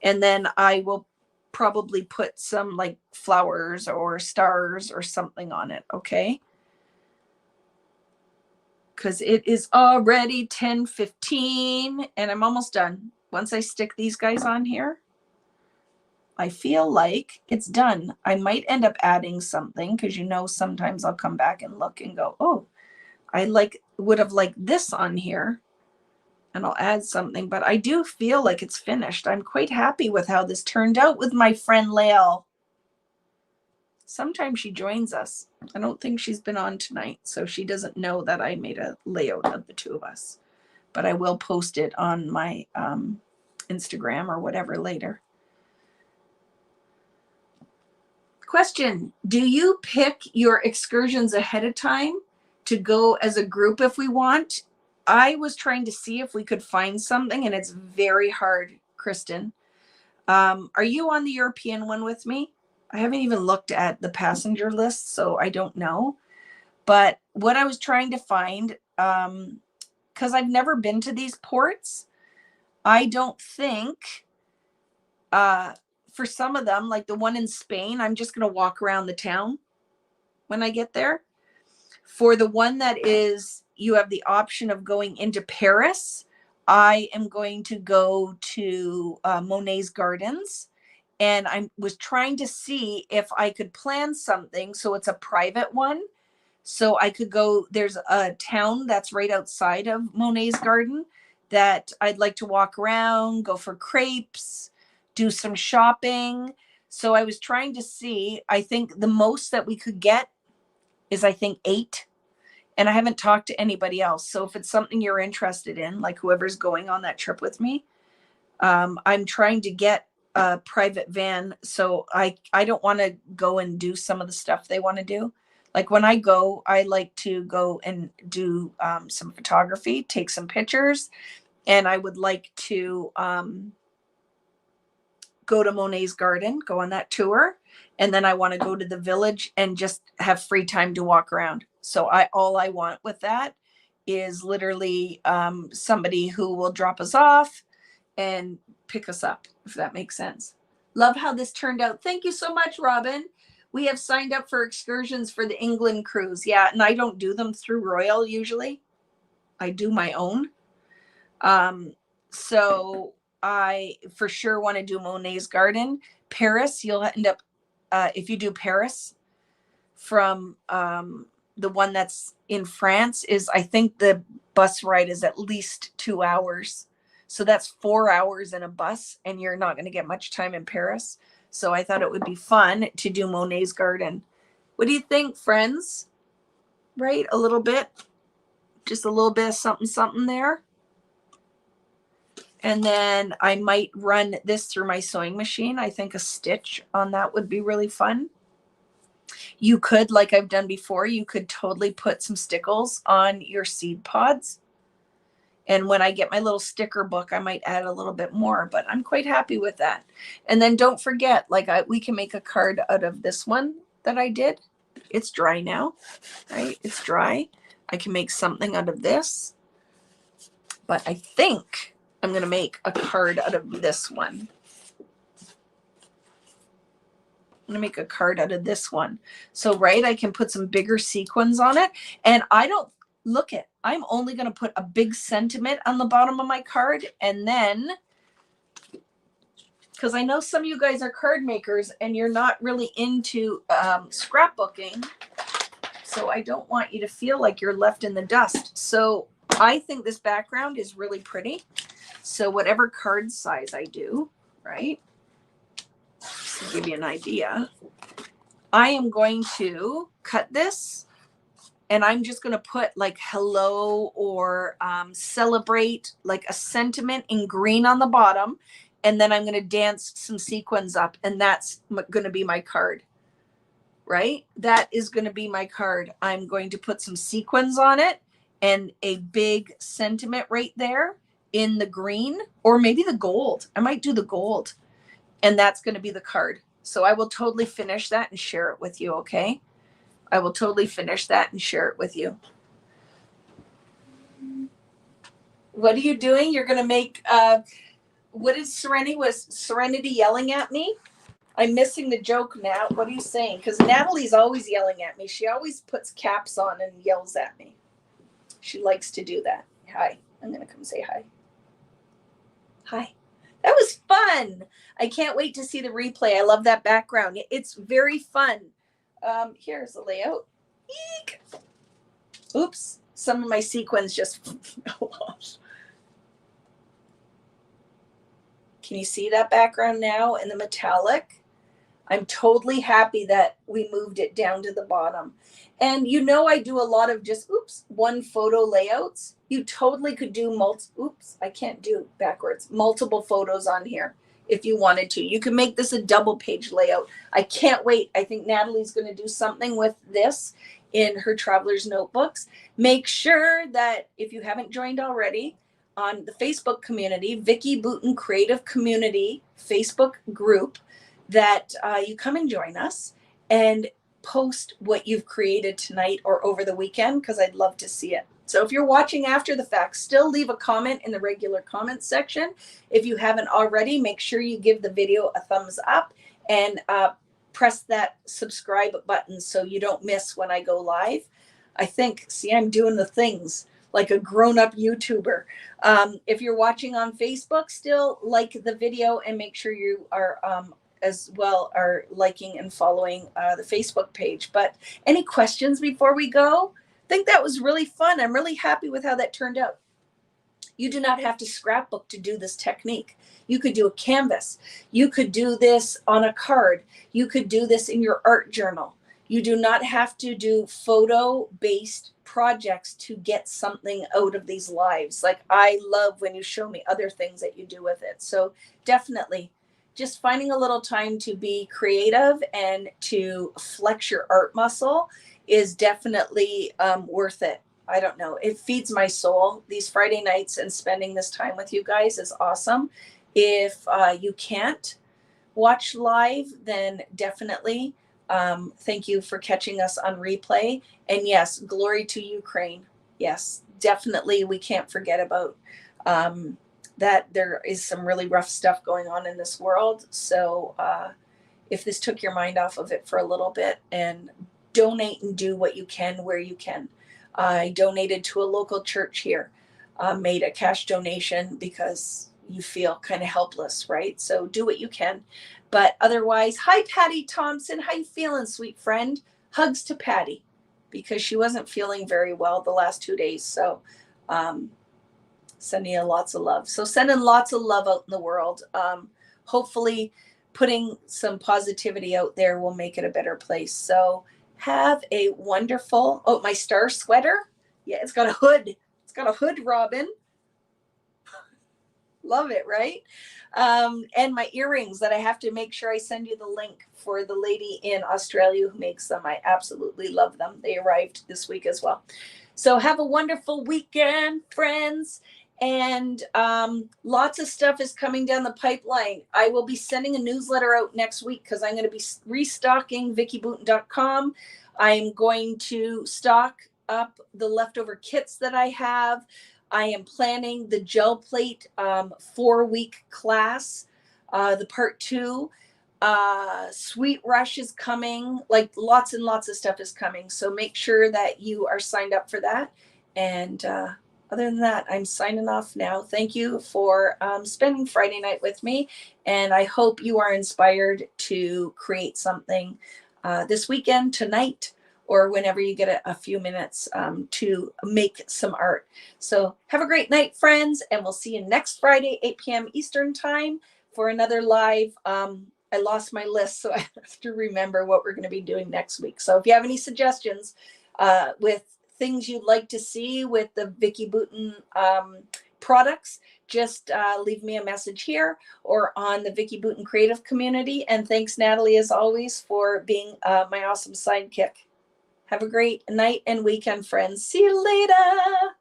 And then I will probably put some flowers or stars or something on it. Okay. Because it is already 10:15 and I'm almost done. Once I stick these guys on here, I feel like it's done. I might end up adding something because sometimes I'll come back and look and go, oh, I would have liked this on here. And I'll add something, but I do feel like it's finished. I'm quite happy with how this turned out with my friend Lael. Sometimes she joins us. I don't think she's been on tonight, so she doesn't know that I made a layout of the two of us. But I will post it on my Instagram or whatever later. Question, do you pick your excursions ahead of time to go as a group if we want? I was trying to see if we could find something, and it's very hard, Kristen. Are you on the European one with me? I haven't even looked at the passenger list, so I don't know. But what I was trying to find, because I've never been to these ports, I don't think for some of them, like the one in Spain, I'm just going to walk around the town when I get there. For the one that is, you have the option of going into Paris, I am going to go to Monet's Gardens, and I was trying to see if I could plan something so it's a private one. So I could go, there's a town that's right outside of Monet's Garden that I'd like to walk around, go for crepes, do some shopping. So I was trying to see, I think the most that we could get is I think 8. And I haven't talked to anybody else. So if it's something you're interested in, like whoever's going on that trip with me, I'm trying to get a private van. So I don't want to go and do some of the stuff they want to do. Like when I go, I like to go and do some photography, take some pictures, and I would like to go to Monet's Garden, go on that tour, and then I want to go to the village and just have free time to walk around. So all I want with that is literally somebody who will drop us off and pick us up, if that makes sense. Love how this turned out. Thank you so much, Robin. We have signed up for excursions for the England cruise. Yeah, and I don't do them through Royal usually. I do my own. So I for sure want to do Monet's Garden. Paris, you'll end up, if you do Paris from the one that's in France, is I think the bus ride is at least 2 hours. So that's 4 hours in a bus, and you're not going to get much time in Paris. So I thought it would be fun to do Monet's Garden. What do you think, friends? Right? A little bit. Just a little bit of something, something there. And then I might run this through my sewing machine. I think a stitch on that would be really fun. You could, like I've done before, you could totally put some stickles on your seed pods. And when I get my little sticker book, I might add a little bit more, but I'm quite happy with that. And then don't forget, like we can make a card out of this one that I did. It's dry now, right? It's dry. I can make something out of this, but I think I'm going to make a card out of this one. I'm going to make a card out of this one. So, right, I can put some bigger sequins on it. And I don't, look at, I'm only going to put a big sentiment on the bottom of my card. And then, because I know some of you guys are card makers and you're not really into scrapbooking. So I don't want you to feel like you're left in the dust. So I think this background is really pretty. So whatever card size I do, right? Just to give you an idea, I am going to cut this. And I'm just going to put like hello or celebrate, like a sentiment in green on the bottom. And then I'm going to dance some sequins up. And that's going to be my card, right? That is going to be my card. I'm going to put some sequins on it and a big sentiment right there in the green, or maybe the gold. I might do the gold. And that's going to be the card. So I will totally finish that and share it with you, okay? I will totally finish that and share it with you. What are you doing? You're going to make, what is Serenity? Was Serenity yelling at me? I'm missing the joke now. What are you saying? Because Natalie's always yelling at me. She always puts caps on and yells at me. She likes to do that. Hi. I'm going to come say hi. Hi. That was fun. I can't wait to see the replay. I love that background. It's very fun. Here's the layout. Eek. Oops. Some of my sequins just fell off. Can you see that background now in the metallic? I'm totally happy that we moved it down to the bottom. And you know, I do a lot of just, one photo layouts. You totally could do I can't do backwards, multiple photos on here if you wanted to. You can make this a double page layout. I can't wait. I think Natalie's going to do something with this in her traveler's notebooks. Make sure that if you haven't joined already on the Facebook community, Vicki Boutin Creative Community Facebook group, that you come and join us and post what you've created tonight or over the weekend, because I'd love to see it. So if you're watching after the fact, still leave a comment in the regular comments section. If you haven't already, make sure you give the video a thumbs up and press that subscribe button so you don't miss when I go live. I think, see, I'm doing the things. like a grown-up YouTuber. If you're watching on Facebook, still like the video and make sure you are as well are liking and following the Facebook page. But any questions before we go? I think that was really fun. I'm really happy with how that turned out. You do not have to scrapbook to do this technique. You could do a canvas. You could do this on a card. You could do this in your art journal. You do not have to do photo-based projects to get something out of these lives. Like, I love when you show me other things that you do with it. So definitely just finding a little time to be creative and to flex your art muscle is definitely worth it. I don't know. It feeds my soul. These Friday nights and spending this time with you guys is awesome. If you can't watch live, then definitely thank you for catching us on replay. And yes, glory to Ukraine. Yes, definitely. We can't forget about that. There is some really rough stuff going on in this world. So if this took your mind off of it for a little bit, and donate and do what you can where you can. I donated to a local church here, made a cash donation because you feel kind of helpless, right? So do what you can. But otherwise, hi, Patty Thompson. How you feeling, sweet friend? Hugs to Patty, because she wasn't feeling very well the last 2 days. So sending you lots of love. So sending lots of love out in the world. Hopefully putting some positivity out there will make it a better place. So have a wonderful, oh, my star sweater. Yeah, it's got a hood. It's got a hood, Robin. Love it, right? And my earrings that I have to make sure I send you the link for the lady in Australia who makes them. I absolutely love them. They arrived this week as well. So have a wonderful weekend, friends. And lots of stuff is coming down the pipeline. I will be sending a newsletter out next week because I'm going to be restocking VickiBoutin.com. I'm going to stock up the leftover kits that I have. I am planning the gel plate 4-week class, the part 2. Sweet Rush is coming. Like, lots and lots of stuff is coming. So make sure that you are signed up for that. And other than that, I'm signing off now. Thank you for spending Friday night with me. And I hope you are inspired to create something this weekend, tonight, or whenever you get a few minutes to make some art. So have a great night, friends. And we'll see you next Friday, 8 p.m. Eastern time for another live. I lost my list, so I have to remember what we're going to be doing next week. So if you have any suggestions with things you'd like to see with the Vicki Boutin products, just leave me a message here or on the Vicki Boutin Creative Community. And thanks, Natalie, as always, for being my awesome sidekick. Have a great night and weekend, friends. See you later.